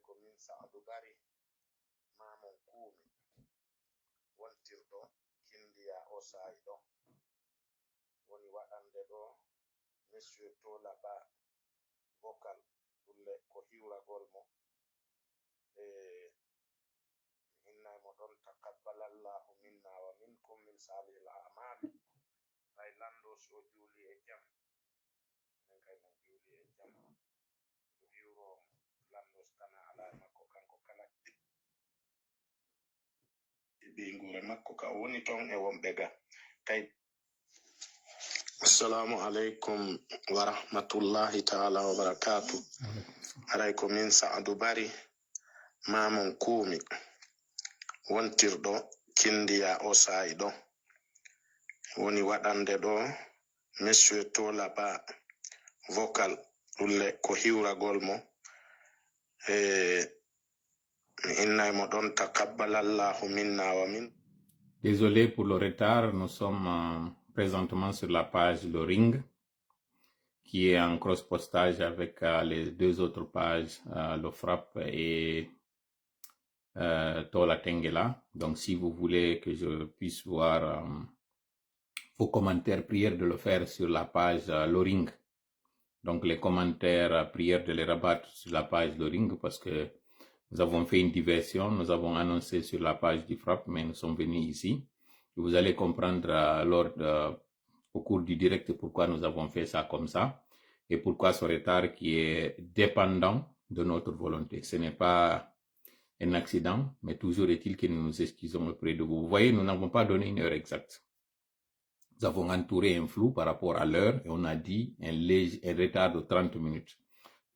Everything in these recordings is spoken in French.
ko min Saadu Bari mamon kuumi wontirɗo kindiya o saayi ɗo woni waɗande ɗo monsieur Tola Ba vocal ɗulle ko hiwragol mo innay mo ɗon takabbalallahu minna wa minkum min salihil a'mal ay lando so juuli e jam nen kay men juuli e jam ɗo hiwro lando stana ala makko kanko kala ɓingure makko ka woni ton e wonɓe ga kay assalamu alaikum wa rahmatullahi ta'ala wa barakatuh aray ko min Saadu Bari mamon kuumi wontirɗo kindiya o saayi ɗo woni waɗande ɗo monsieur Tola Ba vocal ɗulle ko hiwragol mo innay mo ɗon takabbalallahu minna wa min. Désolé pour le retard, nous sommes présentement sur la page Le Ring qui est en cross-postage avec les deux autres pages, Le Frappe et Tola Tengela. Donc si vous voulez que je puisse voir vos commentaires, prière de le faire sur la page Le Ring. Donc les commentaires, prière de les rabattre sur la page Le Ring parce que nous avons fait une diversion, nous avons annoncé sur la page du Frappe, mais nous sommes venus ici. Vous allez comprendre au cours du direct pourquoi nous avons fait ça comme ça et pourquoi ce retard qui est dépendant de notre volonté. Ce n'est pas un accident, mais toujours est-il que nous nous excusons auprès de vous. Vous voyez, nous n'avons pas donné une heure exacte. Nous avons entouré un flou par rapport à l'heure et on a dit un retard de 30 minutes.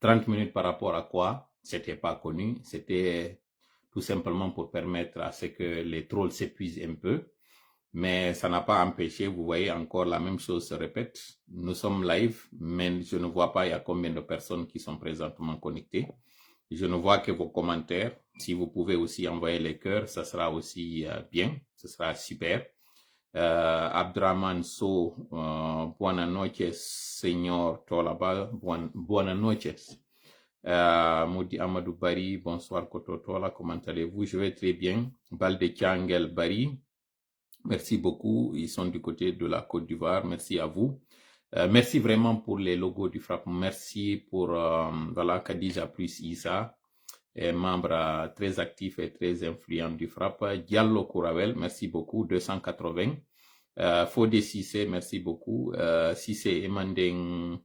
30 minutes par rapport à quoi? C'était pas connu. C'était tout simplement pour permettre à ce que les trolls s'épuisent un peu. Mais ça n'a pas empêché, vous voyez, encore la même chose se répète. Nous sommes live, mais je ne vois pas il y a combien de personnes qui sont présentement connectées. Je ne vois que vos commentaires. Si vous pouvez aussi envoyer les cœurs, ça sera aussi bien. Ce sera super. Abdraman So, buenas noches, señor Tolaba, buenas noches. Moudi Amadou Bari, bonsoir Koto Tola, comment allez-vous? Je vais très bien. Balde Tiangel Bari, merci beaucoup. Ils sont du côté de la Côte d'Ivoire. Merci à vous. Merci vraiment pour les logos du Frappe. Merci pour voilà, Khadija plus Issa, membre très actif et très influent du Frappe. Diallo Kourawel, merci beaucoup. 280. Fodé Sissé, merci beaucoup. Sissé et Mandem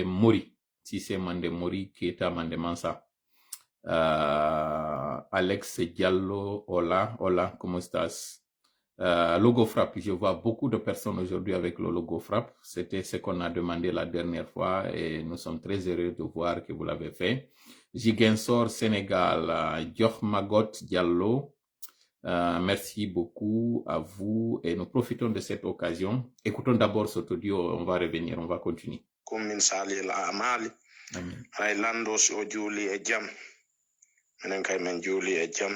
Mori. Sissé Mandem Mori, Keta Mandem Mansa. Alex Diallo, hola, ¿cómo estás? Logo Frappe, je vois beaucoup de personnes aujourd'hui avec le logo Frappe. C'était ce qu'on a demandé la dernière fois et nous sommes très heureux de voir que vous l'avez fait. Jigensor Sénégal, Diokh Magot Diallo, merci beaucoup à vous et nous profitons de cette occasion. Écoutons d'abord cet audio, on va revenir, on va continuer. Min salihil a'mali ay lando so juuli e jam minen kay men juuli e jam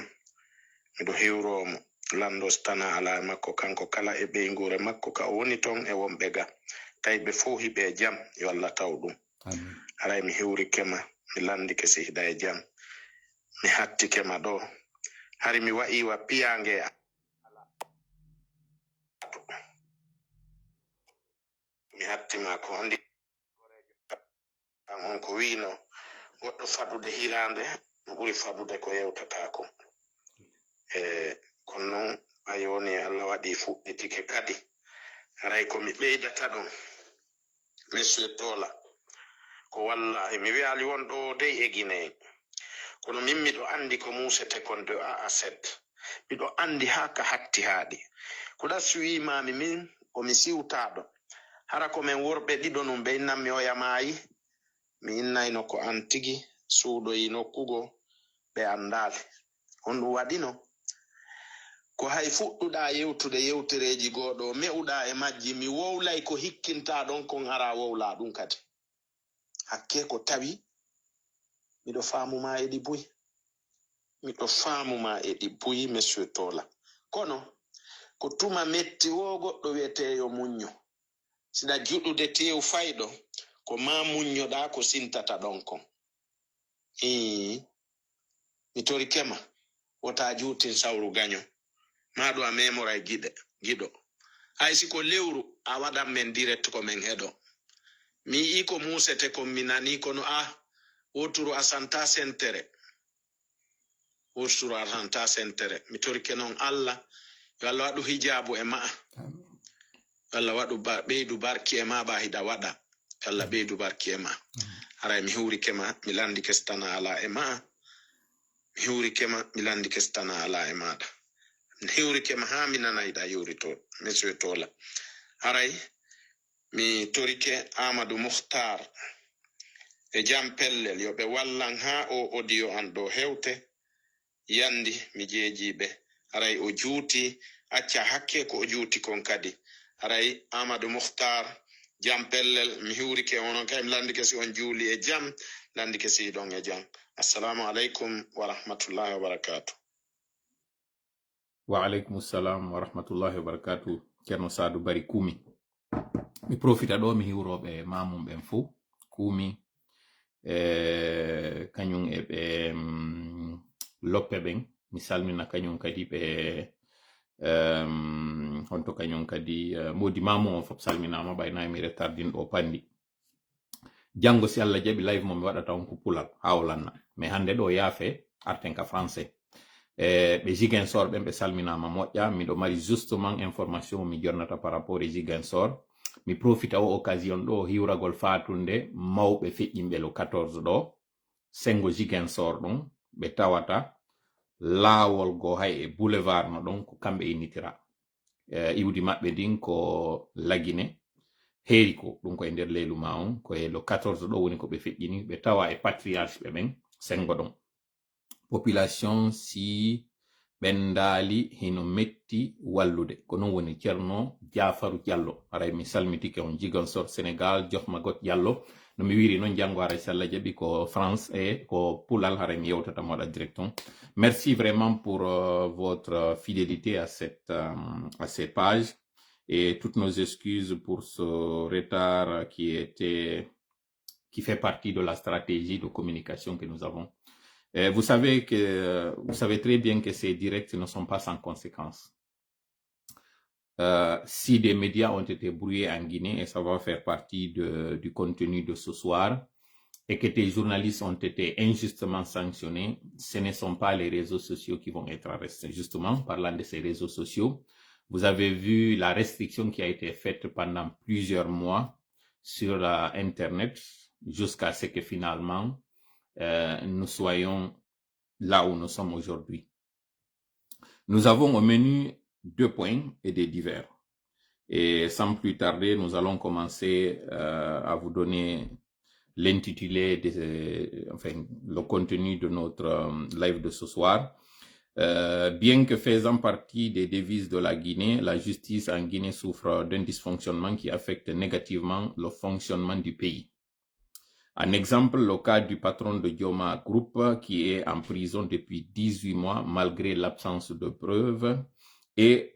miɗo hiwromo lando stana ala makko kanko kala e ɓeygure makko ka woni ton e wonɓe ga tawi ɓe fof hiɓe e jam yo Allah taw ɗum aray mi hiwrikema mi landike sihda e jam mi hattikema ɗo hari mi wa'iwa piyange mi hattima ko andi on ko wino goɗɗo faɗude hirande ɓuri faɗude ko yewtatako kono noon a yoni Allah waɗi fuɗɗitike kadi aray ko mi ɓeydata ɗon monsieur Tola ko wallahi mi wiyali won ɗo dey e Guinée kono min miɗo andi ko musete kon de a set miɗo andi ha ka hatti haaɗi ko ɗas wimami min komi siwtaɗo hara ko men worɓe ɗiɗo num ɓe innanmi o yamayi mi innayno ko an tigi suuɗoyi nokkugo ɓe andali on ɗum waɗino ko hay fuɗɗuɗa yewtude yewtereji goɗo me'uɗa e majji mi wowlay ko hikkinta ɗon kon ara wowla ɗum kadi hakke ko tawi miɗo famuma e ɗi buyi miɗo famuma e ɗi buyi monsieur Tola kono ko tuma metti wo goɗɗo wiyeteyo muñño sina juɗude tew fayɗo ko ma muññoɗa ko sintata ɗon kon mi tori kema wota jutin sawru gaño maɗo a memora e giɗo hay siko lewru a waɗan men direct ko men heɗo mi yi ko musete ko mi nani kono woturu asanta sentere woturu asanta sentere mi tori kenon Allah yo Allah waɗu hijabu e ma'a Allah waɗu ɓeydu barki e ma ba hida waɗa Allah ɓeydu barki e ma haray mi hewri kema mi landi kestana ala e ma mi hewri kema mi landi kestana ala e maɗa mi hewri kema ha mi nanayɗa yewri to monsieur Tola haray mi torike Amadou Mukhtar e jam pellel yo ɓe wallan ha o audio an ɗo hewte yandi mi jeejiɓe haray o juuti acca hakke ko o juuti kon kadi haray Amadou Mukhtar jam pellel mi hewrike onon kay mi landike si on juuli e jam landike si ɗon e jam assalamu aleykum wa rahmatullahi wa barakatuh. Wa alaikum salam wa rahmatullahi wa barakatuh. Ceerno Sadou Barry Kumi. Mi profita ɗo mi hiwroɓe mamum ɓen fou Kumi kañum e ɓe loppe ɓen mi salmina kañum kadi ɓe honto kañum kadi modi mamum on fof salminama ɓaynayi mi retardinɗo pandi janngo si Allah jaɓi live mo mi waɗata on ko pulal ha o lanna mais hande ɗo yaafe arten ka français ɓe Ziguinchor ɓen ɓe salminama moƴƴa miɗo mari justement information mi jonnata par rapport e Ziguinchor mi profita o occasion ɗo hiwragol fatunde mawɓe feƴƴimɓe le 14 ɗo sengo Ziguinchor ɗum ɓe tawata laawol go hay e boulevard no ɗon ko kamɓe innitira iwdi maɓɓe ndin ko lagine heeri ko ɗum koye nder leylu ma on koye le 14 ɗo woni ko ɓe feƴƴini ɓe tawa e patriarche ɓe ɓen sengo ɗon population si ɓen daali hino metti wallude ko non woni Ceerno Jafaru Diallo haray mi salmitike on Ziguinchor Sénégal Jofmagot Diallo no mi wiri noon janngo haray sallah jaɓi ko France et ko pulal haray mi yewtata moɗa directement. Merci vraiment pour votre fidélité à cette page et toutes nos excuses pour ce retard qui fait partie de la stratégie de communication que nous avons. Vous savez très bien que ces directs ne sont pas sans conséquences. Si des médias ont été brouillés en Guinée, et ça va faire partie du contenu de ce soir, et que des journalistes ont été injustement sanctionnés, ce ne sont pas les réseaux sociaux qui vont être arrêtés. Justement, parlant de ces réseaux sociaux, vous avez vu la restriction qui a été faite pendant plusieurs mois sur Internet, jusqu'à ce que finalement, nous soyons là où nous sommes aujourd'hui. Nous avons au menu 2 points et des divers. Et sans plus tarder, nous allons commencer à vous donner l'intitulé, le contenu de notre live de ce soir. Bien que faisant partie des devises de la Guinée, la justice en Guinée souffre d'un dysfonctionnement qui affecte négativement le fonctionnement du pays. Un exemple, le cas du patron de Dioma Group qui est en prison depuis 18 mois malgré l'absence de preuves et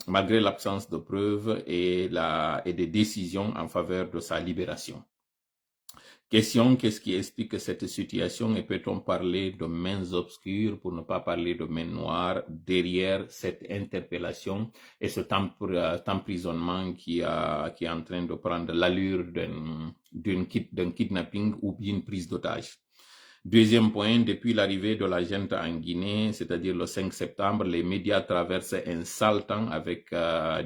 malgré l'absence de preuves et des décisions en faveur de sa libération. Question, qu'est-ce qui explique cette situation et peut-on parler de mains obscures pour ne pas parler de mains noires derrière cette interpellation et cet emprisonnement qui est en train de prendre l'allure d'un kidnapping ou d'une prise d'otage. Deuxième point, depuis l'arrivée de la junte en Guinée, c'est-à-dire le 5 septembre, les médias traversent un sale temps avec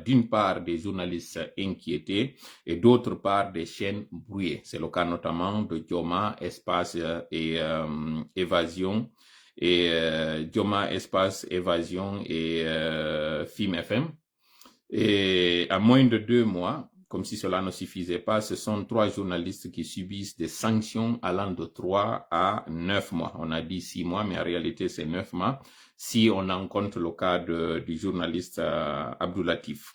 d'une part des journalistes inquiétés et d'autre part des chaînes brouillées. C'est le cas notamment de Dioma, Espace et Évasion, et Dioma, Espace, Évasion et Film FM. Et à moins de 2 mois, comme si cela ne suffisait pas, ce sont 3 journalistes qui subissent des sanctions allant de 3 à 9 mois. On a dit 6 mois, mais en réalité c'est 9 mois, si on en compte le cas du journaliste Abdoulatif.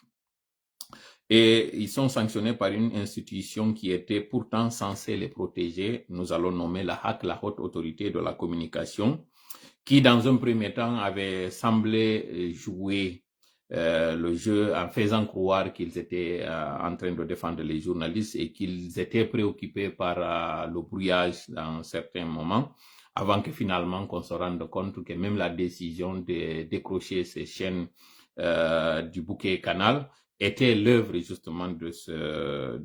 Et ils sont sanctionnés par une institution qui était pourtant censée les protéger. Nous allons nommer la HAC, la Haute Autorité de la Communication, qui dans un premier temps avait semblé jouer le jeu en faisant croire qu'ils étaient en train de défendre les journalistes et qu'ils étaient préoccupés par le brouillage dans certains moments, avant que finalement qu'on se rende compte que même la décision de décrocher ces chaînes du bouquet Canal était l'œuvre justement de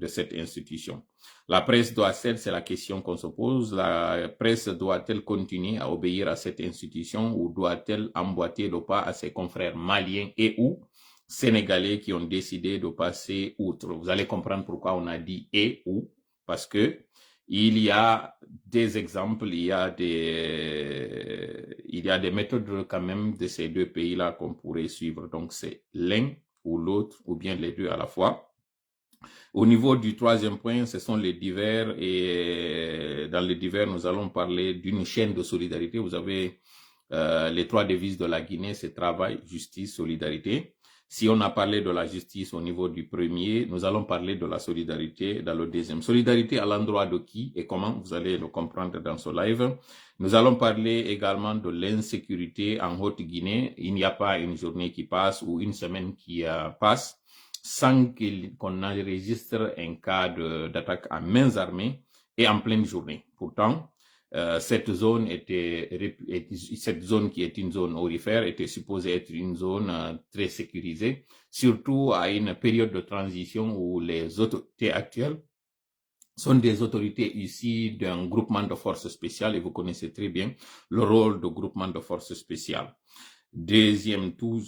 cette institution. La presse doit-elle, c'est la question qu'on se pose, la presse doit-elle continuer à obéir à cette institution ou doit-elle emboîter le pas à ses confrères maliens et ou sénégalais qui ont décidé de passer outre? Vous allez comprendre pourquoi on a dit et ou, parce que il y a des exemples, il y a des méthodes quand même de ces deux pays-là qu'on pourrait suivre. Donc c'est l'un ou l'autre, ou bien les deux à la fois. Au niveau du troisième point, ce sont les divers et dans les divers, nous allons parler d'une chaîne de solidarité. Vous avez les trois devises de la Guinée, c'est travail, justice, solidarité. Si on a parlé de la justice au niveau du premier, nous allons parler de la solidarité dans le deuxième. Solidarité à l'endroit de qui et comment, vous allez le comprendre dans ce live. Nous allons parler également de l'insécurité en Haute-Guinée. Il n'y a pas une journée qui passe ou une semaine qui passe sans qu'on enregistre un cas d'attaque à main armée et en pleine journée. Pourtant, cette zone qui est une zone aurifère était supposée être une zone très sécurisée, surtout à une période de transition où les autorités actuelles sont des autorités issues d'un groupement de forces spéciales et vous connaissez très bien le rôle de groupement de forces spéciales.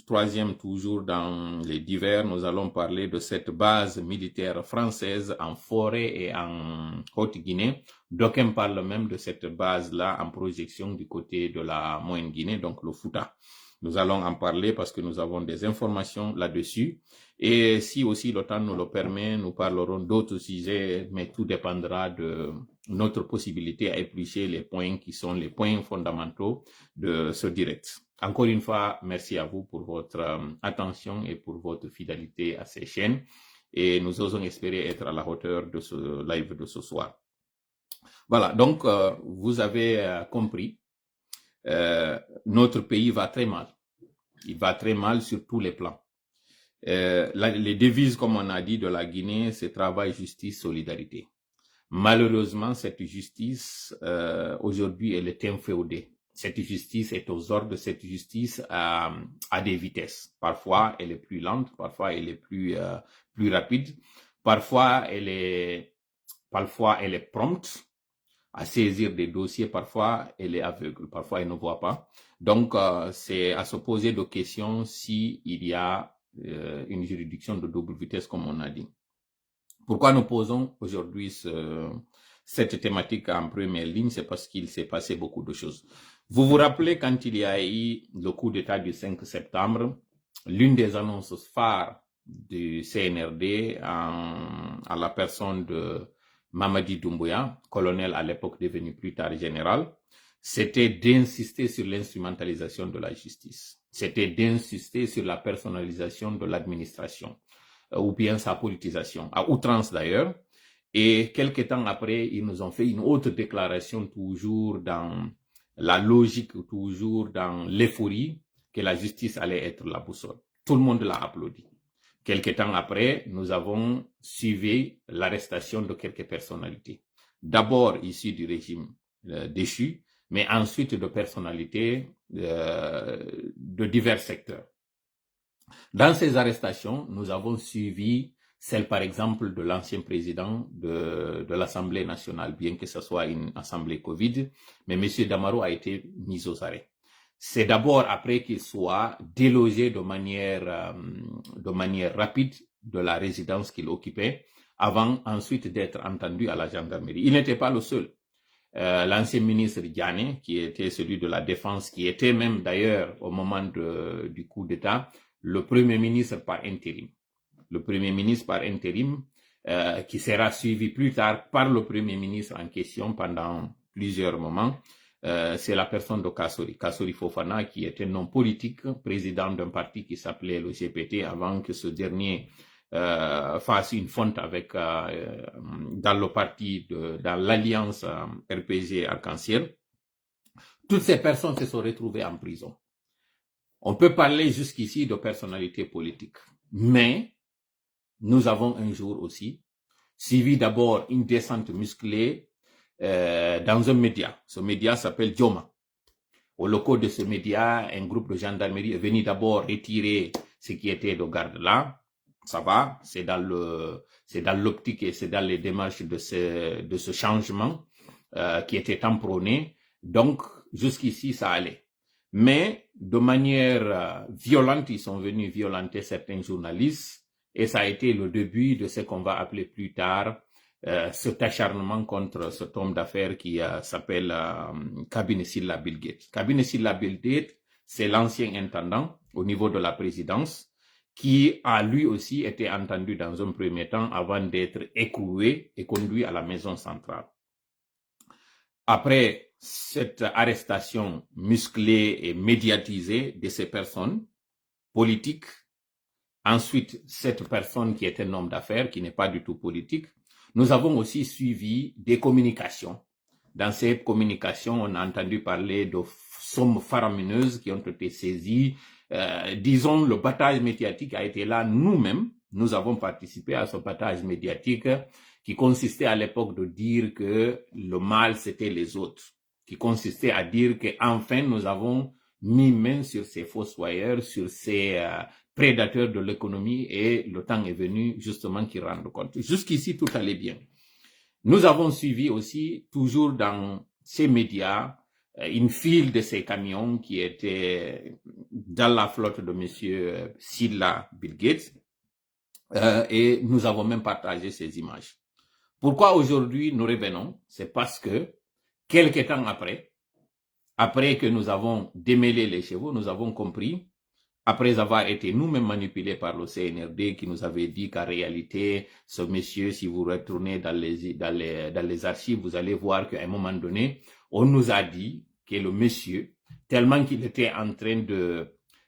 Troisième, toujours dans les divers, nous allons parler de cette base militaire française en forêt et en Haute-Guinée. D'aucuns parlent même de cette base-là en projection du côté de la Moyenne-Guinée, donc le Fouta. Nous allons en parler parce que nous avons des informations là-dessus. Et si aussi le temps nous le permet, nous parlerons d'autres sujets, mais tout dépendra de notre possibilité à éplucher les points qui sont les points fondamentaux de ce direct. Encore une fois, merci à vous pour votre attention et pour votre fidélité à ces chaînes. Et nous osons espérer être à la hauteur de ce live de ce soir. Voilà, donc vous avez compris, notre pays va très mal. Il va très mal sur tous les plans. Les devises, comme on a dit, de la Guinée, c'est travail, justice, solidarité. Malheureusement, cette justice, aujourd'hui, elle est inféodée. Cette justice est aux ordres, cette justice a des vitesses. Parfois, elle est plus lente, parfois, elle est plus rapide. Parfois, elle est prompte à saisir des dossiers. Parfois, elle est aveugle. Parfois, elle ne voit pas. Donc, c'est à se poser des questions s'il y a une juridiction de double vitesse, comme on a dit. Pourquoi nous posons aujourd'hui cette thématique en première ligne? C'est parce qu'il s'est passé beaucoup de choses. Vous vous rappelez quand il y a eu le coup d'État du 5 septembre, l'une des annonces phares du CNRD à la personne de Mamadi Doumbouya, colonel à l'époque devenu plus tard général, c'était d'insister sur l'instrumentalisation de la justice. C'était d'insister sur la personnalisation de l'administration ou bien sa politisation, à outrance d'ailleurs. Et quelques temps après, ils nous ont fait une autre déclaration, toujours dans la logique, toujours dans l'euphorie, que la justice allait être la boussole. Tout le monde l'a applaudi. Quelques temps après, nous avons suivi l'arrestation de quelques personnalités. D'abord issues du régime déchu, mais ensuite de personnalités de divers secteurs. Dans ces arrestations, nous avons suivi celle, par exemple, de l'ancien président de l'Assemblée nationale, bien que ce soit une assemblée Covid, mais M. Damaro a été mis aux arrêts. C'est d'abord après qu'il soit délogé de manière rapide de la résidence qu'il occupait, avant ensuite d'être entendu à la gendarmerie. Il n'était pas le seul. L'ancien ministre Diané, qui était celui de la Défense, qui était même d'ailleurs au moment du coup d'État, le Premier ministre par intérim. Le Premier ministre par intérim, qui sera suivi plus tard par le Premier ministre en question pendant plusieurs moments, c'est la personne de Kassori Fofana, qui était un homme politique, président d'un parti qui s'appelait le GPT, avant que ce dernier fasse une fonte avec dans le parti, dans l'alliance RPG Arc-en-Ciel. Toutes ces personnes se sont retrouvées en prison. On peut parler jusqu'ici de personnalité politique, mais nous avons un jour aussi suivi d'abord une descente musclée dans un média. Ce média s'appelle Dioma. Au locaux de ce média, un groupe de gendarmerie est venu d'abord retirer ce qui était de garde là. Ça va, c'est dans l'optique et c'est dans les démarches de ce changement qui était tant prôné. Donc, jusqu'ici, ça allait. Mais, de manière violente, ils sont venus violenter certains journalistes et ça a été le début de ce qu'on va appeler plus tard cet acharnement contre cet homme d'affaires qui s'appelle Kabine Silla Bilgate. Kabine Silla Bilgate, c'est l'ancien intendant au niveau de la présidence qui a lui aussi été entendu dans un premier temps avant d'être écroué et conduit à la maison centrale. Après cette arrestation musclée et médiatisée de ces personnes politiques, ensuite cette personne qui est un homme d'affaires, qui n'est pas du tout politique, nous avons aussi suivi des communications. Dans ces communications, on a entendu parler de sommes faramineuses qui ont été saisies. Disons, le battage médiatique a été là. Nous-mêmes, nous avons participé à ce battage médiatique qui consistait à l'époque de dire que le mal, c'était les autres. Qui consistait à dire qu'enfin, nous avons mis main sur ces fossoyeurs, sur ces prédateurs de l'économie et le temps est venu justement qu'ils rendent compte. Jusqu'ici, tout allait bien. Nous avons suivi aussi, toujours dans ces médias, une file de ces camions qui étaient dans la flotte de M. Silla Bilgate et nous avons même partagé ces images. Pourquoi aujourd'hui nous revenons? C'est parce que, quelques temps après que nous avons démêlé les chevaux, nous avons compris, après avoir été nous-mêmes manipulés par le CNRD qui nous avait dit qu'en réalité, ce monsieur, si vous retournez dans les archives, vous allez voir qu'à un moment donné, on nous a dit que le monsieur, tellement qu'il était en train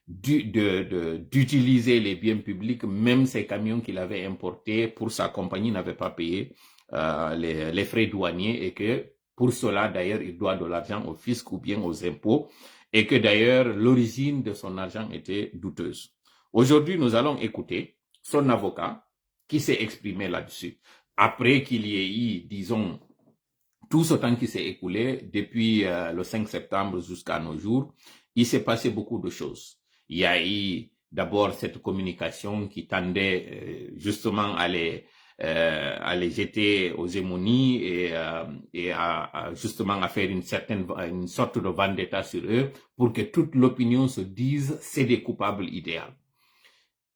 d'utiliser les biens publics, même ces camions qu'il avait importés pour sa compagnie n'avaient pas payé les frais douaniers et que pour cela, d'ailleurs, il doit de l'argent au fisc ou bien aux impôts et que d'ailleurs, l'origine de son argent était douteuse. Aujourd'hui, nous allons écouter son avocat qui s'est exprimé là-dessus. Après qu'il y ait eu, disons, tout ce temps qui s'est écoulé, depuis le 5 septembre jusqu'à nos jours, il s'est passé beaucoup de choses. Il y a eu d'abord cette communication qui tendait justement à les jeter aux hémonies et justement à faire une sorte de vendetta sur eux pour que toute l'opinion se dise c'est des coupables idéaux.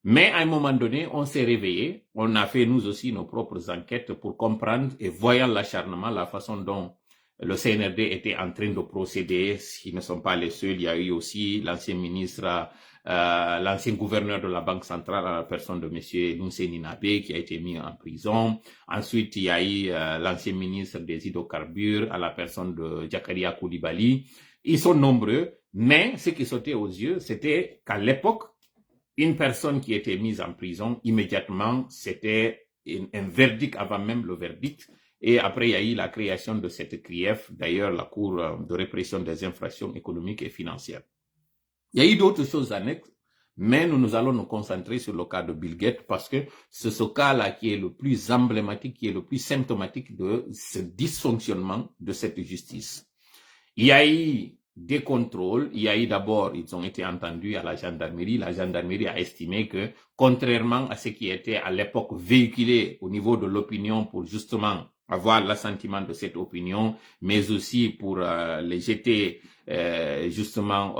Mais à un moment donné, on s'est réveillé, on a fait nous aussi nos propres enquêtes pour comprendre et voyant l'acharnement, la façon dont le CNRD était en train de procéder, ils ne sont pas les seuls, il y a eu aussi l'ancien ministre, l'ancien gouverneur de la Banque centrale à la personne de M. Nousseni Nabé qui a été mis en prison. Ensuite, il y a eu l'ancien ministre des hydrocarbures à la personne de Jakaria Koulibaly. Ils sont nombreux, mais ce qui sautait aux yeux, c'était qu'à l'époque, une personne qui était mise en prison, immédiatement, c'était un verdict avant même le verdict. Et après, il y a eu la création de cette CRIEF, d'ailleurs la Cour de répression des infractions économiques et financières. Il y a eu d'autres choses annexes, mais nous allons nous concentrer sur le cas de Bilgate parce que c'est ce cas-là qui est le plus emblématique, qui est le plus symptomatique de ce dysfonctionnement de cette justice. Il y a eu des contrôles, il y a eu d'abord, ils ont été entendus à la gendarmerie a estimé que, contrairement à ce qui était à l'époque véhiculé au niveau de l'opinion pour justement avoir l'assentiment de cette opinion, mais aussi pour les jeter justement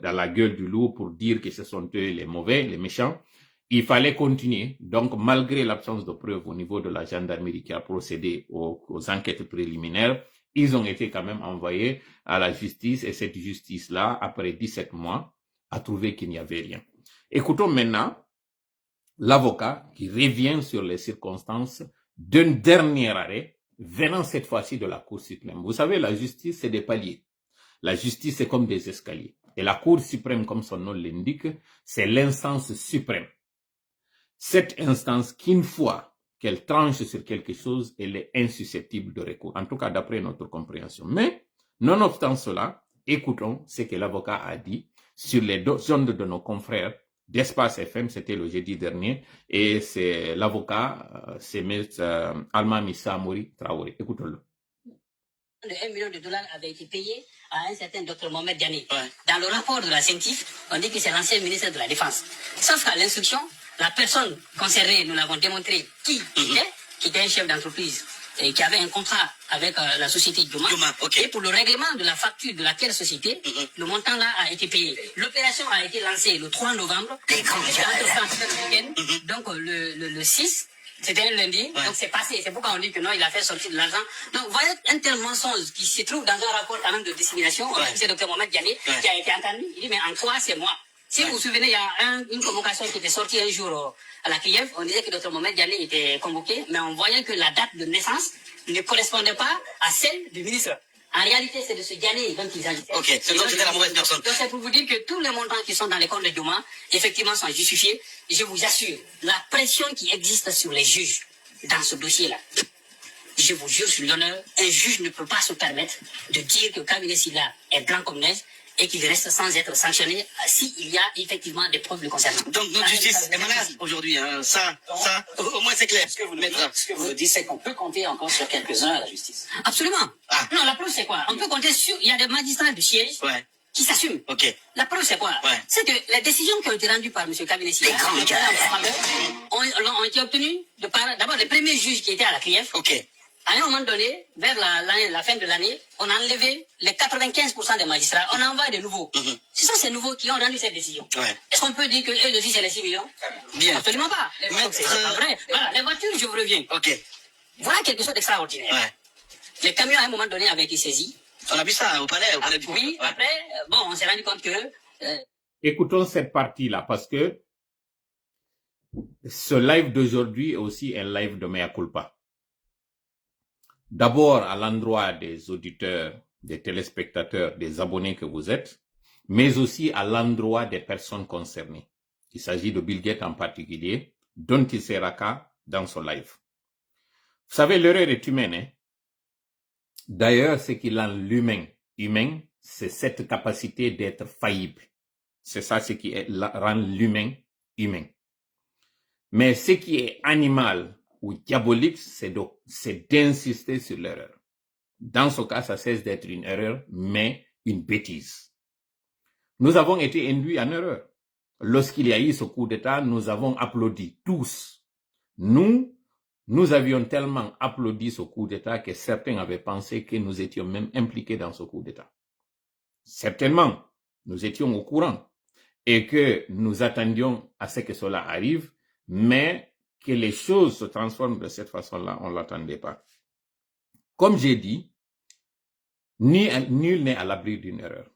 dans la gueule du loup pour dire que ce sont eux les mauvais, les méchants, il fallait continuer. Donc, malgré l'absence de preuves au niveau de la gendarmerie qui a procédé aux enquêtes préliminaires, ils ont été quand même envoyés à la justice et cette justice-là, après 17 mois, a trouvé qu'il n'y avait rien. Écoutons maintenant l'avocat qui revient sur les circonstances d'un dernier arrêt venant cette fois-ci de la Cour suprême. Vous savez, la justice, c'est des paliers. La justice, c'est comme des escaliers. Et la Cour suprême, comme son nom l'indique, c'est l'instance suprême. Cette instance, qu'une fois qu'elle tranche sur quelque chose, elle est insusceptible de recours, en tout cas d'après notre compréhension. Mais, nonobstant cela, écoutons ce que l'avocat a dit sur les ondes de nos confrères d'Espace FM, c'était le jeudi dernier, et c'est l'avocat, c'est M. Almami Samouri Traoré. Écoutons-le. De 1 million de dollars avait été payé à un certain Dr Mohamed Diané. Dans le rapport de la CENTIF, on dit que c'est l'ancien ministre de la Défense. Sauf qu'à l'instruction, la personne concernée, nous l'avons démontré, qui était un chef d'entreprise et qui avait un contrat avec la société Duma. Et pour le règlement de la facture de laquelle société, le montant là a été payé. L'opération a été lancée le 3 novembre, donc le 6. C'était un lundi, donc c'est passé. C'est pourquoi on dit que non, il a fait sortir de l'argent. Donc, vous voyez un tel mensonge qui se trouve dans un rapport quand même de dissémination. C'est Dr Mohamed Diané qui a été entendu. Il dit, mais en quoi c'est moi? Si vous vous souvenez, il y a une convocation qui était sortie un jour à la Kiev. On disait que Dr Mohamed Diané était convoqué, mais on voyait que la date de naissance ne correspondait pas à celle du ministre. En réalité, c'est de ce Diané dont il s'agissait. Ok, donc c'était la mauvaise personne. Donc c'est pour vous dire que tous les montants qui sont dans les comptes de Duma, effectivement, sont justifiés. Je vous assure, la pression qui existe sur les juges dans ce dossier-là, je vous jure sur l'honneur, un juge ne peut pas se permettre de dire que Kabila Silla est blanc comme neige et qu'il reste sans être sanctionné s'il y a effectivement des preuves le concernant. Donc notre justice est malade aujourd'hui, hein. Ça, au moins c'est clair. Ce que vous dites, c'est qu'on peut compter encore sur quelques-uns à la justice. Absolument. Non, la preuve c'est quoi? On peut compter sur, il y a des magistrats du siège qui s'assument. Ok. La preuve c'est quoi? C'est que les décisions qui ont été rendues par M. Kabila Silla ont été obtenues de par, d'abord, les premiers juges qui étaient à la CRIEF. Ok. À un moment donné, vers la fin de l'année, on a enlevé les 95% des magistrats, on a envoyé de nouveaux. Ce sont ces nouveaux qui ont rendu cette décision. Est-ce qu'on peut dire que eux aussi c'est les 6 millions? Bien. Absolument pas. C'est pas vrai. Voilà, les voitures, je vous reviens. Ok. Voilà quelque chose d'extraordinaire. Les camions à un moment donné avaient été saisis. On a vu ça au palais du Oui, après, bon, on s'est rendu compte que... Écoutons cette partie-là, parce que ce live d'aujourd'hui est aussi un live de mea culpa. D'abord à l'endroit des auditeurs, des téléspectateurs, des abonnés que vous êtes, mais aussi à l'endroit des personnes concernées. Il s'agit de Bill Gates en particulier, dont il sera cas dans son live. Vous savez, l'erreur est humaine. Hein? D'ailleurs, ce qui rend l'humain humain, c'est cette capacité d'être faillible. C'est ça ce qui rend l'humain humain. Mais ce qui est animal ou diabolique, c'est d'insister sur l'erreur. Dans ce cas, ça cesse d'être une erreur, mais une bêtise. Nous avons été induits en erreur. Lorsqu'il y a eu ce coup d'État, nous avons applaudi tous. Nous avions tellement applaudi ce coup d'État que certains avaient pensé que nous étions même impliqués dans ce coup d'État. Certainement, nous étions au courant et que nous attendions à ce que cela arrive, mais que les choses se transforment de cette façon-là, on ne l'attendait pas. Comme j'ai dit, nul n'est à l'abri d'une erreur.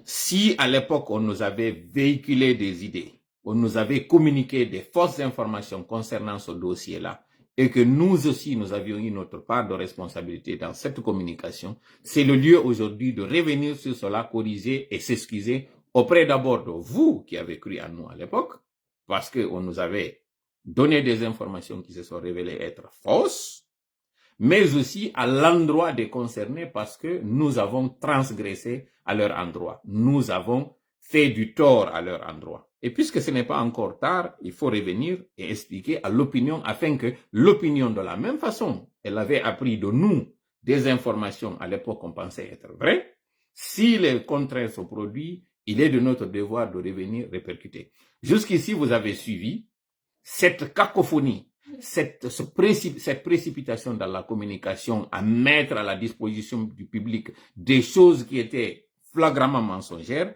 Si à l'époque on nous avait véhiculé des idées, on nous avait communiqué des fausses informations concernant ce dossier-là, et que nous aussi nous avions eu notre part de responsabilité dans cette communication, c'est le lieu aujourd'hui de revenir sur cela, corriger et s'excuser auprès d'abord de vous qui avez cru en nous à l'époque, parce qu'on nous avait donné des informations qui se sont révélées être fausses, mais aussi à l'endroit des concernés parce que nous avons transgressé à leur endroit. Nous avons fait du tort à leur endroit. Et puisque ce n'est pas encore tard, il faut revenir et expliquer à l'opinion afin que l'opinion, de la même façon, elle avait appris de nous des informations à l'époque qu'on pensait être vraies. Si le contraire se produit, il est de notre devoir de revenir répercuter. Jusqu'ici, vous avez suivi cette cacophonie, cette précipitation dans la communication à mettre à la disposition du public des choses qui étaient flagramment mensongères.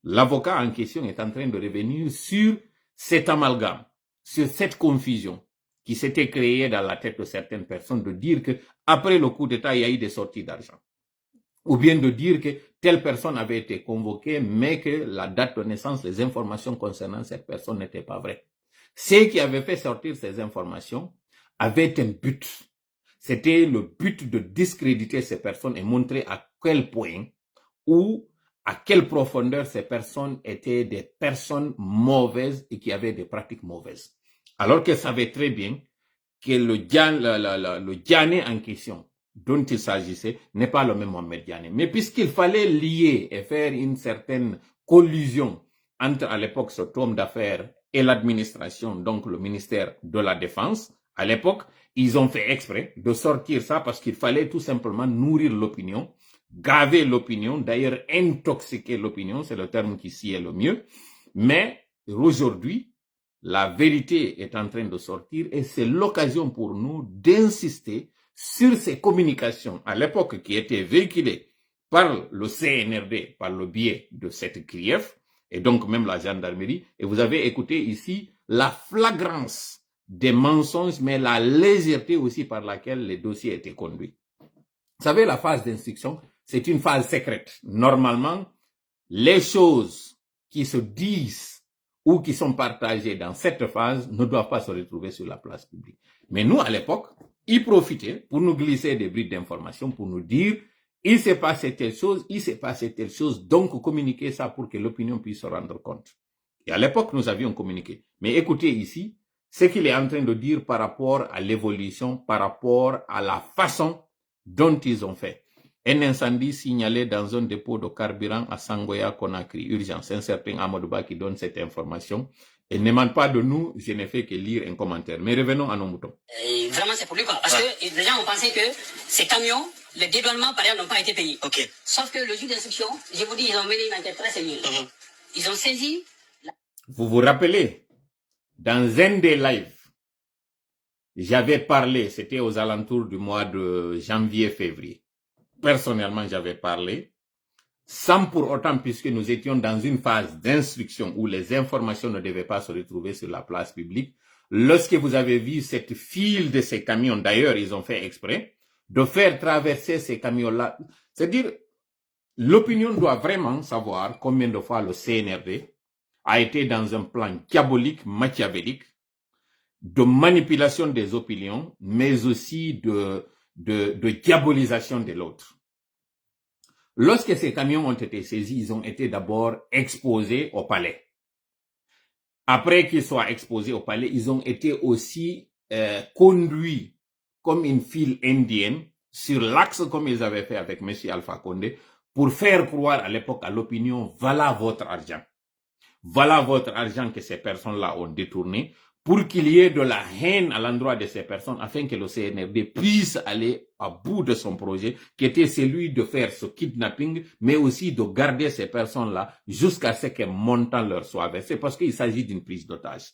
L'avocat en question est en train de revenir sur cet amalgame, sur cette confusion qui s'était créée dans la tête de certaines personnes de dire que après le coup d'État, il y a eu des sorties d'argent. Ou bien de dire que telle personne avait été convoquée, mais que la date de naissance, les informations concernant cette personne n'étaient pas vraies. Ceux qui avaient fait sortir ces informations avaient un but. C'était le but de discréditer ces personnes et montrer à quel point ou à quelle profondeur ces personnes étaient des personnes mauvaises et qui avaient des pratiques mauvaises. Alors qu'elles savaient très bien que le Diané en question dont il s'agissait n'est pas le même Mohamed Diané. Mais puisqu'il fallait lier et faire une certaine collusion entre, à l'époque, cet homme d'affaires et l'administration, donc le ministère de la Défense. À l'époque, ils ont fait exprès de sortir ça parce qu'il fallait tout simplement nourrir l'opinion, gaver l'opinion, d'ailleurs intoxiquer l'opinion, c'est le terme qui s'y est le mieux. Mais aujourd'hui, la vérité est en train de sortir et c'est l'occasion pour nous d'insister sur ces communications à l'époque qui étaient véhiculées par le CNRD, par le biais de cette CRIEF, et donc même la gendarmerie. Et vous avez écouté ici la flagrance des mensonges, mais la légèreté aussi par laquelle les dossiers étaient conduits. Vous savez, la phase d'instruction, c'est une phase secrète. Normalement, les choses qui se disent ou qui sont partagées dans cette phase ne doivent pas se retrouver sur la place publique. Mais nous, à l'époque, ils profitaient pour nous glisser des brides d'informations, pour nous dire il s'est passé telle chose, il s'est passé telle chose, donc communiquer ça pour que l'opinion puisse se rendre compte. Et à l'époque, nous avions communiqué. Mais écoutez ici, ce qu'il est en train de dire par rapport à l'évolution, par rapport à la façon dont ils ont fait. Un incendie signalé dans un dépôt de carburant à Sangoya, Conakry, urgence. Un certain Amadouba qui donne cette information. Et ne demande pas de nous, je n'ai fait que lire un commentaire. Mais revenons à nos moutons. Et vraiment, c'est pour lui, quoi. Parce que les gens ont pensé que ces camions, les dédouanements, par exemple, n'ont pas été payés. Ok. Sauf que le juge d'instruction, je vous dis, ils ont mené une enquête très sérieuse. Ils ont saisi... Vous vous rappelez, dans un des lives, j'avais parlé, c'était aux alentours du mois de janvier-février. Personnellement, j'avais parlé, sans pour autant, puisque nous étions dans une phase d'instruction où les informations ne devaient pas se retrouver sur la place publique. Lorsque vous avez vu cette file de ces camions, d'ailleurs, ils ont fait exprès, de faire traverser ces camions-là. C'est-à-dire, l'opinion doit vraiment savoir combien de fois le CNRD a été dans un plan diabolique, machiavélique, de manipulation des opinions, mais aussi de diabolisation de l'autre. Lorsque ces camions ont été saisis, ils ont été d'abord exposés au palais. Après qu'ils soient exposés au palais, ils ont été aussi conduits comme une file indienne sur l'axe comme ils avaient fait avec M. Alpha Condé pour faire croire à l'époque à l'opinion, voilà votre argent. Voilà votre argent que ces personnes-là ont détourné pour qu'il y ait de la haine à l'endroit de ces personnes afin que le CNRD puisse aller à bout de son projet qui était celui de faire ce kidnapping mais aussi de garder ces personnes-là jusqu'à ce qu'un montant leur soit versé parce qu'il s'agit d'une prise d'otage.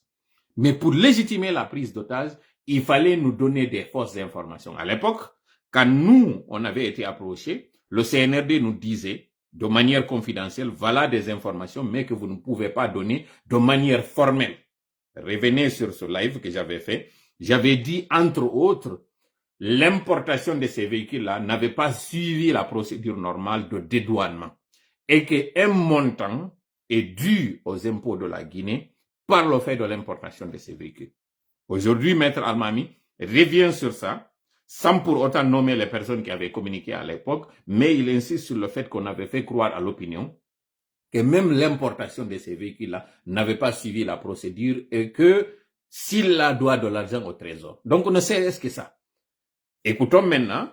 Mais pour légitimer la prise d'otage, il fallait nous donner des fausses informations. À l'époque, quand nous, on avait été approchés, le CNRD nous disait de manière confidentielle, voilà des informations mais que vous ne pouvez pas donner de manière formelle. Revenez sur ce live que j'avais fait. J'avais dit, entre autres, l'importation de ces véhicules-là n'avait pas suivi la procédure normale de dédouanement et qu'un montant est dû aux impôts de la Guinée par le fait de l'importation de ces véhicules. Aujourd'hui, Maître Almami revient sur ça, sans pour autant nommer les personnes qui avaient communiqué à l'époque, mais il insiste sur le fait qu'on avait fait croire à l'opinion que même l'importation de ces véhicules-là n'avait pas suivi la procédure et que s'il la doit de l'argent au trésor. Donc, on ne sait ce que ça. Écoutons maintenant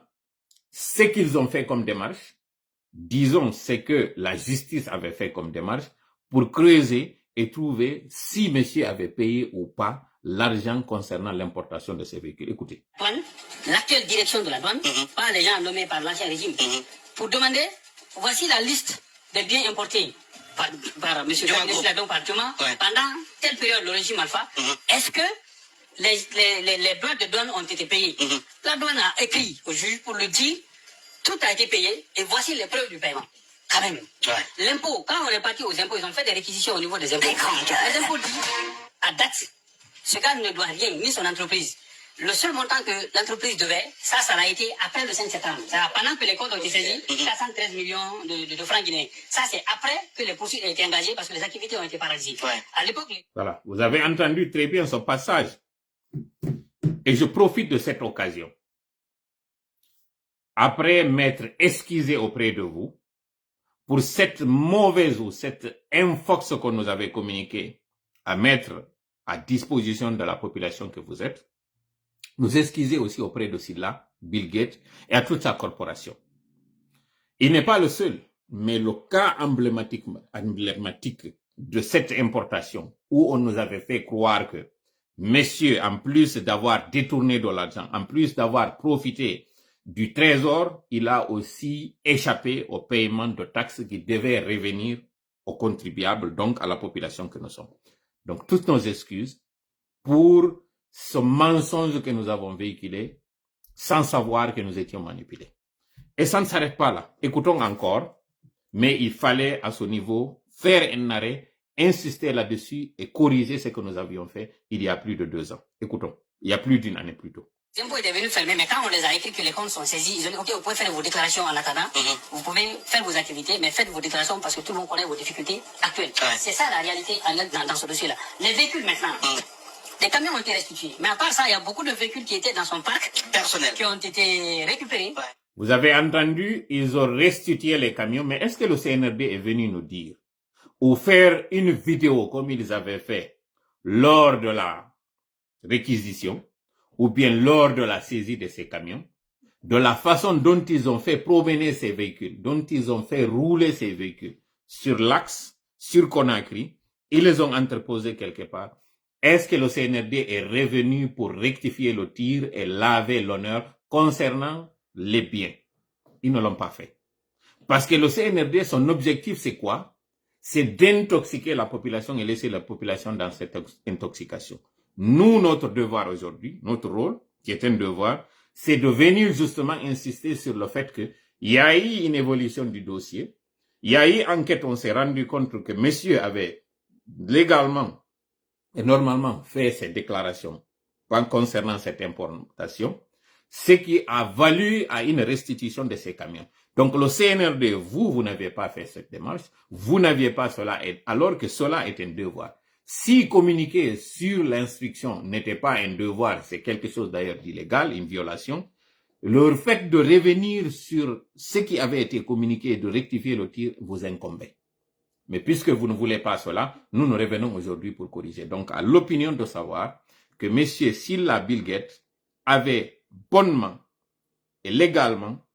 ce qu'ils ont fait comme démarche. Disons ce que la justice avait fait comme démarche pour creuser et trouver si monsieur avait payé ou pas l'argent concernant l'importation de ces véhicules. Écoutez. L'actuelle direction de la douane, pas les gens nommés par l'ancien régime, pour demander, voici la liste des biens importés par M. Kadhafi, par Thomas, pendant telle période, le régime Alpha, est-ce que les droits de douane ont été payés? La douane a écrit au juge pour le dire, tout a été payé, et voici les preuves du paiement. Quand même. L'impôt, quand on est parti aux impôts, ils ont fait des réquisitions au niveau des impôts. Les impôts disent, à date, ce gars ne doit rien, ni son entreprise. Le seul montant que l'entreprise devait, ça l'a été après le 5 septembre. Pendant que les comptes ont été saisis, 413 millions de francs guinéens. Ça, c'est après que les poursuites ont été engagées parce que les activités ont été paralysées. À l'époque... Voilà, vous avez entendu très bien ce passage. Et je profite de cette occasion. Après m'être excusé auprès de vous pour cette mauvaise ou cette infox qu'on nous avait communiqué à mettre à disposition de la population que vous êtes, nous excuser aussi auprès de Silla, Bill Gates et à toute sa corporation. Il n'est pas le seul Mais le cas emblématique de cette importation, où on nous avait fait croire que messieurs, en plus d'avoir détourné de l'argent, en plus d'avoir profité du trésor, il a aussi échappé au paiement de taxes qui devaient revenir aux contribuables, donc à la population que nous sommes. Donc, toutes nos excuses pour ce mensonge que nous avons véhiculé sans savoir que nous étions manipulés. Et ça ne s'arrête pas là. Écoutons encore, mais il fallait à ce niveau faire un arrêt, insister là-dessus et corriger ce que nous avions fait il y a plus de 2 ans. Écoutons, il y a plus d'une année plus tôt. Les impôts étaient venus fermer, mais quand on les a écrits que les comptes sont saisis, ils ont dit, ok, vous pouvez faire vos déclarations en attendant, vous pouvez faire vos activités, mais faites vos déclarations parce que tout le monde connaît vos difficultés actuelles. Ouais. C'est ça la réalité dans ce dossier-là. Les véhicules maintenant, les camions ont été restitués, mais à part ça, il y a beaucoup de véhicules qui étaient dans son parc personnel, qui ont été récupérés. Ouais. Vous avez entendu, ils ont restitué les camions, mais est-ce que le CNRD est venu nous dire ou faire une vidéo comme ils avaient fait lors de la réquisition ou bien lors de la saisie de ces camions, de la façon dont ils ont fait promener ces véhicules, dont ils ont fait rouler ces véhicules sur l'axe, sur Conakry, ils les ont entreposés quelque part. Est-ce que le CNRD est revenu pour rectifier le tir et laver l'honneur concernant les biens? Ils ne l'ont pas fait. Parce que le CNRD, son objectif, c'est quoi? C'est d'intoxiquer la population et laisser la population dans cette intoxication. Nous, notre devoir aujourd'hui, notre rôle, qui est un devoir, c'est de venir justement insister sur le fait qu'il y a eu une évolution du dossier. Il y a eu enquête, on s'est rendu compte que monsieur avait légalement et normalement fait ses déclarations concernant cette importation, ce qui a valu à une restitution de ces camions. Donc le CNRD, vous n'aviez pas fait cette démarche, vous n'aviez pas cela, alors que cela est un devoir. Si communiquer sur l'instruction n'était pas un devoir, c'est quelque chose d'ailleurs d'illégal, une violation, le fait de revenir sur ce qui avait été communiqué et de rectifier le tir vous incombait. Mais puisque vous ne voulez pas cela, nous revenons aujourd'hui pour corriger. Donc à l'opinion de savoir que M. Sylla Bilguet avait bonnement et légalement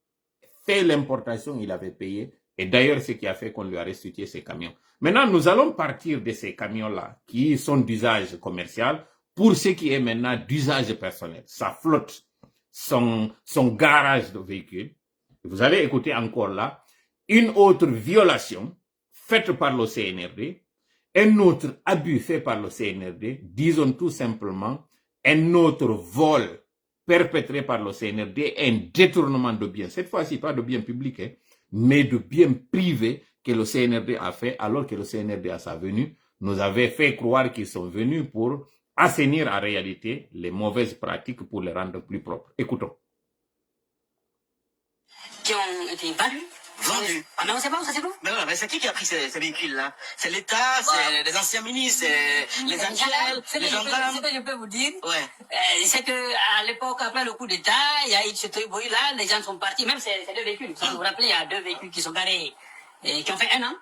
fait l'importation, il avait payé, et d'ailleurs ce qui a fait qu'on lui a restitué ses camions. Maintenant, nous allons partir de ces camions-là, qui sont d'usage commercial, pour ce qui est maintenant d'usage personnel. Sa flotte, son garage de véhicules. Vous allez écouter encore là, une autre violation faite par le CNRD, un autre abus fait par le CNRD, disons tout simplement, un autre vol perpétré par le CNRD, un détournement de biens. Cette fois-ci, pas de biens publics, mais de biens privés que le CNRD a fait, alors que le CNRD à sa venue nous avait fait croire qu'ils sont venus pour assainir en réalité les mauvaises pratiques pour les rendre plus propres. Écoutons. Qui ont été vendus. Ah mais on sait pas où ça c'est où? Mais ouais, mais c'est qui a pris ces véhicules-là? C'est l'État, c'est les anciens ministres, c'est les angels, les gendarmes. Ce que je peux vous dire, ouais. C'est que à l'époque, après le coup d'État, il y a eu ce truc là, les gens sont partis, même ces 2 véhicules. Vous vous rappelez, il y a 2 véhicules qui sont garés et qui ont fait 1 an.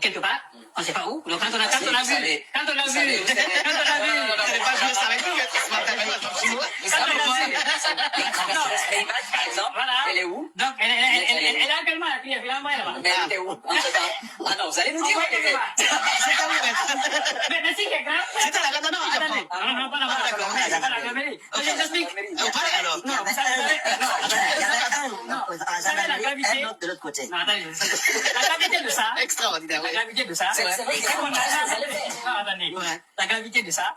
Quelque part, on ne sait pas où. Donc quand on a vu, voilà. Elle est où? Donc elle est actuellement à la fille, là-bas. Mais elle était où? Ah non, vous allez nous dire. Mais si quelqu'un. C'était la non, attendez. Non, pas la galerie. Je t'explique. Alors. Non, la gravité. De l'autre côté. Non, attendez. La gravité de ça. Extraordinaire. La gravité de ça. La gravité de ça,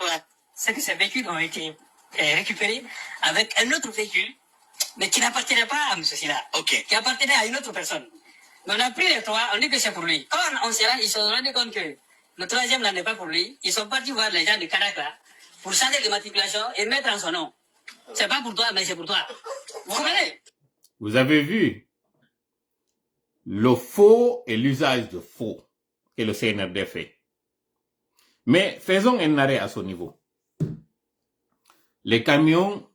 c'est que ces véhicules ont été récupérés avec un autre véhicule, mais qui n'appartenait pas à M. Sylla. Ok. Qui appartenait à une autre personne. Mais on a pris les 3, on dit que c'est pour lui. Quand on s'est rendu, ils se sont rendus compte que le 3e là n'est pas pour lui. Ils sont partis voir les gens de Kanak là pour changer de matriculation et mettre en son nom. C'est pas pour toi, mais c'est pour toi. Vous comprenez? Vous avez vu le faux et l'usage de faux que le CNRD fait. Mais faisons un arrêt à ce niveau. Les camions,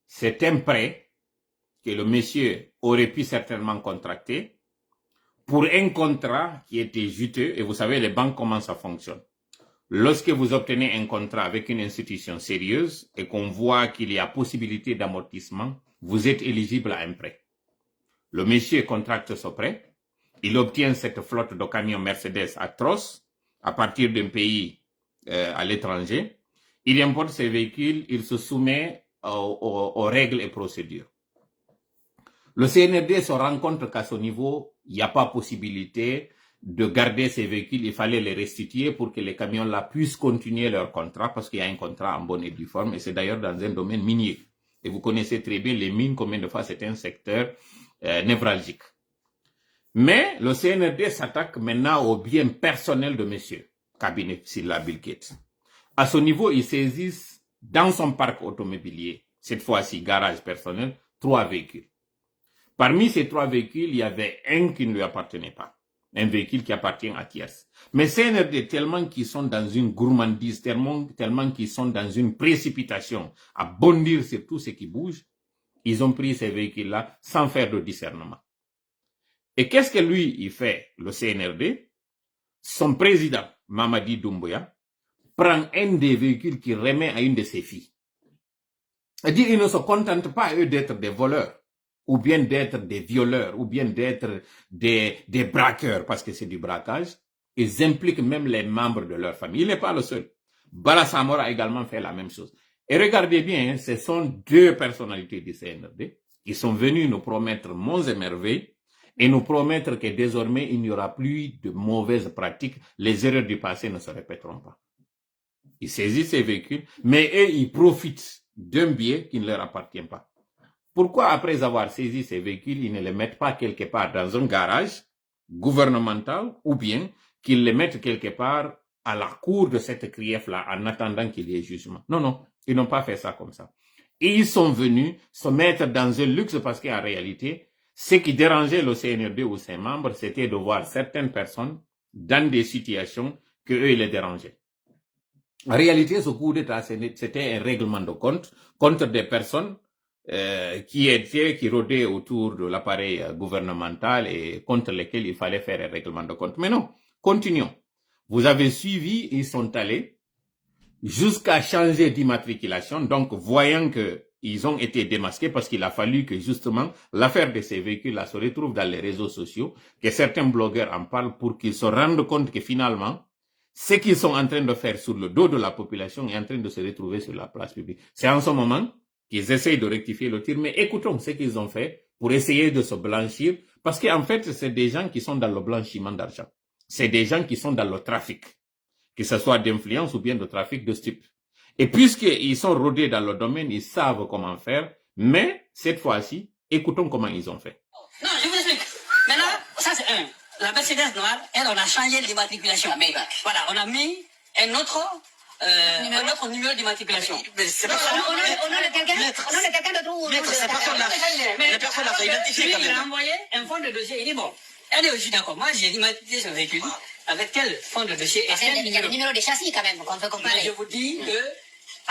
c'est un prêt que le monsieur aurait pu certainement contracter pour un contrat qui était juteux. Et vous savez, les banques, comment ça fonctionne. Lorsque vous obtenez un contrat avec une institution sérieuse et qu'on voit qu'il y a possibilité d'amortissement, vous êtes éligible à un prêt. Le monsieur contracte ce prêt. il obtient cette flotte de camions Mercedes atroce à partir d'un pays à l'étranger. Il importe ces véhicules, il se soumet aux règles et procédures. Le CNRD se rend compte qu'à ce niveau, il n'y a pas possibilité de garder ces véhicules, il fallait les restituer pour que les camions-là puissent continuer leur contrat, parce qu'il y a un contrat en bonne et due forme, et c'est d'ailleurs dans un domaine minier. Et vous connaissez très bien les mines, combien de fois c'est un secteur névralgique. Mais le CNRD s'attaque maintenant au bien personnel de monsieur Cabinet Silla Bill Gates. À ce niveau, ils saisissent dans son parc automobilier, cette fois-ci garage personnel, 3 véhicules. Parmi ces 3 véhicules, il y avait un qui ne lui appartenait pas. Un véhicule qui appartient à Thiès. Mais CNRD, tellement qu'ils sont dans une gourmandise, tellement qu'ils sont dans une précipitation à bondir sur tout ce qui bouge, ils ont pris ces véhicules-là sans faire de discernement. Et qu'est-ce que lui, il fait, le CNRD? Son président, Mamadi Doumbouya, prend un des véhicules qu'il remet à une de ses filles. C'est-à-dire, ils ne se contentent pas, eux, d'être des voleurs, ou bien d'être des violeurs, ou bien d'être des braqueurs, parce que c'est du braquage. Ils impliquent même les membres de leur famille. Il n'est pas le seul. Bala Samora a également fait la même chose. Et regardez bien, ce sont 2 personnalités du CNRD qui sont venus nous promettre monts et merveilles et nous promettre que désormais, il n'y aura plus de mauvaises pratiques. Les erreurs du passé ne se répéteront pas. Ils saisissent ces véhicules, mais eux, ils profitent d'un bien qui ne leur appartient pas. Pourquoi, après avoir saisi ces véhicules, ils ne les mettent pas quelque part dans un garage gouvernemental ou bien qu'ils les mettent quelque part à la cour de cette crief-là en attendant qu'il y ait jugement? Non, non, ils n'ont pas fait ça comme ça. Et ils sont venus se mettre dans un luxe parce qu'en réalité, ce qui dérangeait le CNRD ou ses membres, c'était de voir certaines personnes dans des situations que eux, ils les dérangeaient. En réalité, ce coup d'État, c'était un règlement de compte contre des personnes qui rôdaient autour de l'appareil gouvernemental et contre lesquels il fallait faire un règlement de compte. Mais non, continuons. Vous avez suivi, ils sont allés jusqu'à changer d'immatriculation, donc voyant que ils ont été démasqués parce qu'il a fallu que justement l'affaire de ces véhicules-là se retrouve dans les réseaux sociaux, que certains blogueurs en parlent pour qu'ils se rendent compte que finalement, ce qu'ils sont en train de faire sur le dos de la population est en train de se retrouver sur la place publique. C'est en ce moment qu'ils essayent de rectifier le tir, mais écoutons ce qu'ils ont fait pour essayer de se blanchir, parce qu'en fait, c'est des gens qui sont dans le blanchiment d'argent. C'est des gens qui sont dans le trafic, que ce soit d'influence ou bien de trafic de stupes. Et puisqu'ils sont rodés dans le domaine, ils savent comment faire, mais cette fois-ci, écoutons comment ils ont fait. Non, je vous explique. Maintenant, ça c'est un. La Mercedes noire, elle, on a changé l'immatriculation. Voilà, on a mis un autre numéro d'immatriculation. Mais c'est pas ça. On a quelqu'un d'autre. Maître, c'est pas ça. La personne a identifié quand Il a même. envoyé un fond de dossier. Il dit bon, elle est aussi d'accord. Moi, j'ai immatriculé ce véhicule. Avec quel fond de dossier? Il y a le numéro des châssis quand même, qu'on peut comparer. Mais je vous dis que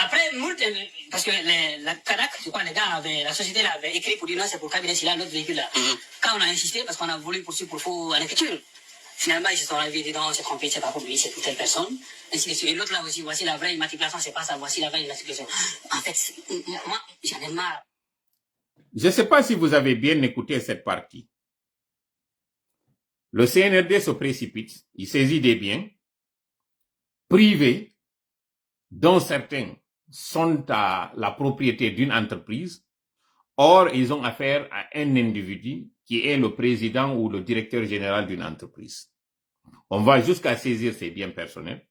après parce que la Cadac, je crois, la société avait écrit pour dire non, c'est pour Cabinet Silla, notre véhicule là. Quand on a insisté, parce qu'on a voulu poursuivre pour faux à l'écriture, finalement, ils se sont arrivés dedans, on s'est trompé, c'est pas pour lui, c'est pour telle personne. Ainsi de suite. Et l'autre là aussi, voici la vraie immatriculation, c'est pas ça, voici la vraie immatriculation. En fait, moi, j'en ai marre. Je ne sais pas si vous avez bien écouté cette partie. Le CNRD se précipite, il saisit des biens privés dont certains sont à la propriété d'une entreprise. Or, ils ont affaire à un individu qui est le président ou le directeur général d'une entreprise. On va jusqu'à saisir ses biens personnels,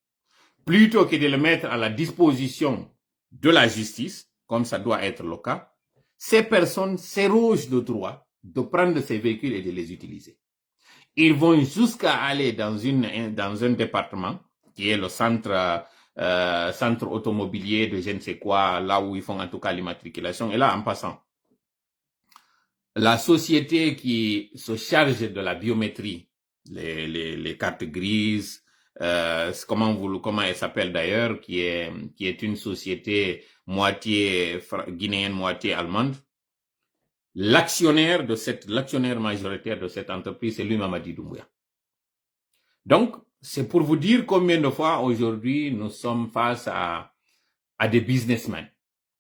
plutôt que de le mettre à la disposition de la justice, comme ça doit être le cas. Ces personnes s'érogent le droit de prendre ces véhicules et de les utiliser. Ils vont jusqu'à aller dans un département qui est le centre automobilier de je ne sais quoi, là où ils font en tout cas l'immatriculation. Et là, en passant, la société qui se charge de la biométrie, les cartes grises, comment elle s'appelle d'ailleurs, qui est une société moitié guinéenne, moitié allemande. L'actionnaire majoritaire de cette entreprise, c'est lui, Mamadi Doumbouya. Donc, c'est pour vous dire combien de fois aujourd'hui nous sommes face à des businessmen.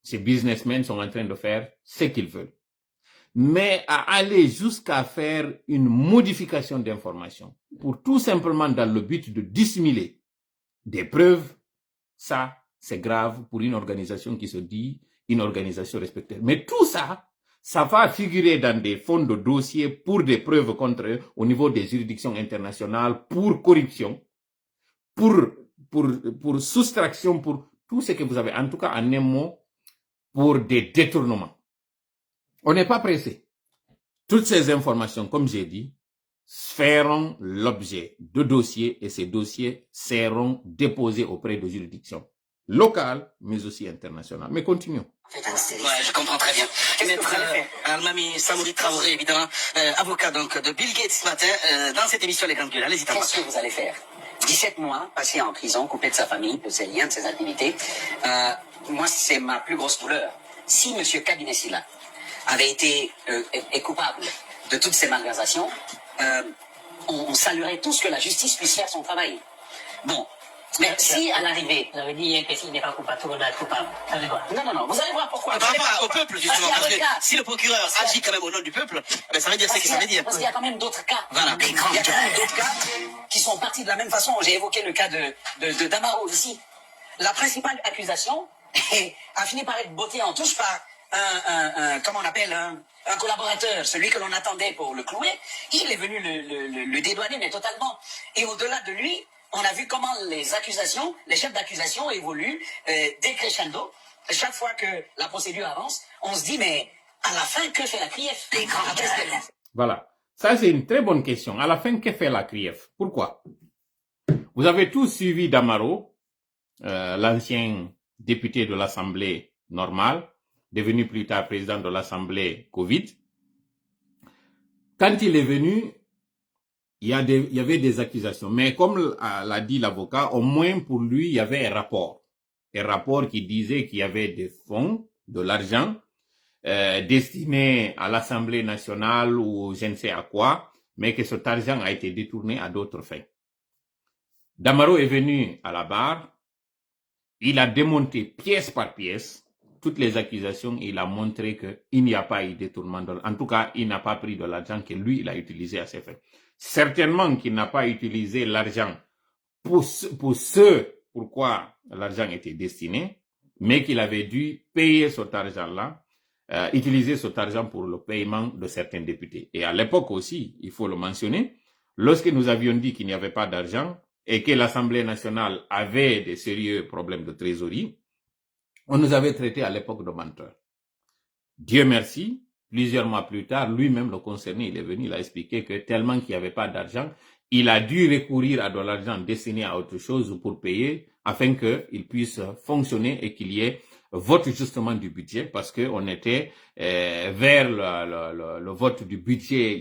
Ces businessmen sont en train de faire ce qu'ils veulent. mais à aller jusqu'à faire une modification d'information pour tout simplement dans le but de dissimuler des preuves, ça, c'est grave pour une organisation qui se dit une organisation respectée. Mais tout ça, ça va figurer dans des fonds de dossier pour des preuves contre eux au niveau des juridictions internationales, pour corruption, pour soustraction, pour tout ce que vous avez. En tout cas, en un mot, pour des détournements. On n'est pas pressé. Toutes ces informations, comme j'ai dit, feront l'objet de dossiers et ces dossiers seront déposés auprès de juridictions locales, mais aussi internationales. Mais continuons. Ouais, je comprends très bien. Maître Almami Samouri Traoré, évidemment, avocat donc de Bill Gates ce matin, dans cette émission Les Grandes Gueules. Allez-y, Qu'est-ce que vous allez faire? 17 mois passés en prison, coupé de sa famille, de ses liens, de ses activités. Moi, c'est ma plus grosse douleur. Si M. Kabinet Silla avait été est coupable de toutes ces malversations, on saluerait tous que la justice puisse faire son travail. Bon, mais si à l'arrivée... Vous avez dit que s'il n'est pas coupable, tout le monde est coupable. Ça veut dire quoi? Non, vous allez voir pourquoi. Par rapport au peuple, justement, Parce parce qu'il y a que si le procureur agit quand même au nom du peuple, ben, ça veut dire ce que ça veut dire. Parce qu'il y a quand même d'autres cas. Voilà. Il y a quand même d'autres cas qui sont partis de la même façon. J'ai évoqué le cas de Damaro ici. La principale accusation a fini par être bottée en touche par comment on appelle, un collaborateur, celui que l'on attendait pour le clouer. Il est venu le dédouaner, mais totalement. Et au-delà de lui, on a vu comment les accusations, les chefs d'accusation évoluent décrescendo. Chaque fois que la procédure avance, on se dit, mais à la fin, que fait la CRIEF? Voilà. Ça, c'est une très bonne question. À la fin, que fait la CRIEF? Pourquoi? Vous avez tous suivi Damaro, l'ancien député de l'Assemblée normale, devenu plus tard président de l'Assemblée Covid. Quand il est venu, il y avait des accusations. Mais comme l'a dit l'avocat, au moins pour lui, il y avait un rapport. Un rapport qui disait qu'il y avait des fonds, de l'argent, destiné à l'Assemblée nationale ou je ne sais à quoi, mais que cet argent a été détourné à d'autres fins. Damaro est venu à la barre, il a démonté pièce par pièce toutes les accusations et il a montré qu'il n'y a pas eu de détournement. En tout cas, il n'a pas pris de l'argent que lui, il a utilisé à ses fins. Certainement qu'il n'a pas utilisé l'argent pour ce pourquoi l'argent était destiné, mais qu'il avait dû payer cet argent-là, utiliser cet argent pour le paiement de certains députés. Et à l'époque aussi, il faut le mentionner, lorsque nous avions dit qu'il n'y avait pas d'argent et que l'Assemblée nationale avait des sérieux problèmes de trésorerie, on nous avait traités à l'époque de menteurs. Dieu merci, plusieurs mois plus tard, lui-même le concerné, il est venu, il a expliqué que tellement qu'il n'y avait pas d'argent, il a dû recourir à de l'argent destiné à autre chose pour payer afin qu'il puisse fonctionner et qu'il y ait vote justement du budget parce qu'on était vers le vote du budget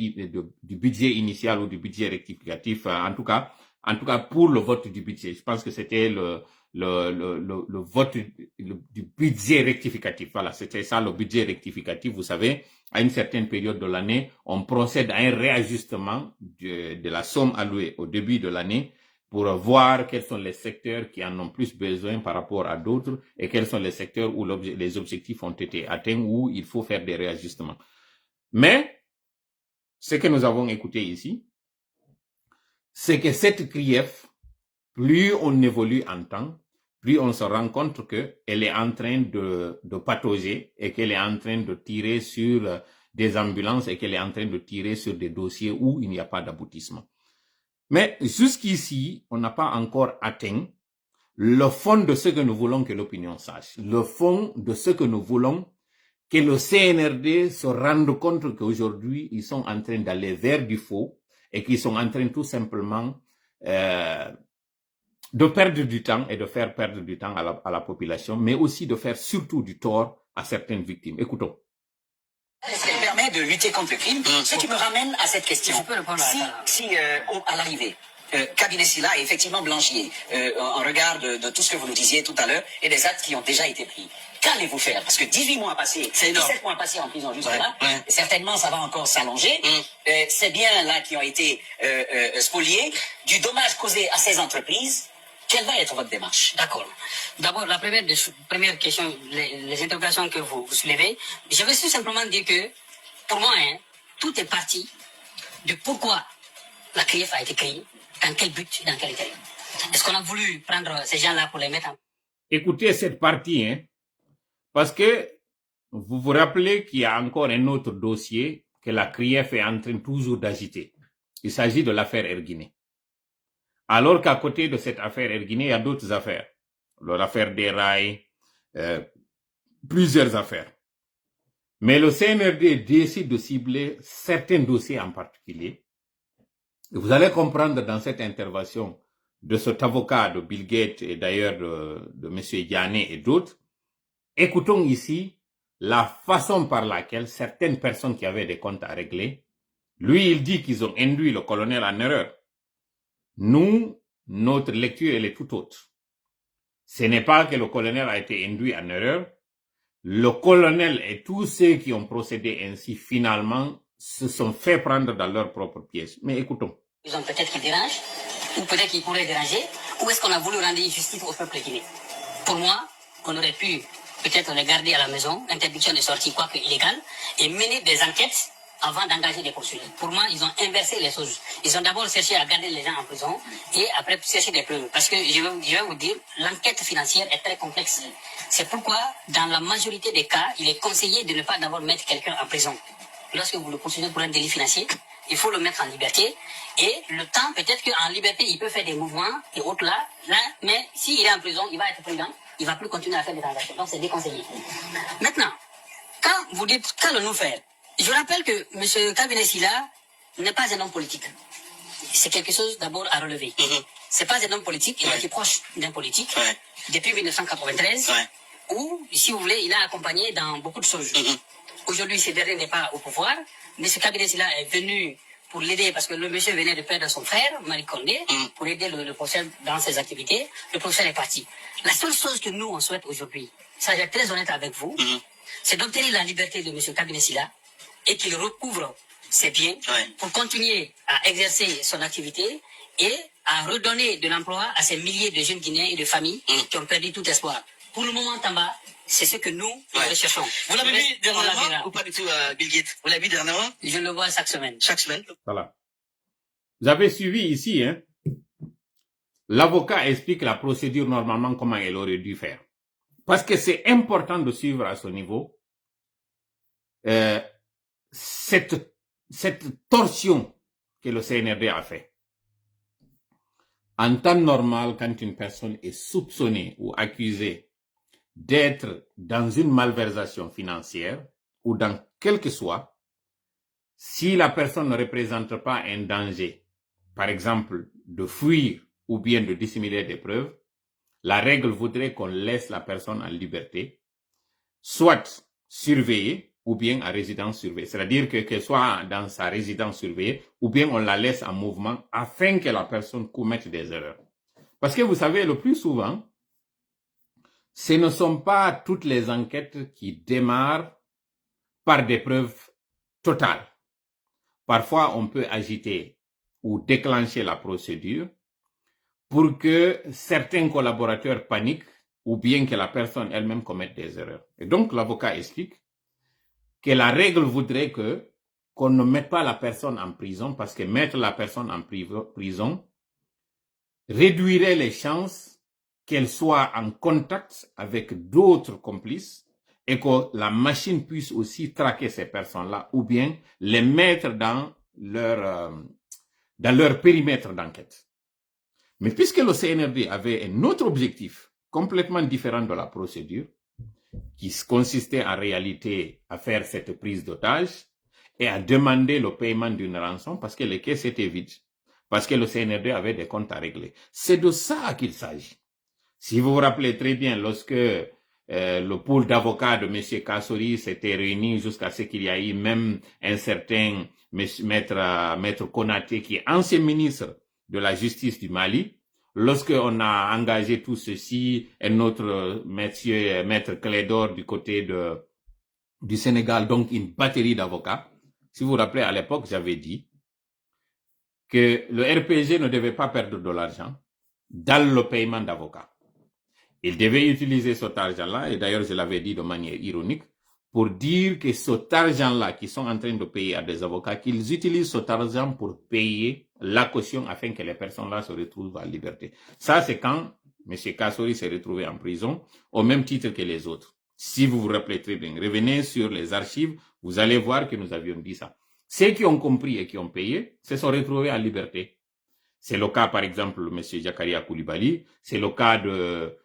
initial ou du budget rectificatif, en tout cas pour le vote du budget. Je pense que c'était le vote du budget rectificatif. Voilà, c'était ça le budget rectificatif. Vous savez, à une certaine période de l'année, on procède à un réajustement de la somme allouée au début de l'année pour voir quels sont les secteurs qui en ont plus besoin par rapport à d'autres et quels sont les secteurs où les objectifs ont été atteints, où il faut faire des réajustements. Mais, ce que nous avons écouté ici, c'est que cette CRIEF, plus on évolue en temps, plus on se rend compte qu'elle est en train de patauger et qu'elle est en train de tirer sur des ambulances et qu'elle est en train de tirer sur des dossiers où il n'y a pas d'aboutissement. Mais jusqu'ici, on n'a pas encore atteint le fond de ce que nous voulons que l'opinion sache, le fond de ce que nous voulons que le CNRD se rende compte qu'aujourd'hui, ils sont en train d'aller vers du faux et qu'ils sont en train tout simplement de perdre du temps et de faire perdre du temps à la population, mais aussi de faire surtout du tort à certaines victimes. Écoutons. Ça permet de lutter contre le crime, ce qui me ramène à cette question. Je peux répondre à ça. À l'arrivée, Kabinet Silla est effectivement blanchi, en regard de tout ce que vous nous disiez tout à l'heure et des actes qui ont déjà été pris. Qu'allez-vous faire? Parce que 18 mois passés, 17 mois passés en prison jusque-là, certainement ça va encore s'allonger. Ces biens-là qui ont été spoliés, du dommage causé à ces entreprises, quelle va être votre démarche? D'accord. D'abord, la première question, les interrogations que vous soulevez, je veux tout simplement dire que pour moi, hein, tout est parti de pourquoi la CRIEF a été créée, dans quel but, dans quel intérêt. Est-ce qu'on a voulu prendre ces gens-là pour les mettre en... Écoutez cette partie, hein, parce que vous vous rappelez qu'il y a encore un autre dossier que la CRIEF est en train toujours d'agiter. Il s'agit de l'affaire Erguiné. Alors qu'à côté de cette affaire Erguiné, il y a d'autres affaires. L'affaire des rails, plusieurs affaires. Mais le CNRD décide de cibler certains dossiers en particulier. Et vous allez comprendre dans cette intervention de cet avocat de Bill Gates et d'ailleurs de M. Diané et d'autres. Écoutons ici la façon par laquelle certaines personnes qui avaient des comptes à régler, lui, il dit qu'ils ont induit le colonel en erreur. Nous, notre lecture, elle est tout autre. Ce n'est pas que le colonel a été induit en erreur. Le colonel et tous ceux qui ont procédé ainsi, finalement, se sont fait prendre dans leur propre piège. Mais écoutons. Ils ont peut-être qu'ils dérangent, ou peut-être qu'ils pourraient déranger, ou est-ce qu'on a voulu rendre justice au peuple guinéen? Pour moi, on aurait pu peut-être les garder à la maison, interdiction de sortie, quoique illégale, et mener des enquêtes avant d'engager des poursuites. Pour moi, ils ont inversé les choses. Ils ont d'abord cherché à garder les gens en prison et après chercher des preuves. Parce que je vais vous dire, l'enquête financière est très complexe. C'est pourquoi, dans la majorité des cas, il est conseillé de ne pas d'abord mettre quelqu'un en prison. Lorsque vous le poursuivez pour un délit financier, il faut le mettre en liberté. Et le temps, peut-être qu'en liberté, il peut faire des mouvements et autres là, mais s'il est en prison, il va être prudent. Il ne va plus continuer à faire des transactions. Donc, c'est déconseillé. Maintenant, quand vous dites qu'allons-nous faire, je rappelle que M. Kabinet Silla n'est pas un homme politique. C'est quelque chose d'abord à relever. C'est pas un homme politique, il a été proche d'un politique depuis 1993, où, si vous voulez, il a accompagné dans beaucoup de choses. Aujourd'hui, ce dernier n'est pas au pouvoir, mais ce Kabinet Silla est venu pour l'aider, parce que le monsieur venait de perdre son frère, Marie Condé, pour aider le professeur dans ses activités. Le professeur est parti. La seule chose que nous, on souhaite aujourd'hui, ça je vais être très honnête avec vous, c'est d'obtenir la liberté de monsieur Kabinet Silla et qu'il recouvre ses biens pour continuer à exercer son activité et à redonner de l'emploi à ces milliers de jeunes Guinéens et de familles qui ont perdu tout espoir. Pour le moment, Tamba, c'est ce que nous recherchons. Vous l'avez vu dernièrement ou pas du tout, Bill Gates? Vous l'avez vu dernièrement? Je le vois chaque semaine. Chaque semaine. Voilà. Vous avez suivi ici, hein? L'avocat explique la procédure normalement comment elle aurait dû faire. Parce que c'est important de suivre à ce niveau cette torsion que le CNRD a fait. En temps normal, quand une personne est soupçonnée ou accusée d'être dans une malversation financière ou dans quel que soit, si la personne ne représente pas un danger, par exemple de fuir ou bien de dissimuler des preuves, la règle voudrait qu'on laisse la personne en liberté, soit surveillée ou bien à résidence surveillée. C'est-à-dire qu'elle soit dans sa résidence surveillée ou bien on la laisse en mouvement afin que la personne commette des erreurs. Parce que vous savez, le plus souvent, ce ne sont pas toutes les enquêtes qui démarrent par des preuves totales. Parfois, on peut agiter ou déclencher la procédure pour que certains collaborateurs paniquent ou bien que la personne elle-même commette des erreurs. Et donc, l'avocat explique que la règle voudrait qu'on ne mette pas la personne en prison parce que mettre la personne en prison réduirait les chances qu'elle soit en contact avec d'autres complices et que la machine puisse aussi traquer ces personnes-là ou bien les mettre dans leur périmètre d'enquête. Mais puisque le CNRD avait un autre objectif complètement différent de la procédure, qui consistait en réalité à faire cette prise d'otage et à demander le paiement d'une rançon parce que les caisses étaient vides, parce que le CNRD avait des comptes à régler. C'est de ça qu'il s'agit. Si vous vous rappelez très bien, lorsque le pool d'avocats de M. Kassori s'était réuni jusqu'à ce qu'il y ait eu même un certain maître Konaté qui est ancien ministre de la justice du Mali, lorsqu'on a engagé tout ceci, un autre maître Clédor du côté du Sénégal, donc une batterie d'avocats. Si vous vous rappelez, à l'époque, j'avais dit que le RPG ne devait pas perdre de l'argent dans le paiement d'avocats. Il devait utiliser cet argent-là, et d'ailleurs, je l'avais dit de manière ironique, pour dire que cet argent-là qu'ils sont en train de payer à des avocats, qu'ils utilisent cet argent pour payer la caution afin que les personnes-là se retrouvent en liberté. Ça, c'est quand M. Kassori s'est retrouvé en prison, au même titre que les autres. Si vous vous rappelez très bien, revenez sur les archives, vous allez voir que nous avions dit ça. Ceux qui ont compris et qui ont payé se sont retrouvés en liberté. C'est le cas, par exemple, de M. Jakaria Koulibaly, c'est le cas de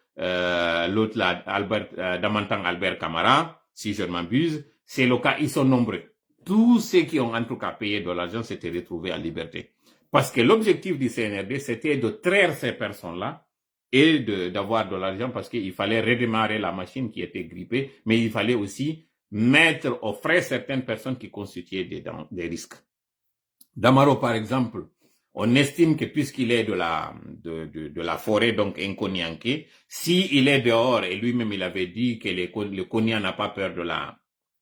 l'autre là, Damantang Albert Camara, si je ne m'abuse, c'est le cas, ils sont nombreux. Tous ceux qui ont en tout cas payé de l'argent s'étaient retrouvés en liberté. Parce que l'objectif du CNRD, c'était de traire ces personnes-là et d'avoir de l'argent parce qu'il fallait redémarrer la machine qui était grippée, mais il fallait aussi mettre aux frais certaines personnes qui constituaient des risques. Damaro, par exemple, on estime que puisqu'il est de la forêt, donc Nkonianké, s'il est dehors, et lui-même il avait dit que le Konya n'a pas peur de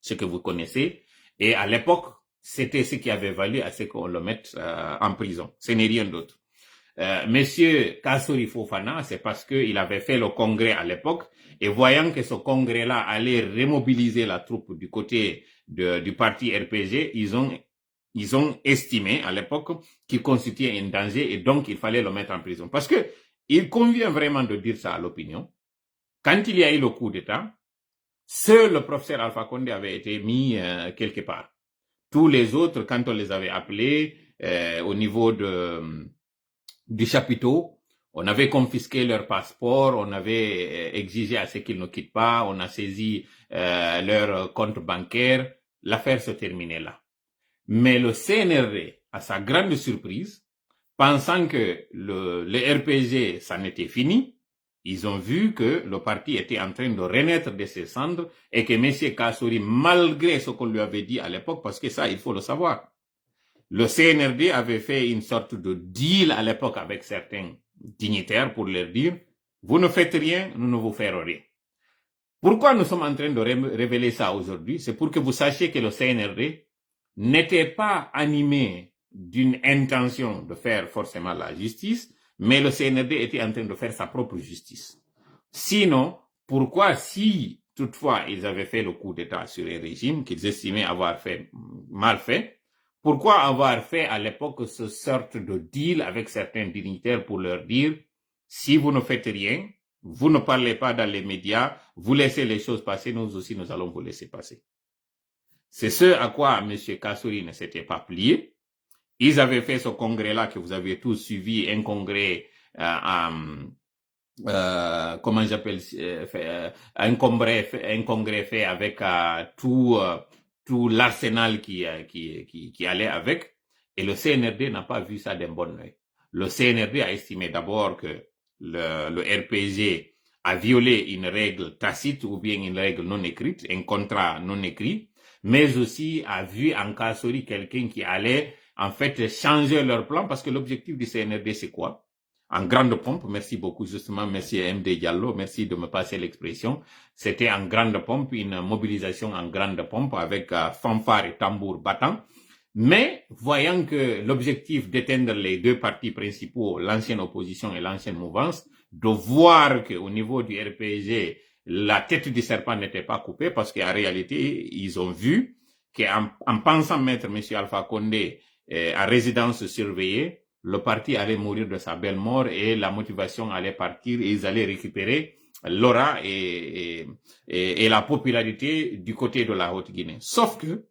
ce que vous connaissez, et à l'époque, c'était ce qui avait valu à ce qu'on le mette en prison. Ce n'est rien d'autre. Monsieur Kassori Fofana, c'est parce qu'il avait fait le congrès à l'époque, et voyant que ce congrès-là allait remobiliser la troupe du côté du parti RPG, ils ont estimé à l'époque qu'il constituait un danger et donc il fallait le mettre en prison. Parce que il convient vraiment de dire ça à l'opinion. Quand il y a eu le coup d'État, seul le professeur Alpha Condé avait été mis quelque part. Tous les autres, quand on les avait appelés au niveau du chapiteau, on avait confisqué leur passeport, on avait exigé à ce qu'ils ne quittent pas, on a saisi leur compte bancaire. L'affaire se terminait là. Mais le CNRD, à sa grande surprise, pensant que le RPG, ça n'était fini, ils ont vu que le parti était en train de renaître de ses cendres et que M. Kassori, malgré ce qu'on lui avait dit à l'époque, parce que ça, il faut le savoir, le CNRD avait fait une sorte de deal à l'époque avec certains dignitaires pour leur dire « Vous ne faites rien, nous ne vous ferons rien ». Pourquoi nous sommes en train de révéler ça aujourd'hui? C'est pour que vous sachiez que le CNRD n'était pas animé d'une intention de faire forcément la justice, mais le CNRD était en train de faire sa propre justice. Sinon, pourquoi, si toutefois ils avaient fait le coup d'État sur un régime qu'ils estimaient avoir fait mal fait, pourquoi avoir fait à l'époque ce sorte de deal avec certains dignitaires pour leur dire « Si vous ne faites rien, vous ne parlez pas dans les médias, vous laissez les choses passer, nous aussi nous allons vous laisser passer ». C'est ce à quoi M. Kassori ne s'était pas plié. Ils avaient fait ce congrès-là que vous avez tous suivi, un congrès, comment j'appelle, un congrès fait avec tout l'arsenal qui allait avec. Et le CNRD n'a pas vu ça d'un bon œil. Le CNRD a estimé d'abord que le RPG a violé une règle tacite ou bien une règle non écrite, un contrat non écrit, mais aussi a vu en Kassori quelqu'un qui allait en fait changer leur plan parce que l'objectif du CNRD c'est quoi? En grande pompe, merci beaucoup justement, merci MD Diallo, merci de me passer l'expression. C'était en grande pompe, une mobilisation en grande pompe avec fanfare et tambour battant. Mais voyant que l'objectif d'éteindre les deux partis principaux, l'ancienne opposition et l'ancienne mouvance, de voir qu'au niveau du RPG, la tête du serpent n'était pas coupée parce qu'en réalité, ils ont vu qu'en pensant mettre M. Alpha Condé à résidence surveillée, le parti allait mourir de sa belle mort et la motivation allait partir et ils allaient récupérer l'aura et la popularité du côté de la Haute-Guinée. Sauf que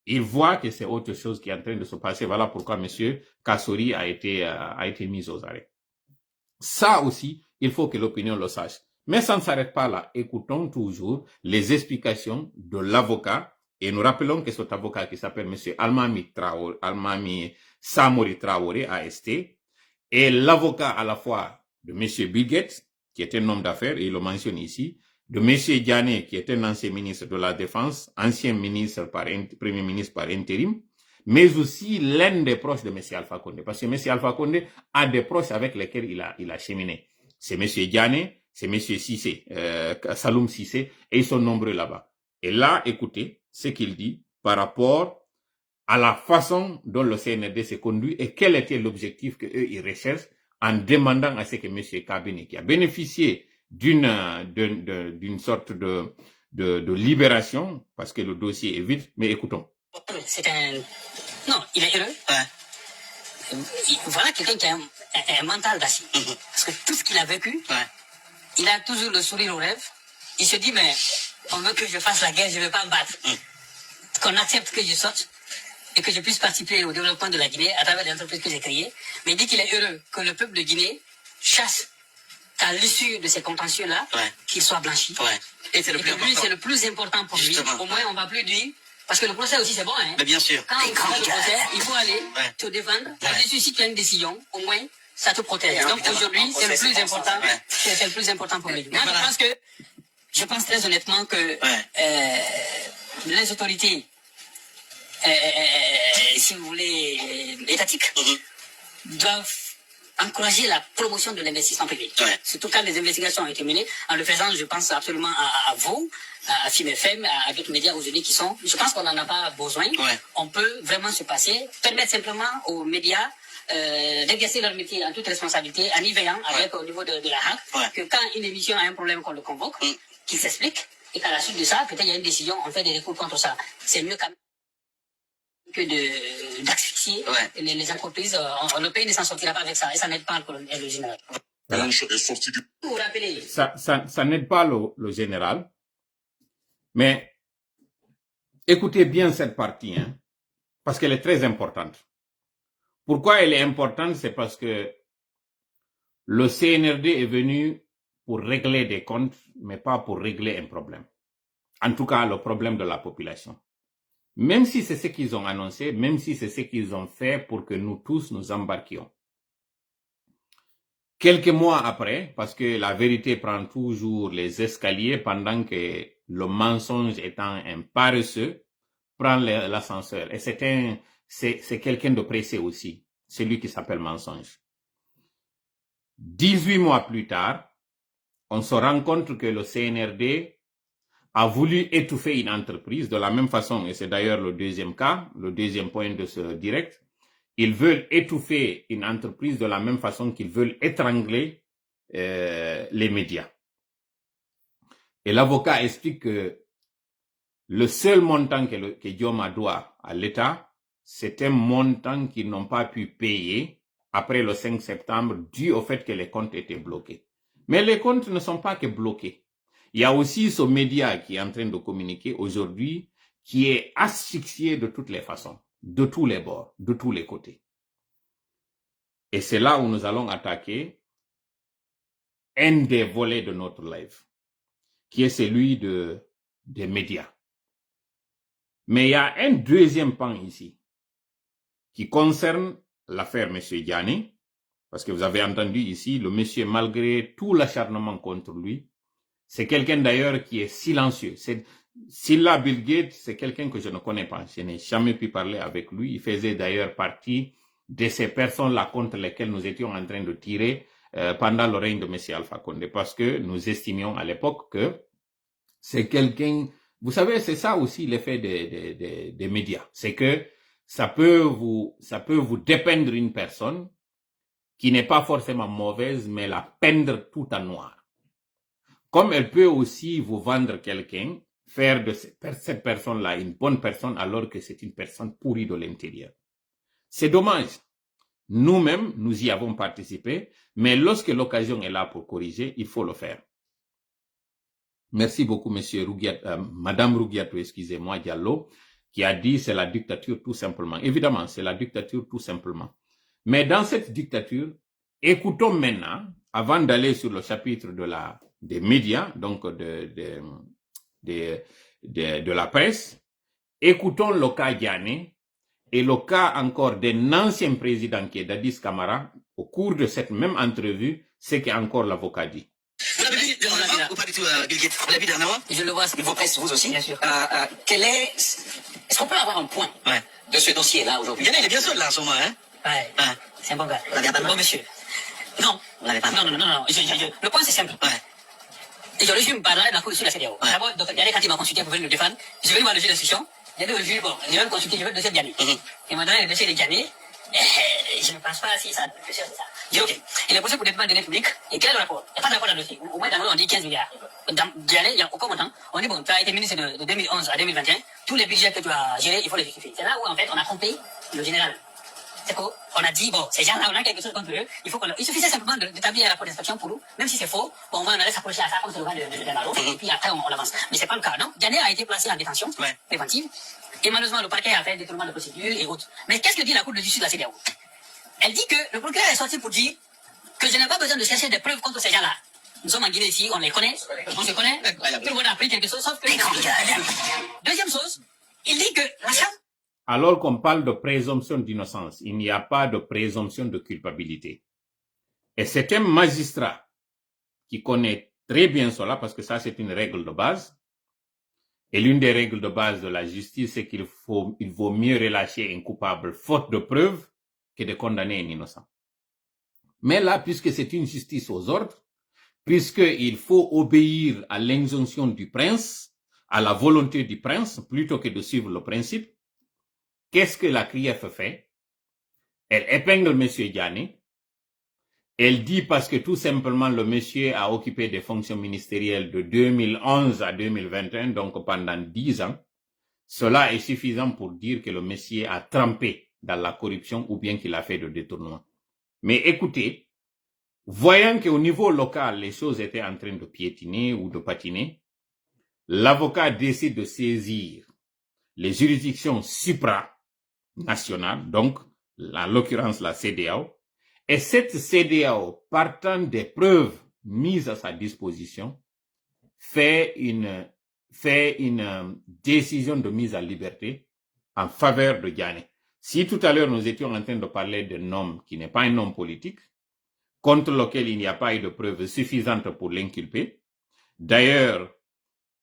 ils voient que c'est autre chose qui est en train de se passer. Voilà pourquoi M. Kassori a été mis aux arrêts. Ça aussi, il faut que l'opinion le sache. Mais ça ne s'arrête pas là. Écoutons toujours les explications de l'avocat. Et nous rappelons que cet avocat qui s'appelle M. Almami Samori Traoré, AST, est l'avocat à la fois de M. Bill Gates, qui est un homme d'affaires, et il le mentionne ici, de M. Diané, qui est un ancien ministre de la Défense, ancien premier ministre par intérim, mais aussi l'un des proches de M. Alpha Condé. Parce que M. Alpha Condé a des proches avec lesquels il a cheminé. C'est M. Diané, c'est M. Cissé, Saloum Cissé, et ils sont nombreux là-bas. Et là, écoutez ce qu'il dit par rapport à la façon dont le CNRD s'est conduit et quel était l'objectif qu'eux, ils recherchent en demandant à ce que M. Kabini, qui a bénéficié d'une sorte de libération, parce que le dossier est vide, mais écoutons. C'est un... Non, il est heureux. Voilà quelqu'un qui a un mental d'acier. Parce que tout ce qu'il a vécu, il a toujours le sourire aux lèvres. Il se dit, mais on veut que je fasse la guerre, je ne veux pas me battre. Qu'on accepte que je sorte et que je puisse participer au développement de la Guinée à travers les entreprises que j'ai créées. Mais il dit qu'il est heureux que le peuple de Guinée chasse qu'à l'issue de ces contentieux-là, qu'il soit blanchi. Et c'est le plus important. C'est le plus important pour lui. Au moins, on ne va plus dire... Parce que le procès aussi, c'est bon. Hein? Mais bien sûr. Quand on fait le procès, il faut aller te défendre. Là-dessus, si tu as une décision, au moins, ça te protège. Donc aujourd'hui, c'est le plus important. C'est le plus important pour lui. Moi, je pense très honnêtement que les autorités, si vous voulez, étatiques, doivent encourager la promotion de l'investissement privé. Surtout quand les investigations ont été menées. En le faisant, je pense absolument à vous, à FIM FM, à d'autres médias aujourd'hui qui sont... Je pense qu'on n'en a pas besoin. On peut vraiment se passer, permettre simplement aux médias d'exercer leur métier en toute responsabilité, en y veillant avec au niveau de la HAC, que quand une émission a un problème, qu'on le convoque, qu'il s'explique, et qu'à la suite de ça, peut-être il y a une décision, on fait des recours contre ça. C'est mieux quand même que d'asphyxier les entreprises. Le pays ne s'en sortira pas avec ça, et ça n'aide pas le général. Voilà. Vous vous rappelez? Ça n'aide pas le général, mais écoutez bien cette partie, hein, parce qu'elle est très importante. Pourquoi elle est importante? C'est parce que le CNRD est venu pour régler des comptes, mais pas pour régler un problème. En tout cas, le problème de la population. Même si c'est ce qu'ils ont annoncé, même si c'est ce qu'ils ont fait pour que nous tous nous embarquions. Quelques mois après, parce que la vérité prend toujours les escaliers pendant que le mensonge étant un paresseux, prend l'ascenseur. Et c'est quelqu'un de pressé aussi, celui qui s'appelle mensonge. 18 mois plus tard, on se rend compte que le CNRD a voulu étouffer une entreprise de la même façon, et c'est d'ailleurs le deuxième cas, le deuxième point de ce direct. Ils veulent étouffer une entreprise de la même façon qu'ils veulent étrangler les médias. Et l'avocat explique que le seul montant que Dioma doit à l'État, c'est un montant qu'ils n'ont pas pu payer après le 5 septembre dû au fait que les comptes étaient bloqués. Mais les comptes ne sont pas que bloqués. Il y a aussi ce média qui est en train de communiquer aujourd'hui, qui est asphyxié de toutes les façons, de tous les bords, de tous les côtés. Et c'est là où nous allons attaquer un des volets de notre live, qui est celui des médias. Mais il y a un deuxième pan ici, qui concerne l'affaire M. Diané, parce que vous avez entendu ici, le monsieur, malgré tout l'acharnement contre lui, c'est quelqu'un d'ailleurs qui est silencieux. Silla Bill Gates, c'est quelqu'un que je ne connais pas. Je n'ai jamais pu parler avec lui. Il faisait d'ailleurs partie de ces personnes-là contre lesquelles nous étions en train de tirer pendant le règne de M. Alpha Condé, parce que nous estimions à l'époque que c'est quelqu'un... Vous savez, c'est ça aussi l'effet des médias. C'est que ça peut vous dépeindre une personne qui n'est pas forcément mauvaise, mais la peindre tout en noir. Comme elle peut aussi vous vendre quelqu'un, faire de cette personne-là une bonne personne alors que c'est une personne pourrie de l'intérieur. C'est dommage. Nous-mêmes, nous y avons participé, mais lorsque l'occasion est là pour corriger, il faut le faire. Merci beaucoup, Madame Rougiatou, excusez-moi, Diallo, qui a dit c'est la dictature tout simplement. Évidemment, c'est la dictature tout simplement. Mais dans cette dictature, écoutons maintenant, avant d'aller sur le chapitre des médias, donc de la presse, écoutons le cas Diané et le cas encore d'un ancien président qui est Dadis Camara, au cours de cette même entrevue, ce qu'est encore l'avocat dit. Vous l'avez vu dernièrement ou pas du tout, Bill Gates? Vous l'avez vu dernièrement? Je le vois. Vos presse, vous aussi. Bien sûr. Est-ce qu'on peut avoir un point de ce dossier-là aujourd'hui? Il est bien seul là en ce moment, hein? Ouais. C'est un bon gars. Bon monsieur. Non. Non. Le point c'est simple. Et je le juge par là, dans le de la CEDEAO. D'abord, donc, Diané, quand il m'a consulté pour venir le défendre, je vais lui voir le juge d'instruction. Il y a le juge, bon, je vais me consulter, je veux le dossier de Diané. Il m'a donné le dossier de Diané. Je ne pense pas si ça. Je dis ok. Il est posé pour le développement de données publiques. Et quel est le rapport? Il n'y a pas de rapport dans le dossier. Au moins, dans le on dit 15 milliards. Diané, il y a aucun moment. On dit, bon, tu as été ministre de 2011 à 2021. Tous les budgets que tu as gérés, il faut les justifier. C'est là où, en fait, on a trompé le général. C'est qu'on a dit, bon, ces gens-là, on a quelque chose contre eux. Il suffisait simplement d'établir un rapport d'inspection pour nous. Même si c'est faux, bon, on va aller s'approcher à ça comme c'est le cas de Maro. Et puis après, on avance. Mais c'est pas le cas, non? Diané a été placé en détention préventive. Et malheureusement, le parquet a fait détournement de procédure et autres. Mais qu'est-ce que dit la Cour de justice de la CEDEAO? Elle dit que le procureur est sorti pour dire que je n'ai pas besoin de chercher des preuves contre ces gens-là. Nous sommes en Guinée ici, on les connaît, on se connaît, tout le monde a appris quelque chose, sauf que... Deuxième chose, il dit que la Chambre... Alors qu'on parle de présomption d'innocence, il n'y a pas de présomption de culpabilité. Et c'est un magistrat qui connaît très bien cela, parce que ça c'est une règle de base. Et l'une des règles de base de la justice, c'est qu'il vaut mieux relâcher un coupable faute de preuves que de condamner un innocent. Mais là, puisque c'est une justice aux ordres, puisqu'il faut obéir à l'injonction du prince, à la volonté du prince, plutôt que de suivre le principe, qu'est-ce que la CRIEF fait? Elle épingle M. Diané. Elle dit parce que tout simplement le monsieur a occupé des fonctions ministérielles de 2011 à 2021, donc pendant 10 ans. Cela est suffisant pour dire que le monsieur a trempé dans la corruption ou bien qu'il a fait de détournement. Mais écoutez, voyant qu'au niveau local, les choses étaient en train de piétiner ou de patiner, l'avocat décide de saisir les juridictions supranationales, donc en l'occurrence la CEDEAO, et cette CEDEAO, partant des preuves mises à sa disposition, fait une décision de mise en liberté en faveur de Diané. Si tout à l'heure nous étions en train de parler d'un homme qui n'est pas un homme politique, contre lequel il n'y a pas eu de preuves suffisantes pour l'inculper, d'ailleurs,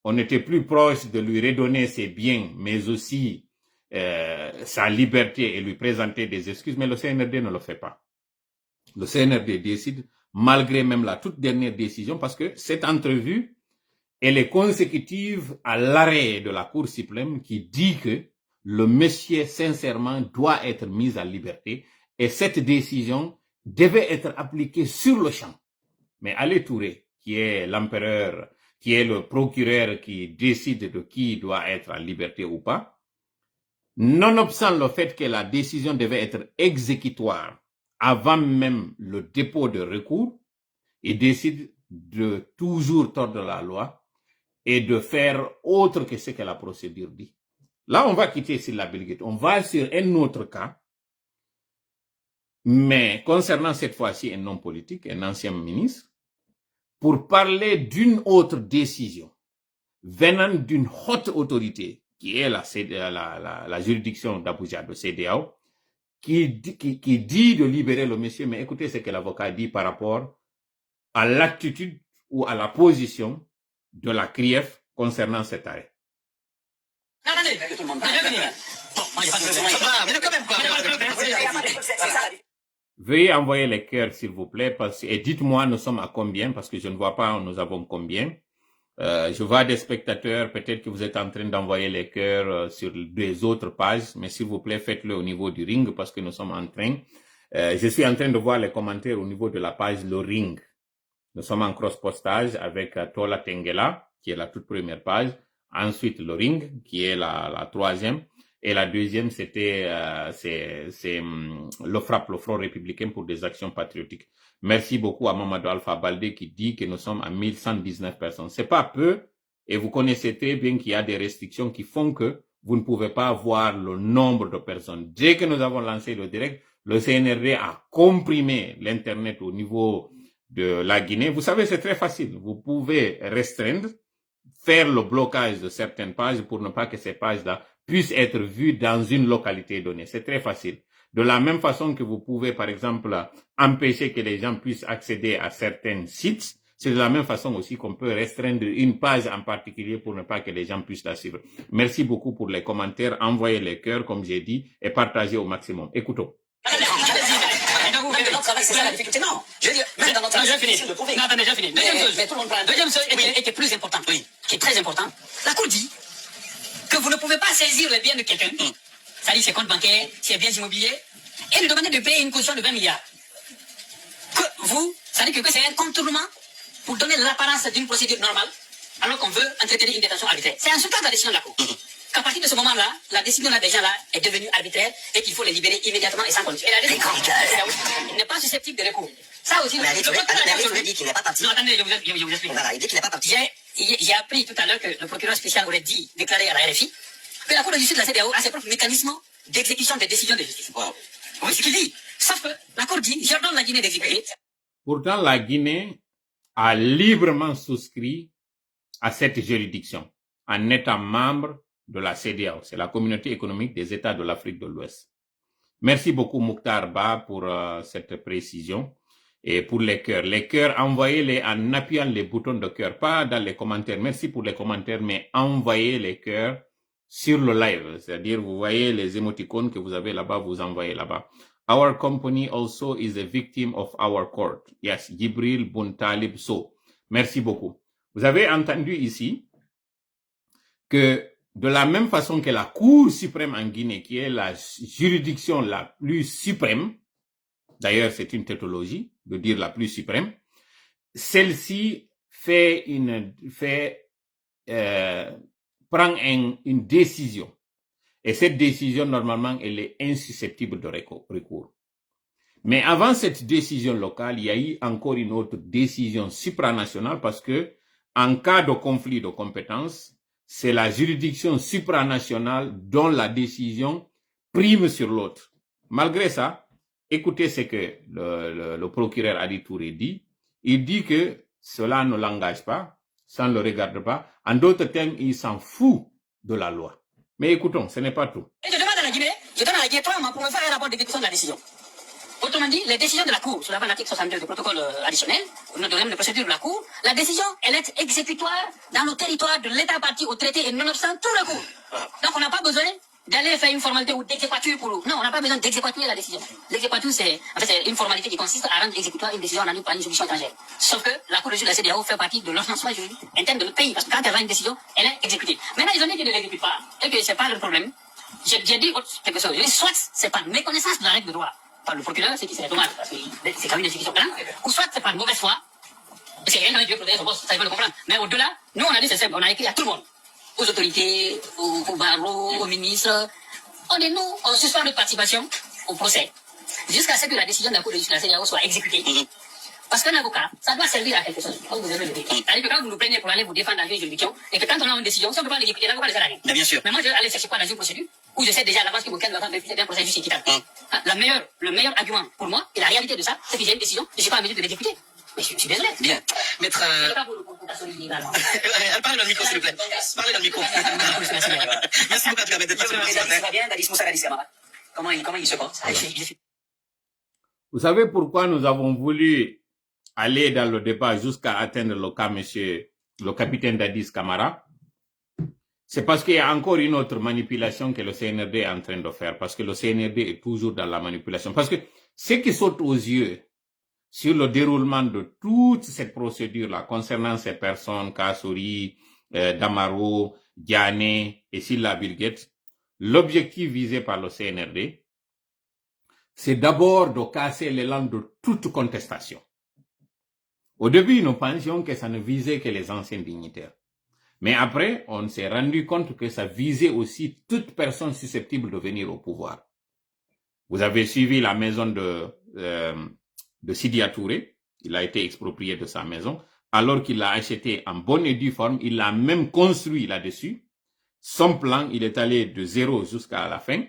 on était plus proche de lui redonner ses biens, mais aussi sa liberté et lui présenter des excuses, mais le CNRD ne le fait pas. Le CNRD décide, malgré même la toute dernière décision, parce que cette entrevue, elle est consécutive à l'arrêt de la Cour suprême qui dit que le monsieur, sincèrement, doit être mis en liberté et cette décision devait être appliquée sur le champ. Mais Ali Touré, qui est l'empereur, qui est le procureur qui décide de qui doit être en liberté ou pas, nonobstant le fait que la décision devait être exécutoire avant même le dépôt de recours, il décide de toujours tordre la loi et de faire autre que ce que la procédure dit. Là, on va quitter Sylla Bilguet. On va sur un autre cas, mais concernant cette fois-ci un homme politique, un ancien ministre, pour parler d'une autre décision venant d'une haute autorité, qui est la juridiction d'Abuja de CEDEAO, qui dit de libérer le monsieur, mais écoutez ce que l'avocat dit par rapport à l'attitude ou à la position de la CRIEF concernant cet arrêt. Non, attendez, tout le monde. Veuillez envoyer les cœurs, s'il vous plaît, et dites-moi, nous sommes à combien, parce que je ne vois pas, nous avons combien. Je vois des spectateurs, peut-être que vous êtes en train d'envoyer les cœurs sur des autres pages, mais s'il vous plaît, faites-le au niveau du ring, parce que nous sommes en train. Je suis en train de voir les commentaires au niveau de la page Le Ring. Nous sommes en cross-postage avec Tola Tengela, qui est la toute première page. Ensuite, Le Ring, qui est la troisième. Et la deuxième, c'était le Front républicain pour des actions patriotiques. Merci beaucoup à Mamadou Alpha Baldé qui dit que nous sommes à 1119 personnes. C'est pas peu, et vous connaissez très bien qu'il y a des restrictions qui font que vous ne pouvez pas voir le nombre de personnes. Dès que nous avons lancé le direct, le CNRD a comprimé l'Internet au niveau de la Guinée. Vous savez, c'est très facile. Vous pouvez restreindre, faire le blocage de certaines pages pour ne pas que ces pages-là puissent être vues dans une localité donnée. C'est très facile. De la même façon que vous pouvez, par exemple, empêcher que les gens puissent accéder à certains sites, c'est de la même façon aussi qu'on peut restreindre une page en particulier pour ne pas que les gens puissent la suivre. Merci beaucoup pour les commentaires. Envoyez les cœurs, comme j'ai dit, et partagez au maximum. Écoutons. Maintenant, travail, c'est ça la difficulté. Non, je veux dire, même dans notre travail, c'est difficile de prouver. Non, attendez, j'ai fini. Deuxième chose, et qui est plus important, qui est très important. La Cour dit que vous ne pouvez pas saisir les biens de quelqu'un, c'est-à-dire ses comptes bancaires, ses biens immobiliers, et lui demander de payer une caution de 20 milliards. Que vous, c'est-à-dire que c'est un contournement pour donner l'apparence d'une procédure normale, alors qu'on veut entretenir une détention arbitraire. C'est insultant la décision de la Cour. Qu'à partir de ce moment-là, la décision des gens là est devenue arbitraire et qu'il faut les libérer immédiatement et sans condition. Et la décision, il n'est pas susceptible de recours. Ça aussi, Mais il dit qu'il n'est pas parti. Non, attendez, je vous explique. Voilà, il dit qu'il n'est pas parti. J'ai appris tout à l'heure que le procureur spécial aurait dit, déclaré à la RFI, que la Cour de justice de la CEDEAO a ses propres mécanismes d'exécution des décisions de justice. Wow. Oui, ce qu'il dit. Sauf que la Cour dit, j'ordonne la Guinée d'exécuter. Pourtant, la Guinée a librement souscrit à cette juridiction en étant membre de la CEDEAO. C'est la Communauté économique des États de l'Afrique de l'Ouest. Merci beaucoup, Mokhtar Ba, pour cette précision. Et pour les cœurs. Les cœurs, envoyez-les en appuyant les boutons de cœur, pas dans les commentaires. Merci pour les commentaires, mais envoyez les cœurs sur le live. C'est-à-dire, vous voyez les émoticônes que vous avez là-bas, vous envoyez là-bas. Our company also is a victim of our court. Yes, Gibril Buntalib So. Merci beaucoup. Vous avez entendu ici que de la même façon que la Cour suprême en Guinée, qui est la juridiction la plus suprême, d'ailleurs c'est une tautologie de dire la plus suprême, celle-ci prend une décision. Et cette décision, normalement, elle est insusceptible de recours. Mais avant cette décision locale, il y a eu encore une autre décision supranationale parce que, en cas de conflit de compétences, c'est la juridiction supranationale dont la décision prime sur l'autre. Malgré ça, écoutez ce que le procureur Adi Touré dit. Il dit que cela ne l'engage pas, ça ne le regarde pas. En d'autres termes, il s'en fout de la loi. Mais écoutons, ce n'est pas tout. Et je demande à la Guinée, je donne à la Guinée 3 mois pour me faire un rapport d'exécution de la décision. Autrement dit, les décisions de la Cour, sur la base de l'article 62 du protocole additionnel, de procédure de la Cour, la décision, elle est exécutoire dans le territoire de l'État parti au traité et nonobstant tout le cours. Donc on n'a pas besoin d'aller faire une formalité ou d'exéquature pour nous. Non, on n'a pas besoin d'exéquatuer la décision. L'exéquature, c'est une formalité qui consiste à rendre exécutoire une décision rendue par une juridiction étrangère. Sauf que la Cour de justice de la CEDEAO fait partie de l'ordonnancement juridique interne de notre pays, parce que quand elle rend une décision, elle est exécutée. Maintenant, ils ont dit qu'ils ne l'exécutent pas, et que c'est pas le problème. J'ai dit quelque chose. Je dis, soit c'est par méconnaissance de la règle de droit par le procureur, c'est dommage, parce que c'est quand même une exécution pénale, ou soit c'est par mauvaise foi, et c'est rien, Dieu protéger son boss, ça il faut le comprendre. Mais au-delà, nous on a dit c'est simple, on a écrit à tout le monde, aux autorités, aux barreaux, aux ministres, on suspend notre participation au procès, jusqu'à ce que la décision de la Cour de justice de la CEDEAO soit exécutée. Parce qu'un avocat, ça doit servir à quelque chose, comme vous avez le dit. C'est-à-dire que quand vous nous prenez pour aller vous défendre dans une juridiction, et que quand on a une décision, si on ne peut pas l'exécuter, l'avocat ne sert à rien. Mais bien sûr. Mais moi, je vais aller chercher quoi dans une procédure où je sais déjà à l'avance que aucun doit refuser d'un procès juste équitable. Le meilleur argument pour moi, et la réalité de ça, c'est que j'ai une décision, je ne suis pas en mesure de l'exécuter. Mais je suis désolé. Bien. Maître. Parlez dans le micro, s'il vous plaît. Parlez dans le micro. Merci beaucoup, Abdelhamid, d'être passé ce matin. Comment il se porte? Vous savez pourquoi nous avons voulu aller dans le débat jusqu'à atteindre le cas, monsieur, le capitaine Dadis Camara? C'est parce qu'il y a encore une autre manipulation que le CNRD est en train de faire, parce que le CNRD est toujours dans la manipulation. Parce que ce qui saute aux yeux sur le déroulement de toute cette procédure-là concernant ces personnes, Kassouri, Damaro, Diané et Silla Bilguet, l'objectif visé par le CNRD, c'est d'abord de casser l'élan de toute contestation. Au début, nous pensions que ça ne visait que les anciens dignitaires. Mais après, on s'est rendu compte que ça visait aussi toute personne susceptible de venir au pouvoir. Vous avez suivi la maison de Sidia Touré. Il a été exproprié de sa maison. Alors qu'il l'a acheté en bonne et due forme, il l'a même construit là-dessus. Son plan, il est allé de zéro jusqu'à la fin.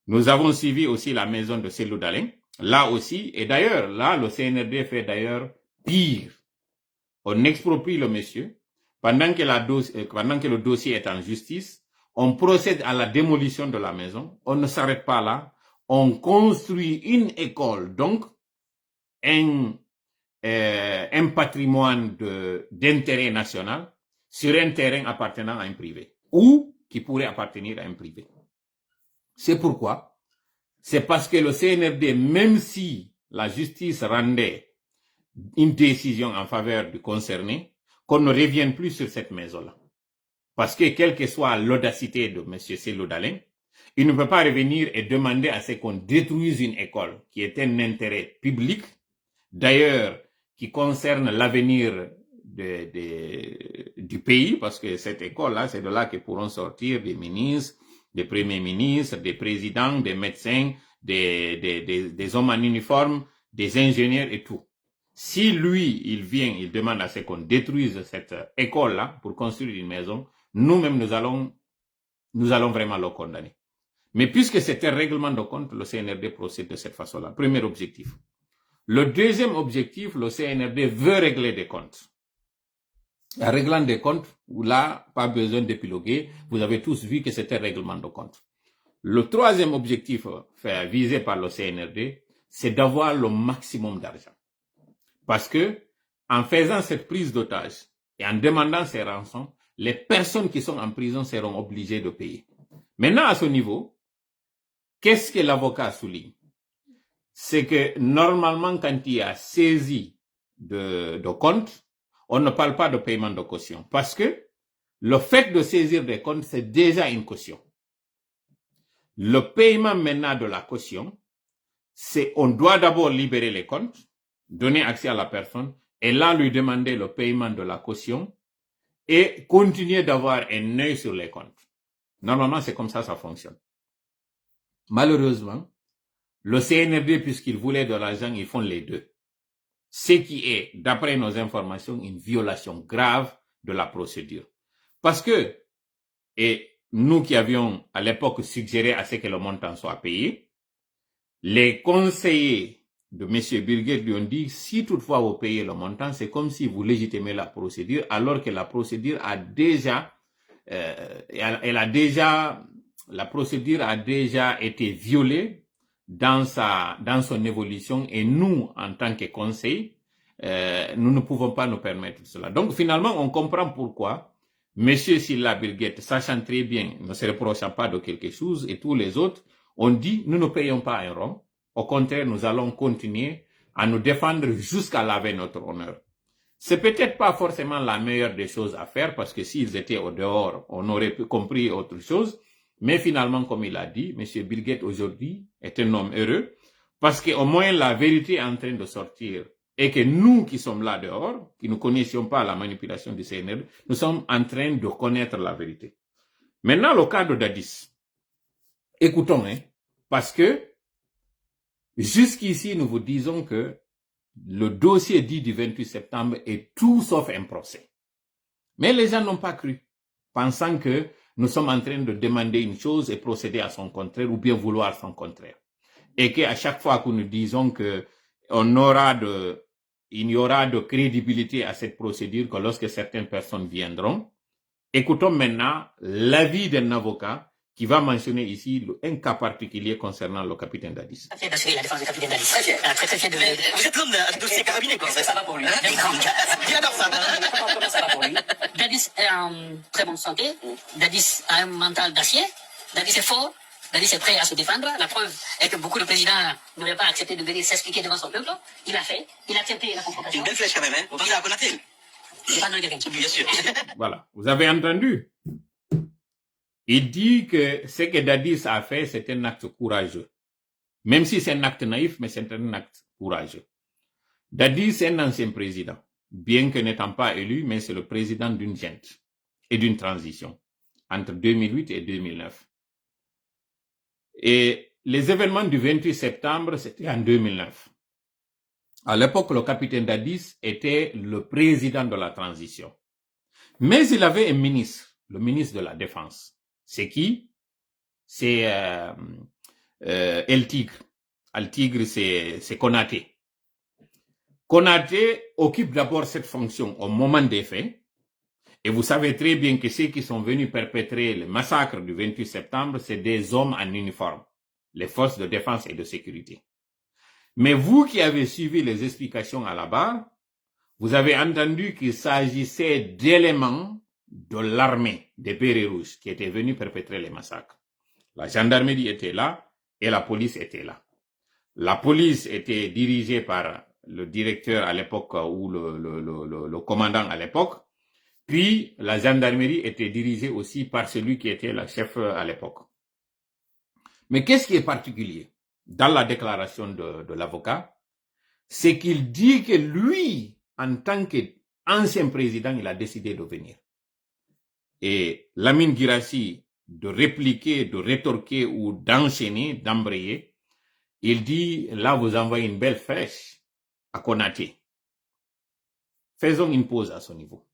Nous avons suivi aussi la maison de Cellou Dalein. Là aussi, et d'ailleurs, là, le CNRD fait d'ailleurs pire. On exproprie le monsieur. Pendant que le dossier est en justice, on procède à la démolition de la maison. On ne s'arrête pas là. On construit une école, donc un patrimoine d'intérêt national sur un terrain appartenant à un privé ou qui pourrait appartenir à un privé. C'est pourquoi, c'est parce que le CNRD, même si la justice rendait une décision en faveur du concerné, qu'on ne revienne plus sur cette maison-là. Parce que quelle que soit l'audacité de M. Cellou Dalein, il ne peut pas revenir et demander à ce qu'on détruise une école qui est un intérêt public, d'ailleurs, qui concerne l'avenir du du pays, parce que cette école-là, c'est de là que pourront sortir des ministres, des premiers ministres, des présidents, des médecins, des hommes en uniforme, des ingénieurs et tout. Si lui, il vient, il demande à ce qu'on détruise cette école-là pour construire une maison, nous-mêmes, nous allons vraiment le condamner. Mais puisque c'est un règlement de compte, le CNRD procède de cette façon-là. Premier objectif. Le deuxième objectif, le CNRD veut régler des comptes. En réglant des comptes, là, pas besoin d'épiloguer, vous avez tous vu que c'est un règlement de compte. Le troisième objectif visé par le CNRD, c'est d'avoir le maximum d'argent. Parce que, en faisant cette prise d'otage et en demandant ces rançons, les personnes qui sont en prison seront obligées de payer. Maintenant, à ce niveau, qu'est-ce que l'avocat souligne? C'est que normalement, quand il y a saisie de compte, on ne parle pas de paiement de caution. Parce que le fait de saisir des comptes, c'est déjà une caution. Le paiement maintenant de la caution, c'est on doit d'abord libérer les comptes, donner accès à la personne, et là lui demander le paiement de la caution et continuer d'avoir un œil sur les comptes. Normalement, c'est comme ça fonctionne. Malheureusement, le CNRD, puisqu'il voulait de l'argent, ils font les deux. Ce qui est, d'après nos informations, une violation grave de la procédure. Parce que, et nous qui avions à l'époque suggéré à ce que le montant soit payé, les conseillers de M. Birguet lui ont dit, si toutefois vous payez le montant, c'est comme si vous légitimez la procédure, alors que la procédure a déjà, la procédure a déjà été violée dans son évolution, et nous, en tant que conseil, nous ne pouvons pas nous permettre cela. Donc finalement, on comprend pourquoi M. Sylla Birguet, sachant très bien, ne se reprochant pas de quelque chose, et tous les autres, ont dit, nous ne payons pas un rond. Au contraire, nous allons continuer à nous défendre jusqu'à laver notre honneur. C'est peut-être pas forcément la meilleure des choses à faire, parce que s'ils étaient au dehors, on aurait compris autre chose. Mais finalement, comme il a dit, M. Birguet aujourd'hui est un homme heureux, parce qu'au moins la vérité est en train de sortir. Et que nous qui sommes là dehors, qui ne connaissions pas la manipulation du CNRD, nous sommes en train de connaître la vérité. Maintenant, le cas de Dadis. Écoutons, parce que jusqu'ici, nous vous disons que le dossier dit du 28 septembre est tout sauf un procès. Mais les gens n'ont pas cru, pensant que nous sommes en train de demander une chose et procéder à son contraire, ou bien vouloir son contraire. Et qu'à chaque fois que nous disons que il y aura de crédibilité à cette procédure que lorsque certaines personnes viendront. Écoutons maintenant l'avis d'un avocat qui va mentionner ici un cas particulier concernant le capitaine Dadis. Très fier d'assurer la défense du capitaine Dadis. Très fier. Très fier de... Vous êtes l'homme d'un dossier carabiné, quoi. Ça va pour lui. Il adore ça. Comment ça va pour lui? Dadis est en très bonne santé. Dadis a un mental d'acier. Dadis est fort. Dadis est prêt à se défendre. La preuve est que beaucoup de présidents n'auraient pas accepté de venir s'expliquer devant son peuple. Il a fait. Il a accepté la confrontation. Une belle flèche quand même, hein. Vous parlez à Konaté. C'est pas non quelqu'un. Bien sûr. Voilà. Vous avez entendu? Il dit que ce que Dadis a fait, c'est un acte courageux. Même si c'est un acte naïf, mais c'est un acte courageux. Dadis est un ancien président. Bien que n'étant pas élu, mais c'est le président d'une junte et d'une transition entre 2008 et 2009. Et les événements du 28 septembre, c'était en 2009. À l'époque, le capitaine Dadis était le président de la transition. Mais il avait un ministre, le ministre de la Défense. C'est qui? C'est El Tigre. El Tigre, c'est Konaté. Konaté occupe d'abord cette fonction au moment des faits. Et vous savez très bien que ceux qui sont venus perpétrer le massacre du 28 septembre, c'est des hommes en uniforme, les forces de défense et de sécurité. Mais vous qui avez suivi les explications à la barre, vous avez entendu qu'il s'agissait d'éléments de l'armée des Bérets Rouges qui étaient venus perpétrer les massacres. La gendarmerie était là et la police était là. La police était dirigée par le directeur à l'époque ou le commandant à l'époque. Puis, la gendarmerie était dirigée aussi par celui qui était le chef à l'époque. Mais qu'est-ce qui est particulier dans la déclaration de l'avocat? C'est qu'il dit que lui, en tant qu'ancien président, il a décidé de venir. et Lamine Guirassy de répliquer, de rétorquer ou d'enchaîner, d'embrayer, il dit, là, vous envoyez une belle flèche à Konaté. Faisons une pause à ce niveau.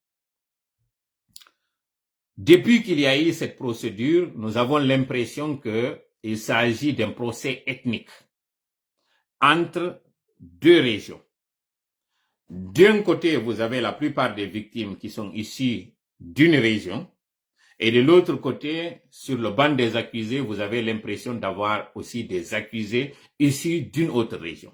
Depuis qu'il y a eu cette procédure, nous avons l'impression qu'il s'agit d'un procès ethnique entre deux régions. D'un côté, vous avez la plupart des victimes qui sont issues d'une région, et de l'autre côté, sur le banc des accusés, vous avez l'impression d'avoir aussi des accusés issus d'une autre région.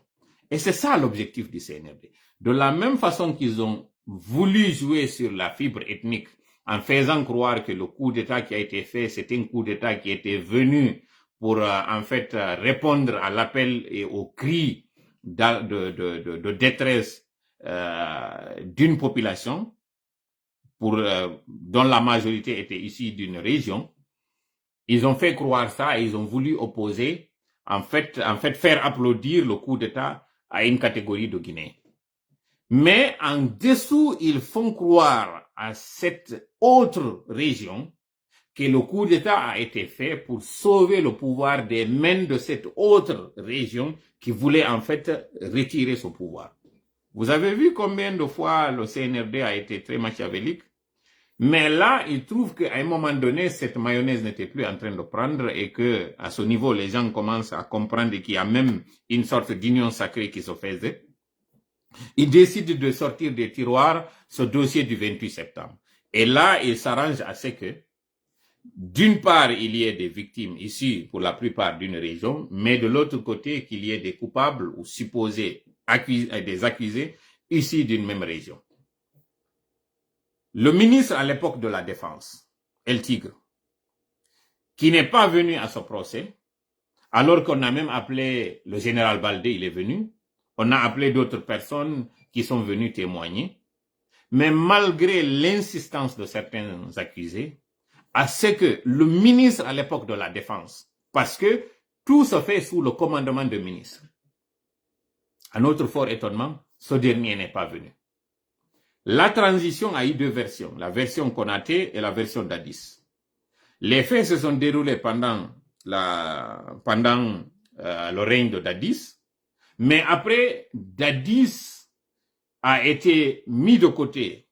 Et c'est ça l'objectif du CNRD. De la même façon qu'ils ont voulu jouer sur la fibre ethnique en faisant croire que le coup d'État qui a été fait, c'était un coup d'État qui était venu pour en fait répondre à l'appel et au cri de détresse d'une population dont la majorité était issue d'une région. Ils ont fait croire ça et ils ont voulu opposer, en fait faire applaudir le coup d'État à une catégorie de Guinéens. Mais en dessous, ils font croire à cette autre région que le coup d'État a été fait pour sauver le pouvoir des mains de cette autre région qui voulait en fait retirer ce pouvoir. Vous avez vu combien de fois le CNRD a été très machiavélique? Mais là, il trouve qu'à un moment donné, cette mayonnaise n'était plus en train de prendre et que, à ce niveau, les gens commencent à comprendre qu'il y a même une sorte d'union sacrée qui se faisait. Il décide de sortir des tiroirs ce dossier du 28 septembre. Et là, il s'arrange à ce que, d'une part, il y ait des victimes ici, pour la plupart d'une région, mais de l'autre côté, qu'il y ait des coupables ou supposés des accusés ici d'une même région. Le ministre à l'époque de la Défense, El Tigre, qui n'est pas venu à ce procès, alors qu'on a même appelé le général Baldé, il est venu, on a appelé d'autres personnes qui sont venues témoigner, mais malgré l'insistance de certains accusés, à ce que le ministre à l'époque de la Défense, parce que tout se fait sous le commandement du ministre, à notre fort étonnement, ce dernier n'est pas venu. La transition a eu deux versions, la version Konaté et la version Dadis. Les faits se sont déroulés pendant le règne de Dadis, mais après, Dadis a été mis de côté,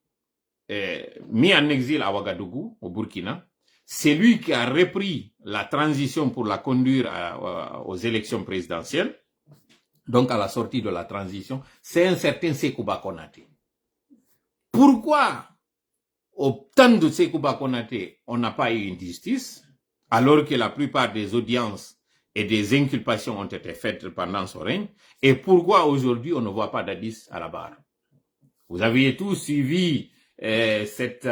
mis en exil à Ouagadougou, au Burkina. C'est lui qui a repris la transition pour la conduire aux élections présidentielles. Donc, à la sortie de la transition, c'est un certain Sekouba Konaté. Pourquoi, au temps de Sekouba Konaté, on n'a pas eu une justice, alors que la plupart des audiences et des inculpations ont été faites pendant son règne, et pourquoi aujourd'hui on ne voit pas Dadis à la barre? Vous aviez tous suivi cette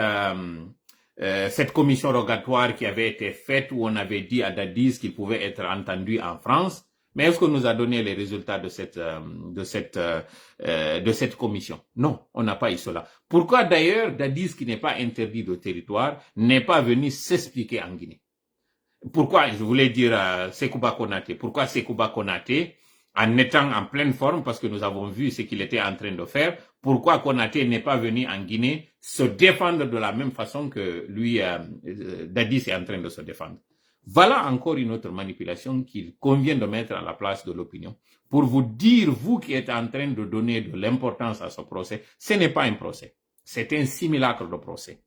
commission rogatoire qui avait été faite où on avait dit à Dadis qu'il pouvait être entendu en France. Mais est-ce qu'on nous a donné les résultats de cette commission? Non, on n'a pas eu cela. Pourquoi d'ailleurs Dadis, qui n'est pas interdit de territoire, n'est pas venu s'expliquer en Guinée? Pourquoi, je voulais dire Sekouba Konaté, pourquoi Sekouba Konaté, en étant en pleine forme, parce que nous avons vu ce qu'il était en train de faire, pourquoi Konaté n'est pas venu en Guinée se défendre de la même façon que lui, Dadis est en train de se défendre? Voilà encore une autre manipulation qu'il convient de mettre à la place de l'opinion. Pour vous dire, vous qui êtes en train de donner de l'importance à ce procès, ce n'est pas un procès. C'est un simulacre de procès.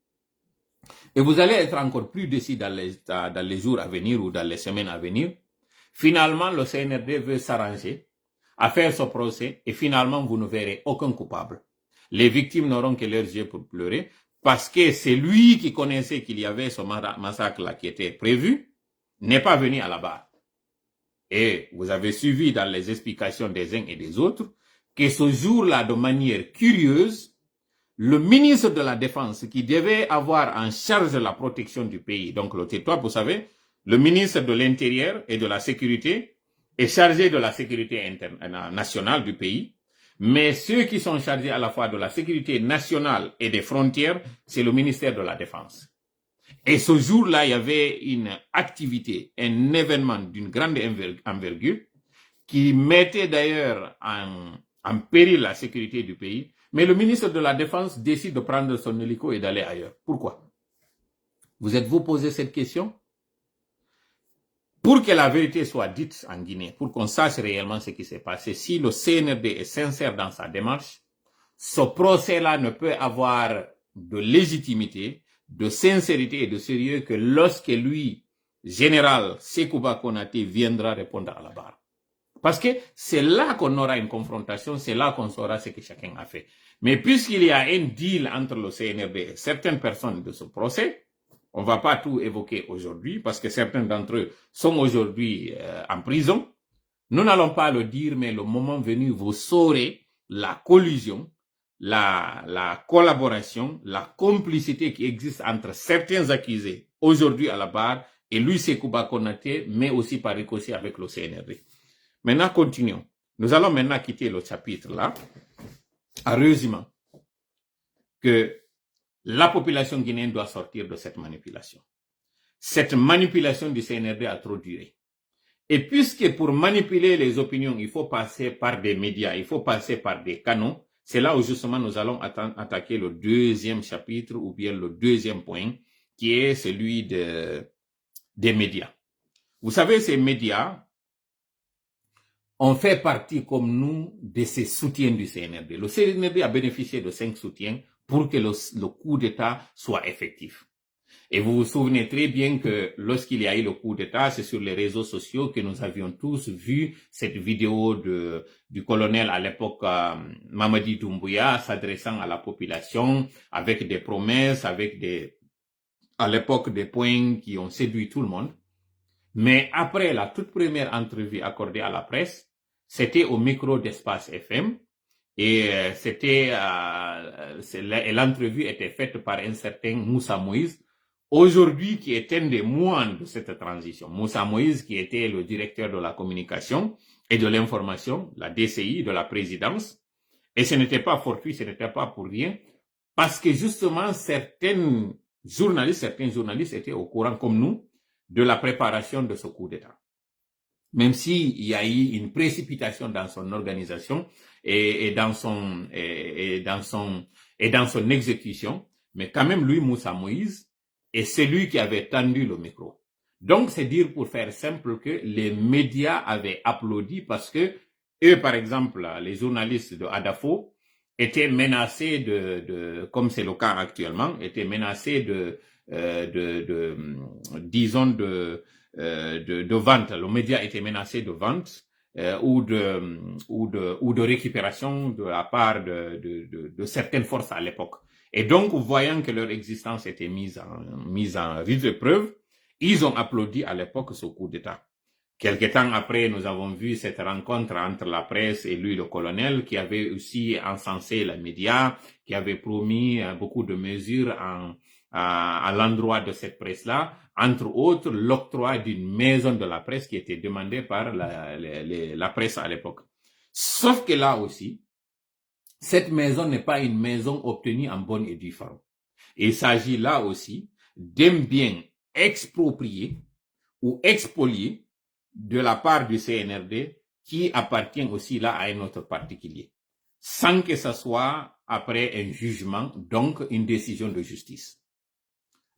Et vous allez être encore plus décis dans les jours à venir ou dans les semaines à venir. Finalement, le CNRD veut s'arranger à faire ce procès et finalement, vous ne verrez aucun coupable. Les victimes n'auront que leurs yeux pour pleurer parce que c'est lui qui connaissait qu'il y avait ce massacre-là qui était prévu, n'est pas venu à la barre. Et vous avez suivi dans les explications des uns et des autres que ce jour-là, de manière curieuse, le ministre de la Défense qui devait avoir en charge la protection du pays, donc le territoire, vous savez, le ministre de l'Intérieur et de la Sécurité est chargé de la sécurité nationale du pays, mais ceux qui sont chargés à la fois de la sécurité nationale et des frontières, c'est le ministère de la Défense. Et ce jour-là, il y avait une activité, un événement d'une grande envergure qui mettait d'ailleurs en péril la sécurité du pays. Mais le ministre de la Défense décide de prendre son hélico et d'aller ailleurs. Pourquoi? Vous êtes-vous posé cette question? Pour que la vérité soit dite en Guinée, pour qu'on sache réellement ce qui s'est passé, si le CNRD est sincère dans sa démarche, ce procès-là ne peut avoir de légitimité, de sincérité et de sérieux que lorsque lui, général Sekouba Konaté, viendra répondre à la barre. Parce que c'est là qu'on aura une confrontation, c'est là qu'on saura ce que chacun a fait. Mais puisqu'il y a un deal entre le CNRD et certaines personnes de ce procès, on ne va pas tout évoquer aujourd'hui parce que certains d'entre eux sont aujourd'hui en prison. Nous n'allons pas le dire, mais le moment venu, vous saurez la collusion, la collaboration, la complicité qui existe entre certains accusés aujourd'hui à la barre et lui, Sekouba Konaté, mais aussi par ricochet avec le CNRD. Maintenant, continuons. Nous allons maintenant quitter le chapitre là, en résumant que la population guinéenne doit sortir de cette manipulation. Cette manipulation du CNRD a trop duré. Et puisque pour manipuler les opinions, il faut passer par des médias, il faut passer par des canaux, c'est là où justement nous allons attaquer le deuxième chapitre ou bien le deuxième point, qui est celui des médias. Vous savez, ces médias ont fait partie comme nous de ces soutiens du CNRD. Le CNRD a bénéficié de 5 soutiens pour que le coup d'État soit effectif. Et vous vous souvenez très bien que lorsqu'il y a eu le coup d'État, c'est sur les réseaux sociaux que nous avions tous vu cette vidéo du colonel à l'époque, Mamadi Doumbouya, s'adressant à la population avec des promesses, avec à l'époque des points qui ont séduit tout le monde. Mais après la toute première entrevue accordée à la presse, c'était au micro d'Espace FM. Et l'entrevue était faite par un certain Moussa Moïse, aujourd'hui qui est un des moines de cette transition. Moussa Moïse qui était le directeur de la communication et de l'information, la DCI, de la présidence. Et ce n'était pas fortuit, ce n'était pas pour rien, parce que justement certains journalistes étaient au courant comme nous de la préparation de ce coup d'État. Même s'il y a eu une précipitation dans son organisation et dans son exécution, mais quand même lui, Moussa Moïse, est celui qui avait tendu le micro. Donc c'est dire pour faire simple que les médias avaient applaudi parce que eux, par exemple, les journalistes de Adafo étaient menacés comme c'est le cas actuellement, étaient menacés de vente. Le média était menacé de vente ou de récupération de la part de certaines forces à l'époque. Et donc, voyant que leur existence était mise en rude épreuve, ils ont applaudi à l'époque ce coup d'État. Quelque temps après, nous avons vu cette rencontre entre la presse et lui, le colonel, qui avait aussi encensé les médias, qui avait promis beaucoup de mesures à l'endroit de cette presse-là, entre autres l'octroi d'une maison de la presse qui était demandée par la presse à l'époque. Sauf que là aussi, cette maison n'est pas une maison obtenue en bonne et due forme. Il s'agit là aussi d'un bien exproprié ou expolié de la part du CNRD qui appartient aussi là à un autre particulier, sans que ce soit après un jugement, donc une décision de justice.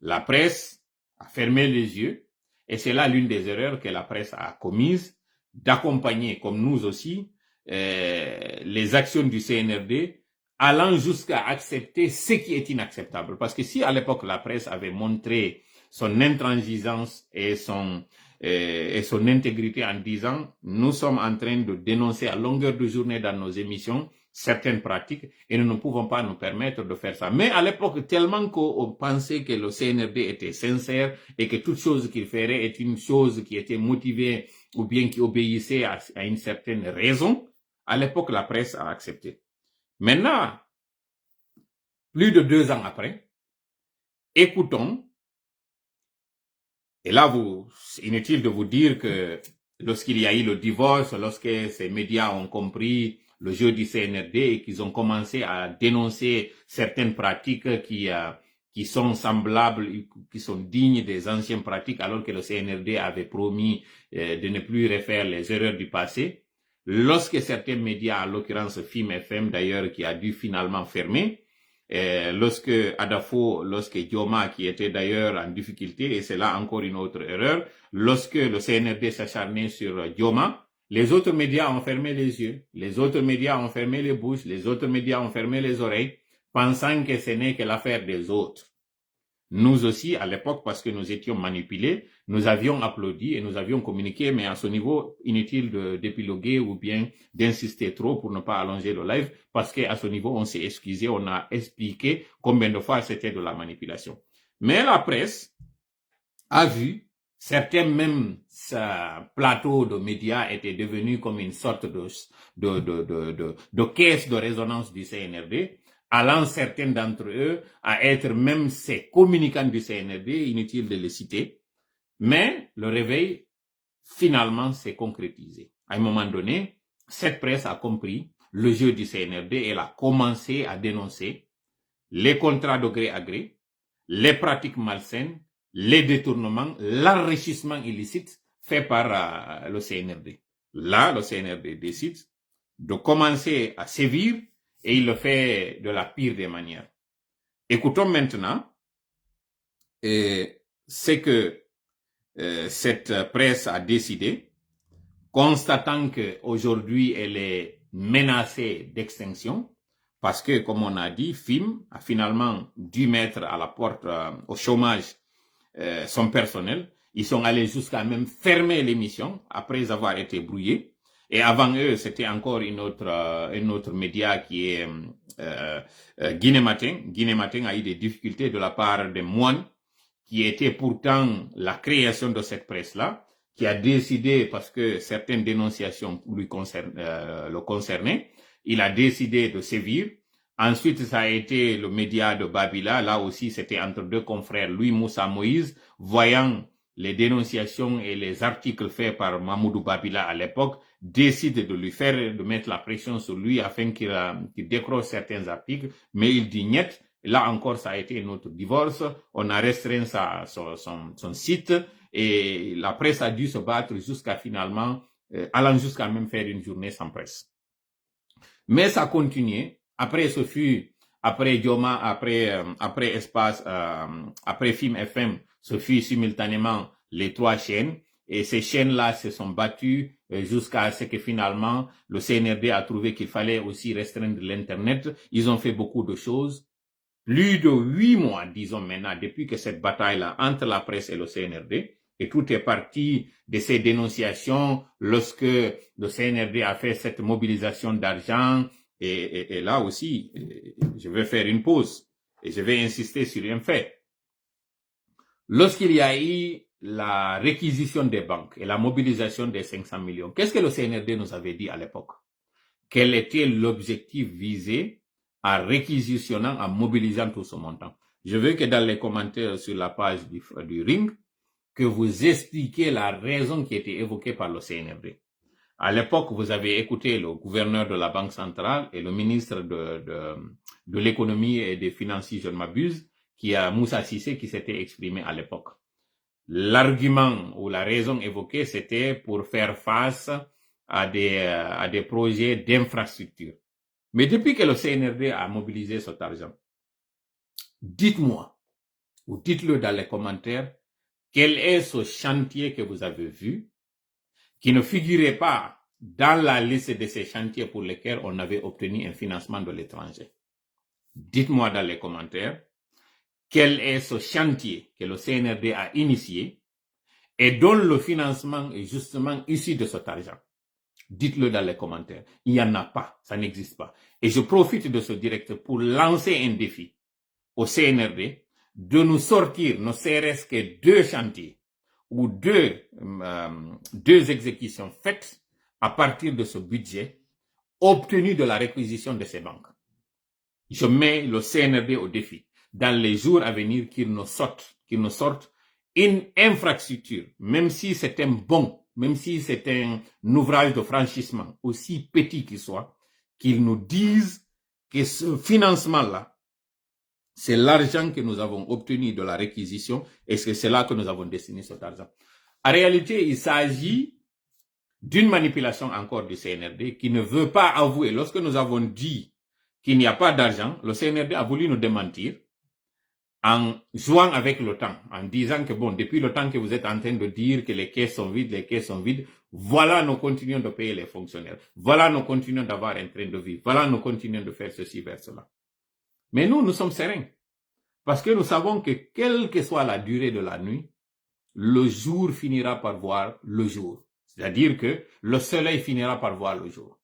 La presse a fermé les yeux, et c'est là l'une des erreurs que la presse a commises, d'accompagner, comme nous aussi, les actions du CNRD, allant jusqu'à accepter ce qui est inacceptable. Parce que si à l'époque la presse avait montré son intransigeance et son intégrité en disant « Nous sommes en train de dénoncer à longueur de journée dans nos émissions certaines pratiques et nous ne pouvons pas nous permettre de faire ça. » Mais à l'époque, tellement qu'on pensait que le CNRD était sincère et que toute chose qu'il ferait est une chose qui était motivée ou bien qui obéissait à une certaine raison, à l'époque, la presse a accepté. Maintenant, plus de 2 ans après, écoutons, et là, inutile de vous dire que lorsqu'il y a eu le divorce, lorsque ces médias ont compris le jeu du CNRD et qu'ils ont commencé à dénoncer certaines pratiques qui sont semblables, qui sont dignes des anciennes pratiques, alors que le CNRD avait promis de ne plus refaire les erreurs du passé. Lorsque certains médias, en l'occurrence FIM FM d'ailleurs, qui a dû finalement fermer, lorsque Adafo, lorsque Dioma, qui était d'ailleurs en difficulté, et c'est là encore une autre erreur, lorsque le CNRD s'acharnait sur Dioma, les autres médias ont fermé les yeux, les autres médias ont fermé les bouches, les autres médias ont fermé les oreilles, pensant que ce n'est que l'affaire des autres. Nous aussi, à l'époque, parce que nous étions manipulés, nous avions applaudi et nous avions communiqué, mais à ce niveau, inutile d'épiloguer ou bien d'insister trop pour ne pas allonger le live, parce qu'à ce niveau, on s'est excusé, on a expliqué combien de fois c'était de la manipulation. Mais la presse a vu, certains même plateaux de médias étaient devenus comme une sorte de caisse de résonance du CNRD, allant certains d'entre eux à être même ces communicants du CNRD, inutile de les citer. Mais le réveil, finalement, s'est concrétisé. À un moment donné, cette presse a compris le jeu du CNRD et elle a commencé à dénoncer les contrats de gré à gré, les pratiques malsaines, les détournements, l'enrichissement illicite fait par le CNRD. Là, le CNRD décide de commencer à sévir et il le fait de la pire des manières. Écoutons maintenant ce que cette presse a décidé, constatant qu'aujourd'hui elle est menacée d'extinction, parce que, comme on a dit, FIM a finalement dû mettre à la porte au chômage son personnel. Ils sont allés jusqu'à même fermer l'émission après avoir été brouillés. Et avant eux, c'était encore une autre média qui est Guinée Matin. Guinée Matin a eu des difficultés de la part des moines, qui était pourtant la création de cette presse-là, qui a décidé, parce que certaines dénonciations le concernaient, il a décidé de sévir. Ensuite, ça a été le média de Babila. Là aussi, c'était entre deux confrères, Louis Moussa Moïse, voyant les dénonciations et les articles faits par Mamoudou Babila à l'époque, décide de lui faire, de mettre la pression sur lui afin qu'il décroche certains articles, mais il dit niet. Là encore, ça a été notre divorce. On a restreint son site et la presse a dû se battre jusqu'à finalement, allant jusqu'à même faire une journée sans presse. Mais ça a continué. Après, ce fut, après Dioma, après Espace, après Film FM, ce fut simultanément les trois chaînes. Et ces chaînes-là se sont battues jusqu'à ce que finalement, le CNRD a trouvé qu'il fallait aussi restreindre l'Internet. Ils ont fait beaucoup de choses. Plus de 8 mois, disons maintenant, depuis que cette bataille-là entre la presse et le CNRD, et tout est parti de ces dénonciations lorsque le CNRD a fait cette mobilisation d'argent. Et là aussi, je vais faire une pause et je vais insister sur un fait. Lorsqu'il y a eu la réquisition des banques et la mobilisation des 500 millions, qu'est-ce que le CNRD nous avait dit à l'époque? Quel était l'objectif visé en réquisitionnant, en mobilisant tout ce montant? Je veux que dans les commentaires sur la page du Ring, que vous expliquiez la raison qui était évoquée par le CNRD. À l'époque, vous avez écouté le gouverneur de la Banque centrale et le ministre de l'économie et des finances, si je ne m'abuse, qui a Moussa Cissé, qui s'était exprimé à l'époque. L'argument ou la raison évoquée, c'était pour faire face à des projets d'infrastructure. Mais depuis que le CNRD a mobilisé cet argent, dites-moi, ou dites-le dans les commentaires, quel est ce chantier que vous avez vu qui ne figurait pas dans la liste de ces chantiers pour lesquels on avait obtenu un financement de l'étranger? Dites-moi dans les commentaires quel est ce chantier que le CNRD a initié et dont le financement est justement issu de cet argent. Dites-le dans les commentaires. Il n'y en a pas, ça n'existe pas. Et je profite de ce direct pour lancer un défi au CNRD de nous sortir, ne serait-ce que 2 chantiers ou deux exécutions faites à partir de ce budget obtenu de la réquisition de ces banques. Je mets le CNRD au défi dans les jours à venir qu'il nous sorte une infrastructure, même si c'est un bon, même si c'est un ouvrage de franchissement, aussi petit qu'il soit, qu'ils nous disent que ce financement-là, c'est l'argent que nous avons obtenu de la réquisition et c'est là que nous avons destiné cet argent. En réalité, il s'agit d'une manipulation encore du CNRD qui ne veut pas avouer. Lorsque nous avons dit qu'il n'y a pas d'argent, le CNRD a voulu nous démentir en jouant avec le temps, en disant que bon, depuis le temps que vous êtes en train de dire que les caisses sont vides, voilà, nous continuons de payer les fonctionnaires. Voilà, nous continuons d'avoir un train de vie. Voilà, nous continuons de faire ceci vers cela. Mais nous sommes sereins. Parce que nous savons que quelle que soit la durée de la nuit, le jour finira par voir le jour. C'est-à-dire que le soleil finira par voir le jour.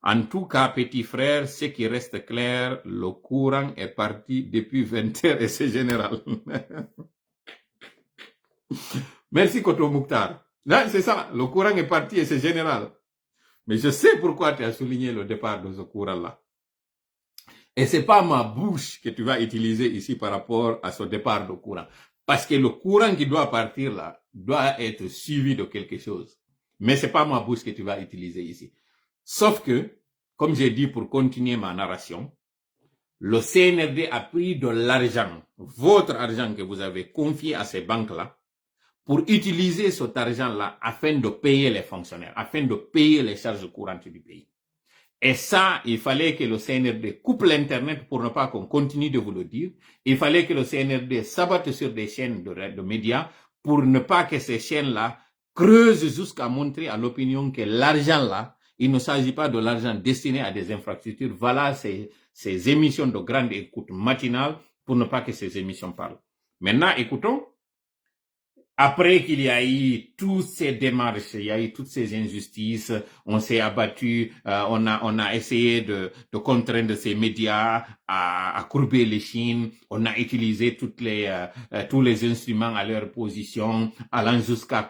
En tout cas, petit frère, ce qui reste clair, le courant est parti depuis 20 heures et c'est général. Merci Koto Mouktar. Là, c'est ça, le courant est parti et c'est général. Mais je sais pourquoi tu as souligné le départ de ce courant-là. Et c'est pas ma bouche que tu vas utiliser ici par rapport à ce départ de courant. Parce que le courant qui doit partir là, doit être suivi de quelque chose. Mais c'est pas ma bouche que tu vas utiliser ici. Sauf que, comme j'ai dit pour continuer ma narration, le CNRD a pris de l'argent, votre argent que vous avez confié à ces banques-là, pour utiliser cet argent-là afin de payer les fonctionnaires, afin de payer les charges courantes du pays. Et ça, il fallait que le CNRD coupe l'Internet pour ne pas qu'on continue de vous le dire. Il fallait que le CNRD s'abatte sur des chaînes de médias pour ne pas que ces chaînes-là creusent jusqu'à montrer à l'opinion que l'argent-là, il ne s'agit pas de l'argent destiné à des infrastructures. Voilà ces émissions de grande écoute matinale pour ne pas que ces émissions parlent. Maintenant, écoutons. Après qu'il y a eu toutes ces démarches, il y a eu toutes ces injustices, on s'est abattu, on a essayé de contraindre ces médias à courber les chines, on a utilisé tous les instruments à leur position, allant jusqu'à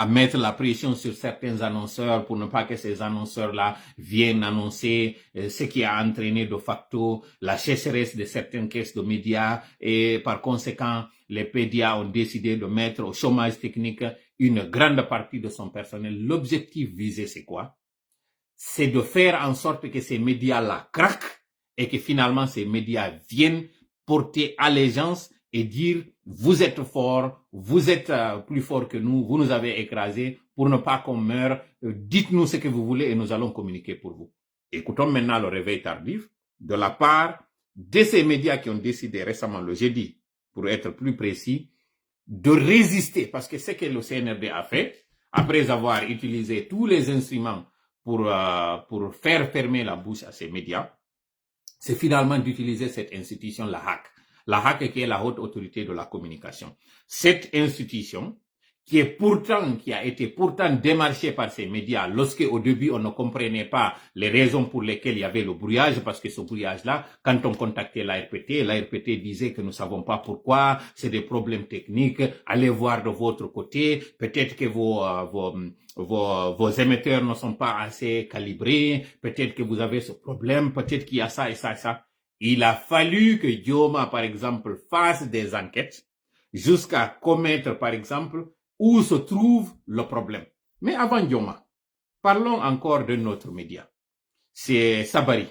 mettre la pression sur certains annonceurs pour ne pas que ces annonceurs-là viennent annoncer ce qui a entraîné de facto la sécheresse de certaines caisses de médias et par conséquent, les médias ont décidé de mettre au chômage technique une grande partie de son personnel. L'objectif visé, c'est quoi? C'est de faire en sorte que ces médias-là craquent et que finalement ces médias viennent porter allégeance et dire vous êtes fort, vous êtes plus fort que nous, vous nous avez écrasés pour ne pas qu'on meure, dites-nous ce que vous voulez et nous allons communiquer pour vous. Écoutons maintenant le réveil tardif de la part de ces médias qui ont décidé récemment, le jeudi, pour être plus précis, de résister, parce que c'est ce que le CNRD a fait, après avoir utilisé tous les instruments pour faire fermer la bouche à ces médias, c'est finalement d'utiliser cette institution, la HAC. La HAC qui est la haute autorité de la communication. Cette institution qui a été pourtant démarchée par ces médias lorsque au début on ne comprenait pas les raisons pour lesquelles il y avait le brouillage, parce que ce brouillage-là, quand on contactait l'ARPT disait que nous savons pas pourquoi, c'est des problèmes techniques, allez voir de votre côté, peut-être que vos émetteurs ne sont pas assez calibrés, peut-être que vous avez ce problème, peut-être qu'il y a ça et ça et ça. Il a fallu que Dioma, par exemple, fasse des enquêtes jusqu'à commettre, par exemple, où se trouve le problème. Mais avant Dioma, parlons encore de notre média. C'est Sabari.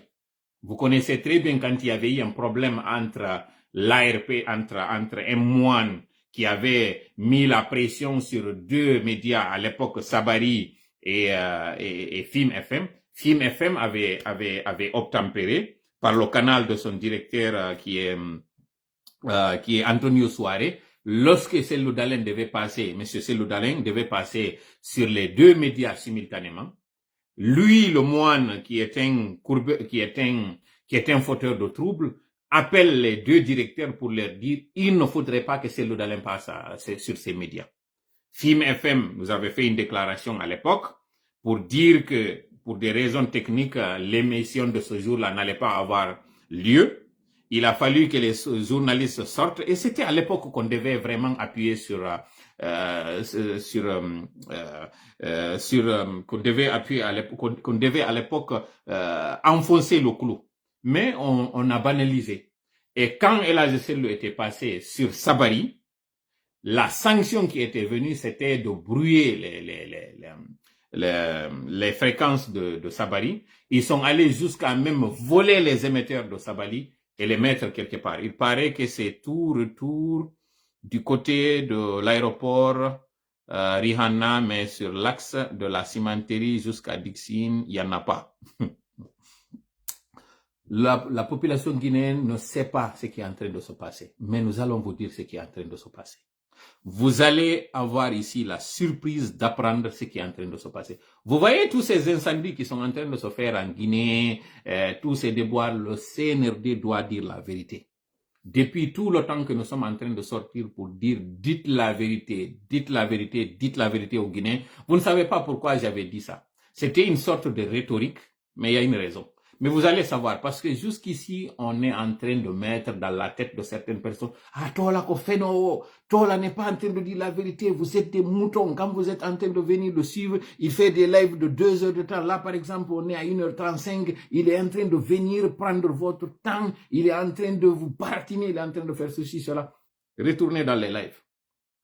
Vous connaissez très bien quand il y avait eu un problème entre l'ARP, entre M1 qui avait mis la pression sur deux médias à l'époque, Sabari et Film FM. Film FM avait obtempéré par le canal de son directeur qui est Antonio Soare. Lorsque Cellou Dalein Monsieur Cellou Dalein devait passer sur les deux médias simultanément, lui, le moine qui est un fauteur de troubles, appelle les deux directeurs pour leur dire il ne faudrait pas que Cellou Dalein passe sur ces médias. Film FM nous avait fait une déclaration à l'époque pour dire que pour des raisons techniques, l'émission de ce jour-là n'allait pas avoir lieu. Il a fallu que les journalistes sortent et c'était à l'époque qu'on devait vraiment appuyer qu'on devait à l'époque enfoncer le clou. Mais on a banalisé. Et quand El Hadji Cellou était passé sur Sabari, la sanction qui était venue, c'était de brouiller les fréquences de Sabari. Ils sont allés jusqu'à même voler les émetteurs de Sabari et les mettre quelque part. Il paraît que c'est tout retour du côté de l'aéroport Rihanna, mais sur l'axe de la cimenterie jusqu'à Dixine, il n'y en a pas. La population guinéenne ne sait pas ce qui est en train de se passer, mais nous allons vous dire ce qui est en train de se passer. Vous allez avoir ici la surprise d'apprendre ce qui est en train de se passer. Vous voyez tous ces incendies qui sont en train de se faire en Guinée, tous ces déboires, le CNRD doit dire la vérité. Depuis tout le temps que nous sommes en train de sortir pour dire dites la vérité, dites la vérité, dites la vérité aux Guinéens, vous ne savez pas pourquoi j'avais dit ça. C'était une sorte de rhétorique, mais il y a une raison. Mais vous allez savoir, parce que jusqu'ici, on est en train de mettre dans la tête de certaines personnes, ah, Tola Kofeno, Tola n'est pas en train de dire la vérité, vous êtes des moutons, quand vous êtes en train de venir le suivre, il fait des lives de 2 heures de temps, là par exemple, on est à 1h35, il est en train de venir prendre votre temps, il est en train de vous baratiner, il est en train de faire ceci, cela. Retournez dans les lives.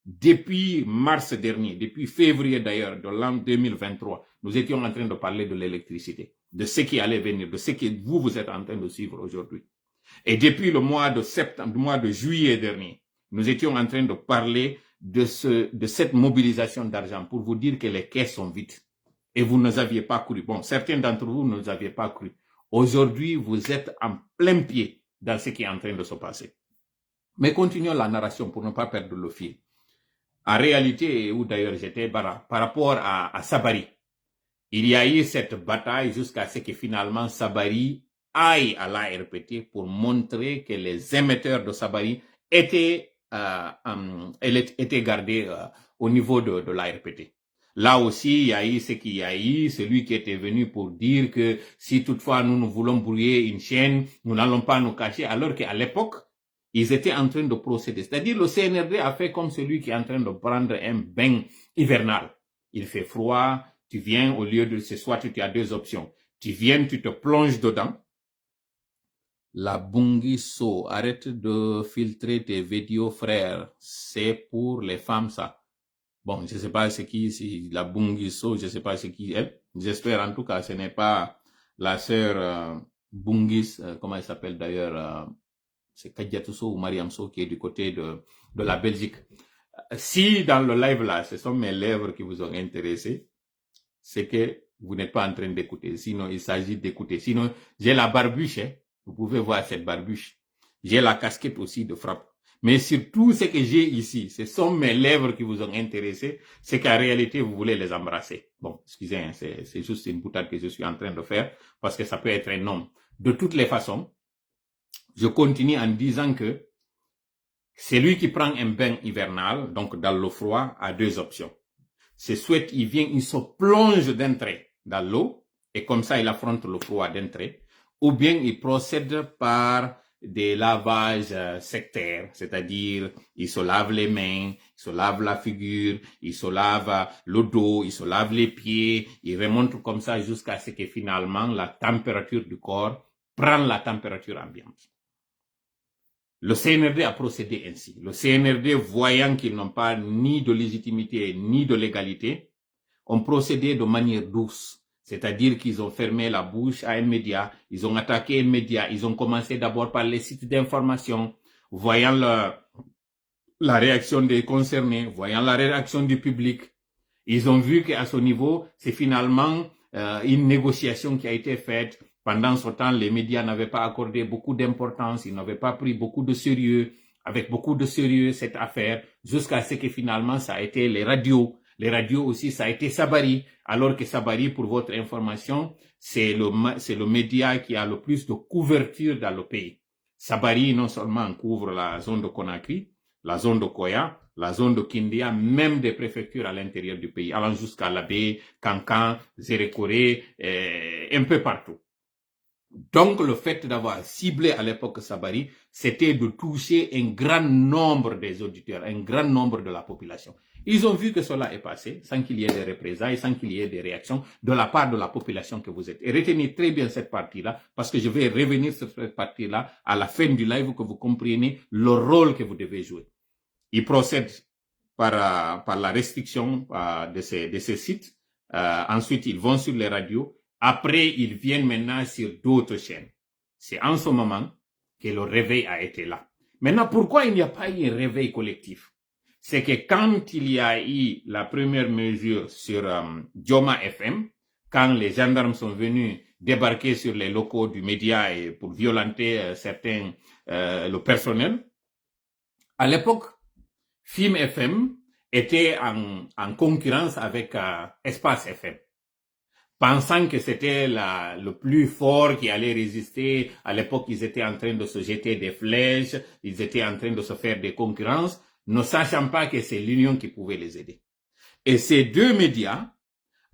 Depuis mars dernier, depuis février d'ailleurs, de l'an 2023, nous étions en train de parler de l'électricité, de ce qui allait venir, de ce que vous êtes en train de suivre aujourd'hui. Et depuis le mois de septembre, le mois de juillet dernier, nous étions en train de parler de cette mobilisation d'argent pour vous dire que les caisses sont vides. Et vous ne nous aviez pas cru. Bon, certains d'entre vous ne nous aviez pas cru. Aujourd'hui, vous êtes en plein pied dans ce qui est en train de se passer. Mais continuons la narration pour ne pas perdre le fil. En réalité, où d'ailleurs j'étais par rapport à Sabari, il y a eu cette bataille jusqu'à ce que finalement Sabari aille à l'ARPT pour montrer que les émetteurs de Sabari étaient gardés au niveau de l'ARPT. Là aussi, il y a eu ce qu'il y a eu, celui qui était venu pour dire que si toutefois nous voulons brouiller une chaîne, nous n'allons pas nous cacher, alors qu'à l'époque, ils étaient en train de procéder. C'est-à-dire le CNRD a fait comme celui qui est en train de prendre un bain hivernal. Il fait froid, tu viens, au lieu de ce soir, tu as 2 options. Tu viens, tu te plonges dedans. La Bungiso, arrête de filtrer tes vidéos, frère. C'est pour les femmes, ça. Bon, je ne sais pas ce qui, si la Bungiso, je ne sais pas ce qui est. J'espère en tout cas, ce n'est pas la sœur Bungis, comment elle s'appelle d'ailleurs, c'est Kadiatouso ou Mariam So qui est du côté de la Belgique. Si dans le live là, ce sont mes lèvres qui vous ont intéressé, c'est que vous n'êtes pas en train d'écouter. Sinon, il s'agit d'écouter. Sinon, j'ai la barbuche, hein. Vous pouvez voir cette barbuche. J'ai la casquette aussi de frappe. Mais surtout, ce que j'ai ici, ce sont mes lèvres qui vous ont intéressé. C'est qu'en réalité, vous voulez les embrasser. Bon, excusez, hein, c'est juste une boutade que je suis en train de faire parce que ça peut être un homme. De toutes les façons, je continue en disant que celui qui prend un bain hivernal, donc dans le froid, a 2 options. C'est soit il vient, il se plonge d'entrée dans l'eau, et comme ça il affronte le froid d'entrée, ou bien il procède par des lavages sectaires, c'est-à-dire il se lave les mains, il se lave la figure, il se lave le dos, il se lave les pieds, il remonte comme ça jusqu'à ce que finalement la température du corps prenne la température ambiante. Le CNRD a procédé ainsi. Le CNRD, voyant qu'ils n'ont pas ni de légitimité ni de légalité, ont procédé de manière douce. C'est-à-dire qu'ils ont fermé la bouche à un média, ils ont attaqué un média, ils ont commencé d'abord par les sites d'information, voyant la réaction des concernés, voyant la réaction du public. Ils ont vu qu'à ce niveau, c'est finalement une négociation qui a été faite. Pendant ce temps, les médias n'avaient pas accordé beaucoup d'importance, ils n'avaient pas pris beaucoup de sérieux, avec beaucoup de sérieux cette affaire, jusqu'à ce que finalement ça a été les radios. Les radios aussi, ça a été Sabari, alors que Sabari, pour votre information, c'est le média qui a le plus de couverture dans le pays. Sabari non seulement couvre la zone de Conakry, la zone de Koya, la zone de Kindia, même des préfectures à l'intérieur du pays, allant jusqu'à Labé, Kankan, Zérékoré, un peu partout. Donc, le fait d'avoir ciblé à l'époque Sabari, c'était de toucher un grand nombre des auditeurs, un grand nombre de la population. Ils ont vu que cela est passé sans qu'il y ait des représailles, sans qu'il y ait des réactions de la part de la population que vous êtes. Et retenez très bien cette partie-là, parce que je vais revenir sur cette partie-là à la fin du live, que vous compreniez le rôle que vous devez jouer. Ils procèdent par la restriction de ces sites. Ensuite, ils vont sur les radios. Après, ils viennent maintenant sur d'autres chaînes. C'est en ce moment que le réveil a été là. Maintenant, pourquoi il n'y a pas eu un réveil collectif? c'est que quand il y a eu la première mesure sur Dioma FM, quand les gendarmes sont venus débarquer sur les locaux du média et pour violenter le personnel, à l'époque, FIM FM était en concurrence avec Espace FM, pensant que c'était le plus fort qui allait résister. À l'époque, ils étaient en train de se jeter des flèches, ils étaient en train de se faire des concurrences, ne sachant pas que c'est l'union qui pouvait les aider. Et ces deux médias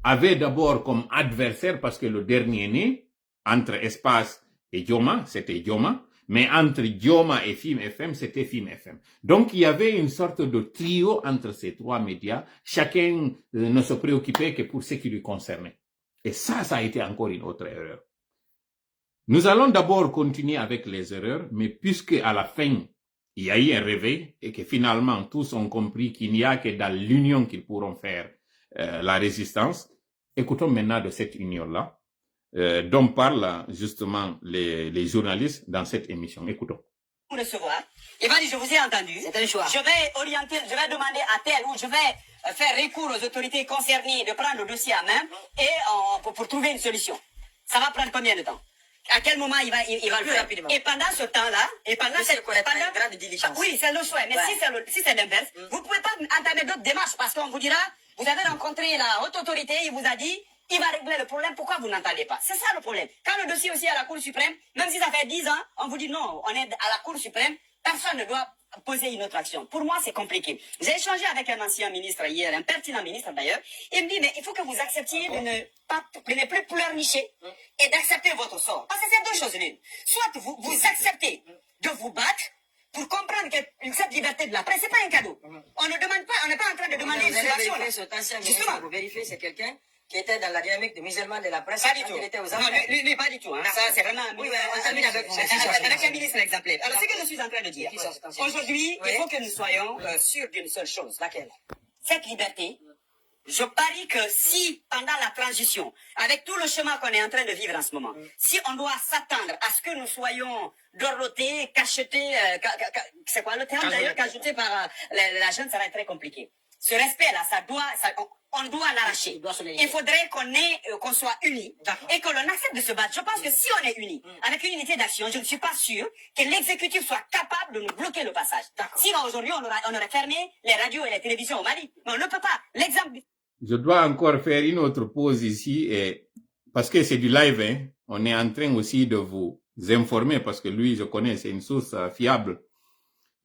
avaient d'abord comme adversaire, parce que le dernier né, entre Espace et Dioma, c'était Dioma, mais entre Dioma et FIM FM, c'était FIM FM. Donc, il y avait une sorte de trio entre ces trois médias. Chacun ne se préoccupait que pour ce qui lui concernait. Et ça a été encore une autre erreur. Nous allons d'abord continuer avec les erreurs, mais puisque à la fin, il y a eu un réveil et que finalement, tous ont compris qu'il n'y a que dans l'union qu'ils pourront faire la résistance, écoutons maintenant de cette union-là, dont parlent justement les journalistes dans cette émission. Écoutons. Recevoir. Il va dire, je vous ai entendu. C'est un choix. Je vais demander à tel ou je vais faire recours aux autorités concernées de prendre le dossier à main et pour trouver une solution. Ça va prendre combien de temps? À quel moment il va le faire? rapidement. Et pendant ce temps-là, grande diligence. Oui, c'est le souhait. Mais si c'est l'inverse, vous pouvez pas entamer d'autres démarches parce qu'on vous dira, vous avez rencontré la haute autorité, il vous a dit, il va régler le problème, pourquoi vous n'entendez pas? C'est ça le problème. Quand le dossier aussi est à la Cour suprême, même si ça fait 10 ans, on vous dit non, on est à la Cour suprême, personne ne doit poser une autre action. Pour moi, c'est compliqué. J'ai échangé avec un ancien ministre hier, un pertinent ministre d'ailleurs, il me dit, mais il faut que vous acceptiez de ne plus pleurnicher et d'accepter votre sort. Parce que c'est deux choses l'une. Soit vous acceptez de vous battre pour comprendre que cette liberté de la presse, c'est pas un cadeau. On ne demande pas, on n'est pas en train de demander une subvention. Justement, vous vérifiez, c'est quelqu'un qui était dans la dynamique de musulman de la presse. Pas du tout. Il était aux Non, lui, pas du tout. Hein. Ça, c'est vraiment Oui, on termine avec vous. avec un ministre exemplaire. Alors, ce que je suis en train de dire, aujourd'hui, Oui. il faut que nous soyons sûrs d'une seule chose. Laquelle? Cette liberté, je parie que si, pendant la transition, avec tout le chemin qu'on est en train de vivre en ce moment, si on doit s'attendre à ce que nous soyons dorlotés, cachetés, c'est quoi le terme d'ailleurs, cachetés par la jeune, ça va être très compliqué. Ce respect-là, on doit l'arracher. Il faudrait qu'on soit unis et que l'on accepte de se battre. Je pense que si on est unis, avec une unité d'action, je ne suis pas sûr que l'exécutif soit capable de nous bloquer le passage. Sinon, aujourd'hui, on aurait fermé les radios et les télévisions au Mali. Mais on ne peut pas. L'exemple. Je dois encore faire une autre pause ici, parce que c'est du live, hein. On est en train aussi de vous informer, parce que lui, je connais, c'est une source fiable.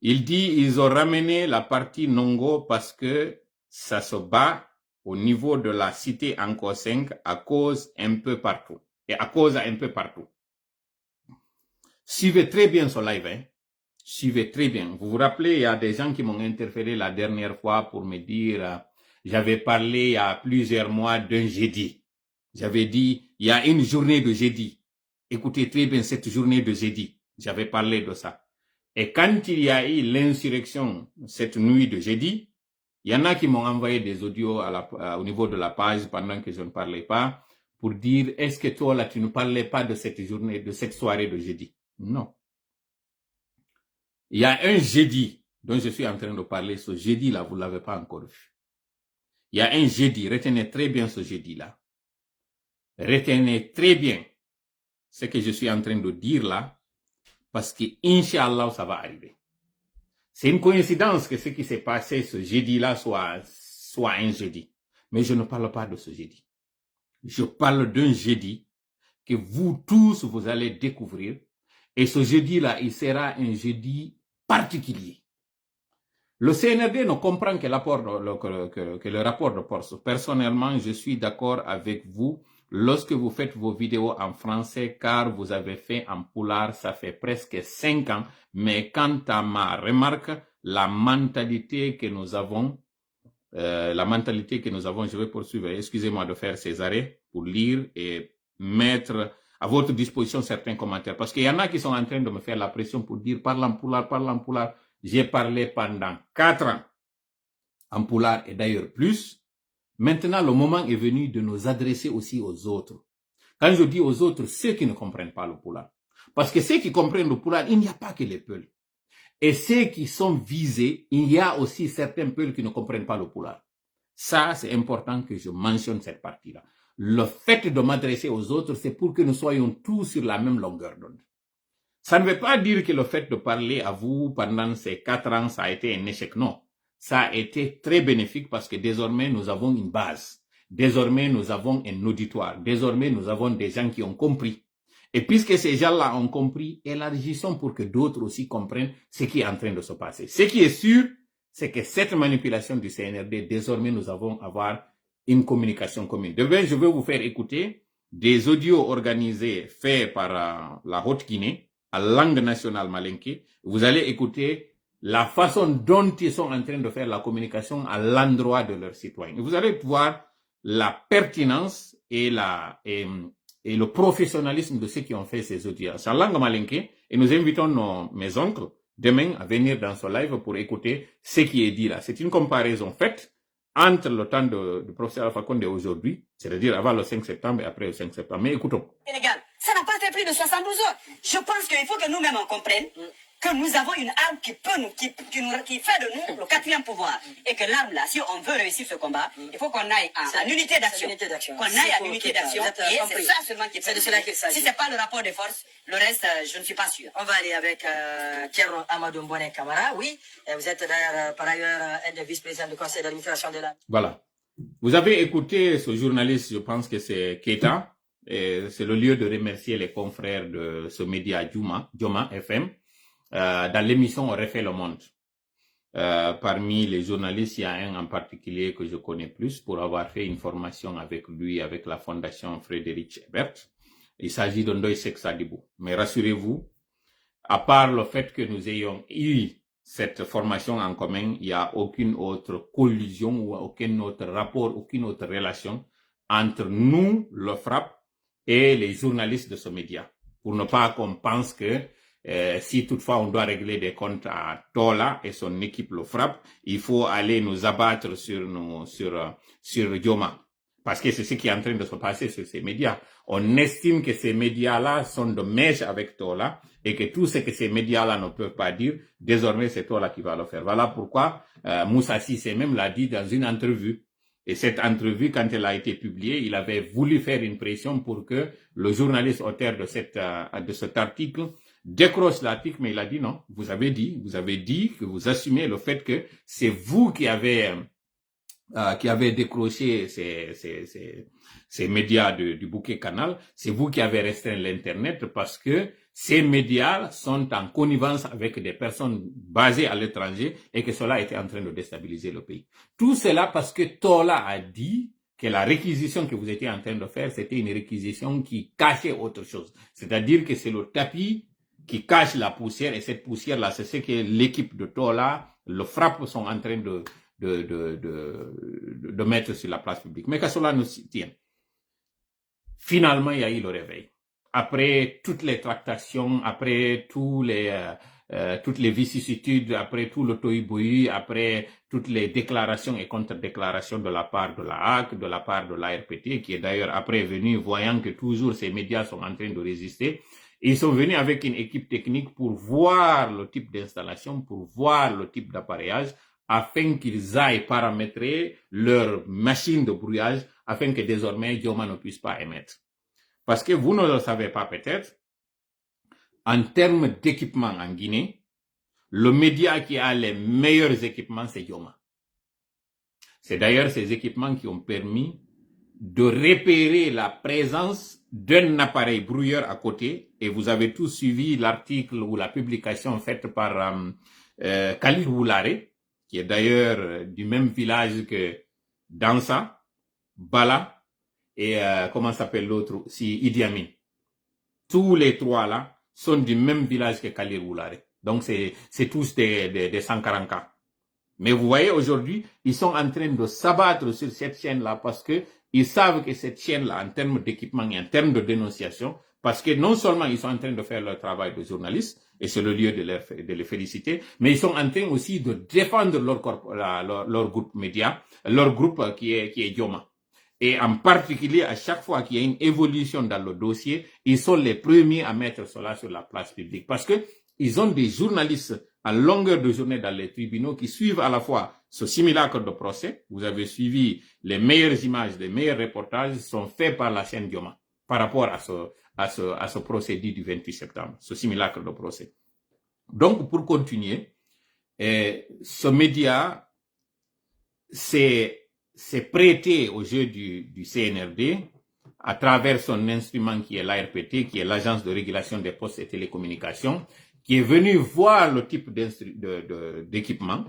Il dit, ils ont ramené la partie Nongo parce que ça se bat au niveau de la cité Anko 5 à cause un peu partout. Et à cause un peu partout. Suivez très bien ce live, hein. Suivez très bien. Vous vous rappelez, il y a des gens qui m'ont interféré la dernière fois pour me dire, j'avais parlé il y a plusieurs mois d'un jeudi. J'avais dit, il y a une journée de jeudi. Écoutez très bien cette journée de jeudi. J'avais parlé de ça. Et quand il y a eu l'insurrection cette nuit de jeudi, il y en a qui m'ont envoyé des audios au niveau de la page pendant que je ne parlais pas pour dire, est-ce que toi là, tu ne parlais pas de cette journée, de cette soirée de jeudi? Non. Il y a un jeudi dont je suis en train de parler. Ce jeudi-là, vous ne l'avez pas encore vu. Il y a un jeudi. Retenez très bien ce jeudi-là. Retenez très bien ce que je suis en train de dire là. Parce que, Inch'Allah, ça va arriver. C'est une coïncidence que ce qui s'est passé ce jeudi-là soit un jeudi. Mais je ne parle pas de ce jeudi. Je parle d'un jeudi que vous tous, vous allez découvrir. Et ce jeudi-là, il sera un jeudi particulier. Le CNRD ne comprend que le rapport de force. Personnellement, je suis d'accord avec vous. Lorsque vous faites vos vidéos en français, car vous avez fait en poulard, ça fait presque 5 ans. Mais quant à ma remarque, la mentalité que nous avons, je vais poursuivre, excusez-moi de faire ces arrêts pour lire et mettre à votre disposition certains commentaires. Parce qu'il y en a qui sont en train de me faire la pression pour dire, parle en poulard. J'ai parlé pendant 4 ans en poulard et d'ailleurs plus. Maintenant, le moment est venu de nous adresser aussi aux autres. Quand je dis aux autres, ceux qui ne comprennent pas le poulard. Parce que ceux qui comprennent le poulard, il n'y a pas que les Peuls. Et ceux qui sont visés, il y a aussi certains peuples qui ne comprennent pas le Pulaar. Ça, c'est important que je mentionne cette partie-là. Le fait de m'adresser aux autres, c'est pour que nous soyons tous sur la même longueur d'onde. Ça ne veut pas dire que le fait de parler à vous pendant ces 4 ans, ça a été un échec. Non, ça a été très bénéfique parce que désormais, nous avons une base. Désormais, nous avons un auditoire. Désormais, nous avons des gens qui ont compris. Et puisque ces gens-là ont compris, élargissons pour que d'autres aussi comprennent ce qui est en train de se passer. Ce qui est sûr, c'est que cette manipulation du CNRD, désormais, nous allons avoir une communication commune. Demain, je vais vous faire écouter des audios organisés faits par la Haute-Guinée, à langue nationale malinké. Vous allez écouter la façon dont ils sont en train de faire la communication à l'endroit de leurs citoyens. Et vous allez voir la pertinence et le professionnalisme de ceux qui ont fait ces audios. C'est en langue malinké et nous invitons mes oncles demain à venir dans ce live pour écouter ce qui est dit là. C'est une comparaison faite entre le temps du professeur Alpha Condé aujourd'hui, c'est-à-dire avant le 5 septembre et après le 5 septembre. Mais écoutons. Sénégal, ça n'a pas fait plus de 72 heures. Je pense qu'il faut que nous-mêmes on comprenne que nous avons une arme qui fait de nous le 4e pouvoir. Et que l'arme là, si on veut réussir ce combat, il faut qu'on aille en unité d'action. Qu'on aille en unité d'action. Et c'est ça seulement qui peut. C'est de cela qu'il s'agit. Si c'est pas le rapport de force, le reste, je ne suis pas sûr. On va aller avec Kero Amadou Mbouane Kamara. Oui, vous êtes d'ailleurs par ailleurs un des vice-présidents du conseil d'administration de la... Voilà. Vous avez écouté ce journaliste, je pense que c'est Keita. C'est le lieu de remercier les confrères de ce média Joma FM. Dans l'émission On refait le monde. Parmi les journalistes, il y a un en particulier que je connais plus pour avoir fait une formation avec lui, avec la fondation Frédéric Ebert. Il s'agit de Ndoye Seck Sadibou. Mais rassurez-vous, à part le fait que nous ayons eu cette formation en commun, il n'y a aucune autre collision ou aucun autre rapport, aucune autre relation entre nous, le FRAPP, et les journalistes de ce média. Pour ne pas qu'on pense que si toutefois on doit régler des comptes à Tola et son équipe le frappe, il faut aller nous abattre sur Joma. Parce que c'est ce qui est en train de se passer sur ces médias. On estime que ces médias-là sont de mèche avec Tola et que tout ce que ces médias-là ne peuvent pas dire, désormais c'est Tola qui va le faire. Voilà pourquoi Moussa Cissé même l'a dit dans une entrevue. Et cette entrevue, quand elle a été publiée, il avait voulu faire une pression pour que le journaliste auteur de cet article décroche l'article, mais il a dit non. Vous avez dit que vous assumez le fait que c'est vous qui avez décroché ces médias du bouquet canal. C'est vous qui avez restreint l'internet parce que ces médias sont en connivence avec des personnes basées à l'étranger et que cela était en train de déstabiliser le pays. Tout cela parce que Tola a dit que la réquisition que vous étiez en train de faire, c'était une réquisition qui cachait autre chose. C'est-à-dire que c'est le tapis qui cache la poussière et cette poussière-là, c'est ce que l'équipe de Tola, le FRAPP sont en train de mettre sur la place publique. Mais que cela nous tienne. Finalement, il y a eu le réveil. Après toutes les tractations, après toutes les vicissitudes, après tout le tohu-bohu, après toutes les déclarations et contre-déclarations de la part de la HAC, de la part de l'ARPT, qui est d'ailleurs après venu, voyant que toujours ces médias sont en train de résister, ils sont venus avec une équipe technique pour voir le type d'installation, pour voir le type d'appareillage, afin qu'ils aillent paramétrer leur machine de brouillage, afin que désormais Joma ne puisse pas émettre. Parce que vous ne le savez pas peut-être, en termes d'équipement en Guinée, le média qui a les meilleurs équipements, c'est Joma. C'est d'ailleurs ces équipements qui ont permis de repérer la présence d'un appareil brouilleur à côté, et vous avez tous suivi l'article ou la publication faite par Khalil Woulare, qui est d'ailleurs du même village que Dansa, Bala, et comment s'appelle l'autre, si Idi Amin. Tous les trois là sont du même village que Khalil Woulare. Donc c'est tous des Sankaranka. Mais vous voyez aujourd'hui, ils sont en train de s'abattre sur cette chaîne-là parce que ils savent que cette chaîne-là, en termes d'équipement et en termes de dénonciation, parce que non seulement ils sont en train de faire leur travail de journaliste, et c'est le lieu de les féliciter, mais ils sont en train aussi de défendre leur groupe média, leur groupe qui est Joma. Et en particulier, à chaque fois qu'il y a une évolution dans le dossier, ils sont les premiers à mettre cela sur la place publique. Parce que ils ont des journalistes à longueur de journée dans les tribunaux qui suivent à la fois ce simulacre de procès. Vous avez suivi les meilleures images, les meilleurs reportages sont faits par la chaîne Dioma par rapport à ce procès dit du 28 septembre, ce simulacre de procès. Donc, pour continuer, ce média s'est prêté au jeu du CNRD à travers son instrument qui est l'ARPT, qui est l'Agence de régulation des postes et télécommunications, qui est venu voir le type d'équipement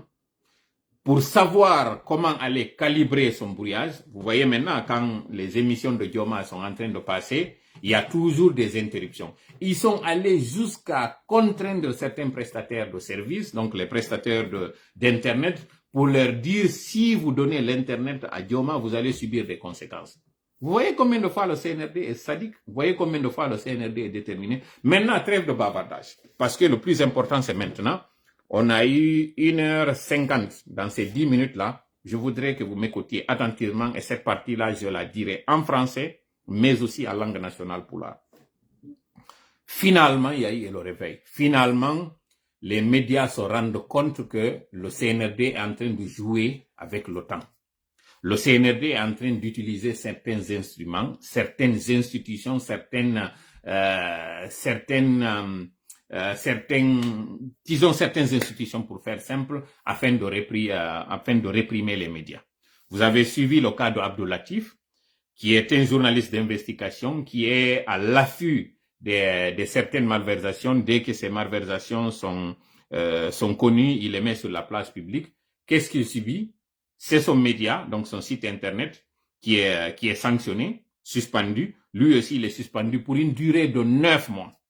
pour savoir comment aller calibrer son brouillage. Vous voyez maintenant, quand les émissions de Dioma sont en train de passer, il y a toujours des interruptions. Ils sont allés jusqu'à contraindre certains prestataires de services, donc les prestataires d'Internet, pour leur dire si vous donnez l'Internet à Dioma, vous allez subir des conséquences. Vous voyez combien de fois le CNRD est sadique? Vous voyez combien de fois le CNRD est déterminé? Maintenant, trêve de bavardage. Parce que le plus important, c'est maintenant. On a eu 1h50 dans ces 10 minutes-là. Je voudrais que vous m'écoutiez attentivement et cette partie-là, je la dirai en français, mais aussi en langue nationale poulard. Finalement, il y a eu le réveil. Finalement, les médias se rendent compte que le CNRD est en train de jouer avec le temps. Le CNRD est en train d'utiliser certains instruments, certaines institutions, certaines institutions pour faire simple, afin de réprimer les médias. Vous avez suivi le cas de Abdou Latif, qui est un journaliste d'investigation, qui est à l'affût de certaines malversations. Dès que ces malversations sont connues, il les met sur la place publique. Qu'est-ce qu'il subit? C'est son média, donc son site internet, qui est sanctionné, suspendu. Lui aussi, il est suspendu pour une durée de 9 mois.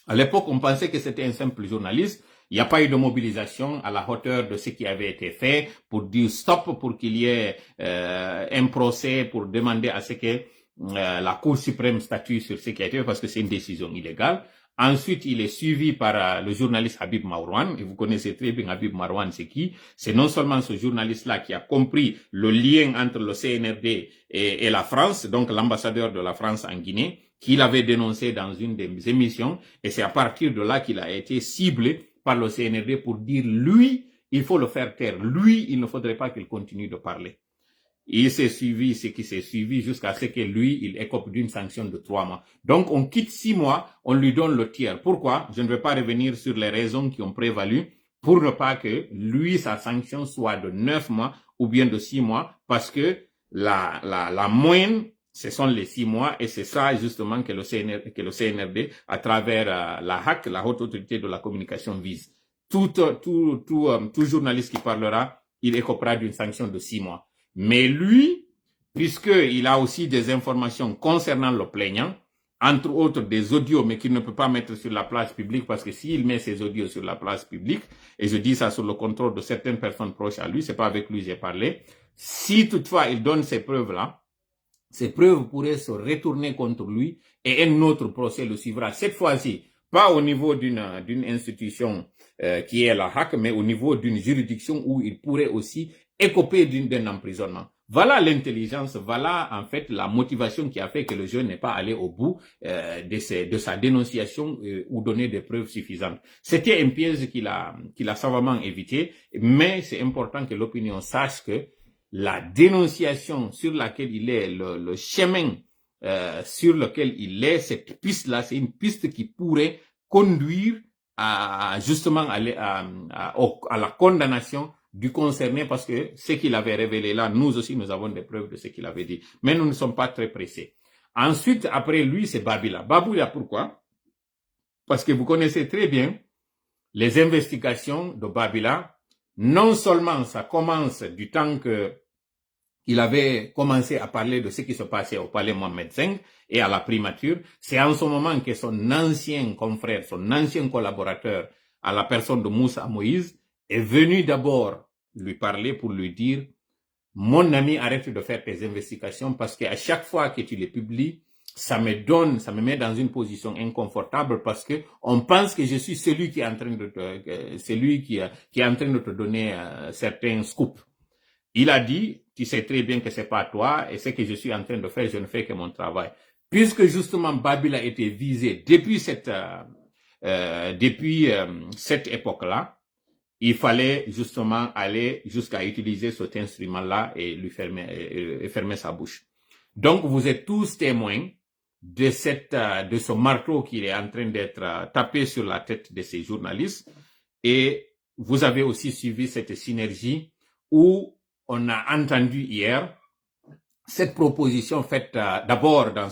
À l'époque, on pensait que c'était un simple journaliste. Il n'y a pas eu de mobilisation à la hauteur de ce qui avait été fait pour dire stop, pour qu'il y ait un procès, pour demander à ce que la Cour suprême statue sur ce qui a été fait, parce que c'est une décision illégale. Ensuite, il est suivi par le journaliste Habib Marouane. Et vous connaissez très bien Habib Marouane, c'est qui? C'est non seulement ce journaliste-là qui a compris le lien entre le CNRD et la France, donc l'ambassadeur de la France en Guinée, qu'il avait dénoncé dans une des émissions. Et c'est à partir de là qu'il a été ciblé par le CNRD pour dire, lui, il faut le faire taire. Lui, il ne faudrait pas qu'il continue de parler. Il s'est suivi ce qui s'est suivi jusqu'à ce que lui, il écope d'une sanction de 3 mois. Donc, on quitte 6 mois, on lui donne le tiers. Pourquoi? Je ne vais pas revenir sur les raisons qui ont prévalu pour ne pas que lui, sa sanction soit de 9 mois ou bien de 6 mois, parce que la moyenne, ce sont les 6 mois, et c'est ça justement que le CNRD, à travers la HAC, la Haute Autorité de la Communication, vise. Tout journaliste qui parlera, il écopera d'une sanction de 6 mois. Mais lui, puisqu'il a aussi des informations concernant le plaignant, entre autres des audios, mais qu'il ne peut pas mettre sur la place publique, parce que s'il met ces audios sur la place publique, et je dis ça sur le contrôle de certaines personnes proches à lui, c'est pas avec lui que j'ai parlé, si toutefois il donne ces preuves-là, ces preuves pourraient se retourner contre lui et un autre procès le suivra. Cette fois-ci, pas au niveau d'une institution qui est la HAC, mais au niveau d'une juridiction où il pourrait aussi écoper d'un emprisonnement. Voilà l'intelligence, voilà en fait la motivation qui a fait que le jeune n'est pas allé au bout de sa dénonciation ou donner des preuves suffisantes. C'était un piège qu'il a savamment évité, mais c'est important que l'opinion sache que la dénonciation sur laquelle il est, le chemin sur lequel il est, cette piste-là, c'est une piste qui pourrait conduire justement à la condamnation du concerné, parce que ce qu'il avait révélé là, nous aussi nous avons des preuves de ce qu'il avait dit, mais nous ne sommes pas très pressés. Ensuite, après lui, c'est Babila. Babila, pourquoi? Parce que vous connaissez très bien les investigations de Babila. Non seulement ça commence du temps qu'il avait commencé à parler de ce qui se passait au palais Mohamed V et à la primature, c'est en ce moment que son ancien confrère, son ancien collaborateur, à la personne de Moussa Moïse, est venu d'abord lui parler pour lui dire « Mon ami, arrête de faire tes investigations parce qu'à chaque fois que tu les publies, ça me met dans une position inconfortable parce que on pense que je suis celui qui est en train de te donner certains scoops. » Il a dit « Tu sais très bien que c'est pas toi et ce que je suis en train de faire, je ne fais que mon travail. » Puisque justement Babila était visé depuis depuis cette époque-là, il fallait justement aller jusqu'à utiliser cet instrument-là et lui fermer sa bouche. Donc, vous êtes tous témoins de ce marteau qui est en train d'être tapé sur la tête de ces journalistes. Et vous avez aussi suivi cette synergie où on a entendu hier cette proposition faite d'abord dans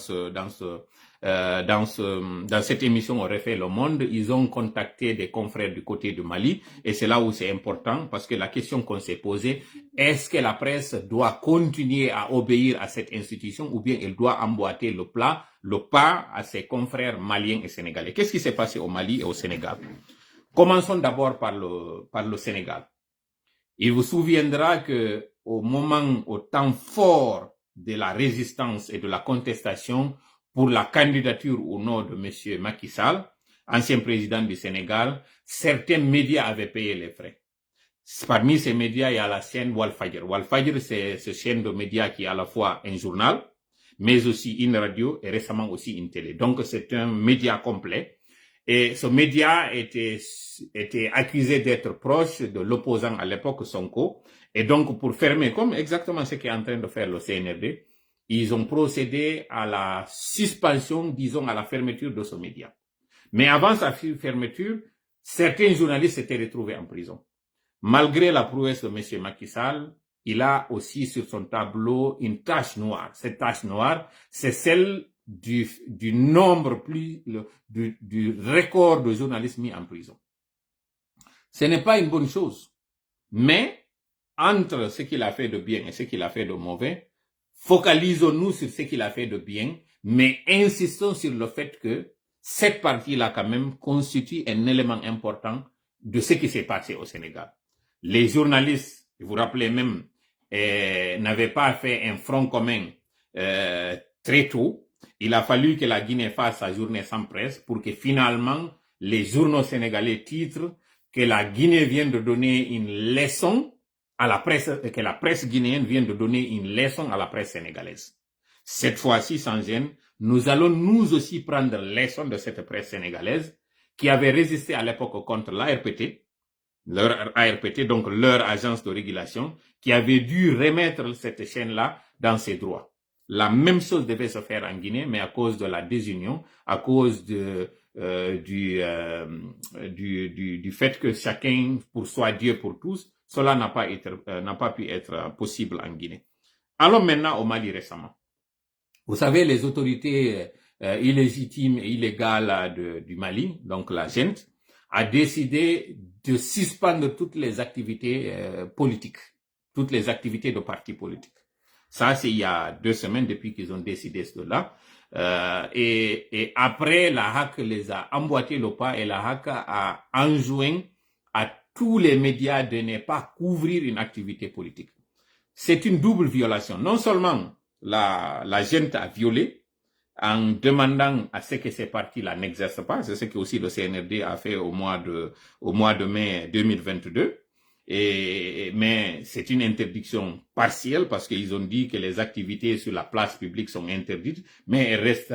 cette émission On refait le monde. Ils ont contacté des confrères du côté du Mali et c'est là où c'est important parce que la question qu'on s'est posée, est-ce que la presse doit continuer à obéir à cette institution ou bien elle doit emboîter le pas à ses confrères maliens et sénégalais? Qu'est-ce qui s'est passé au Mali et au Sénégal? Commençons d'abord par le Sénégal. Il vous souviendra que au temps fort de la résistance et de la contestation pour la candidature au nom de M. Macky Sall, ancien président du Sénégal, certains médias avaient payé les frais. Parmi ces médias, il y a la chaîne Walfadjri. Walfadjri, c'est cette chaîne de médias qui est à la fois un journal, mais aussi une radio et récemment aussi une télé. Donc, c'est un média complet. Et ce média était accusé d'être proche de l'opposant à l'époque, Sonko. Et donc, pour fermer, comme exactement ce qu'est en train de faire le CNRD, ils ont procédé à la suspension, disons, à la fermeture de ce média. Mais avant sa fermeture, certains journalistes s'étaient retrouvés en prison. Malgré la prouesse de M. Macky Sall, il a aussi sur son tableau une tache noire. Cette tache noire, c'est celle du nombre du record de journalistes mis en prison. Ce n'est pas une bonne chose. Mais, entre ce qu'il a fait de bien et ce qu'il a fait de mauvais, focalisons-nous sur ce qu'il a fait de bien, mais insistons sur le fait que cette partie-là, quand même, constitue un élément important de ce qui s'est passé au Sénégal. Les journalistes, vous vous rappelez même, n'avaient pas fait un front commun très tôt. Il a fallu que la Guinée fasse sa journée sans presse pour que finalement les journaux sénégalais titrent que la Guinée vient de donner une leçon à la presse, que la presse guinéenne vient de donner une leçon à la presse sénégalaise. Cette fois-ci, sans gêne, nous allons nous aussi prendre leçon de cette presse sénégalaise qui avait résisté à l'époque contre l'ARPT, donc leur agence de régulation, qui avait dû remettre cette chaîne-là dans ses droits. La même chose devait se faire en Guinée, mais à cause de la désunion, à cause du fait que chacun pour soi Dieu pour tous, cela n'a pas pu être possible en Guinée. Allons maintenant au Mali récemment. Vous savez, les autorités illégitimes et illégales du Mali, donc la junte, a décidé de suspendre toutes les activités politiques, toutes les activités de partis politiques. Ça, c'est il y a 2 semaines depuis qu'ils ont décidé cela. Et après, la HAC les a emboîté le pas et la HAC a enjoint à tous les médias de ne pas couvrir une activité politique. C'est une double violation. Non seulement la junte a violé en demandant à ce que ces partis-là n'exercent pas, c'est ce que aussi le CNRD a fait au mois de mai 2022. Mais c'est une interdiction partielle parce qu'ils ont dit que les activités sur la place publique sont interdites, mais elles restent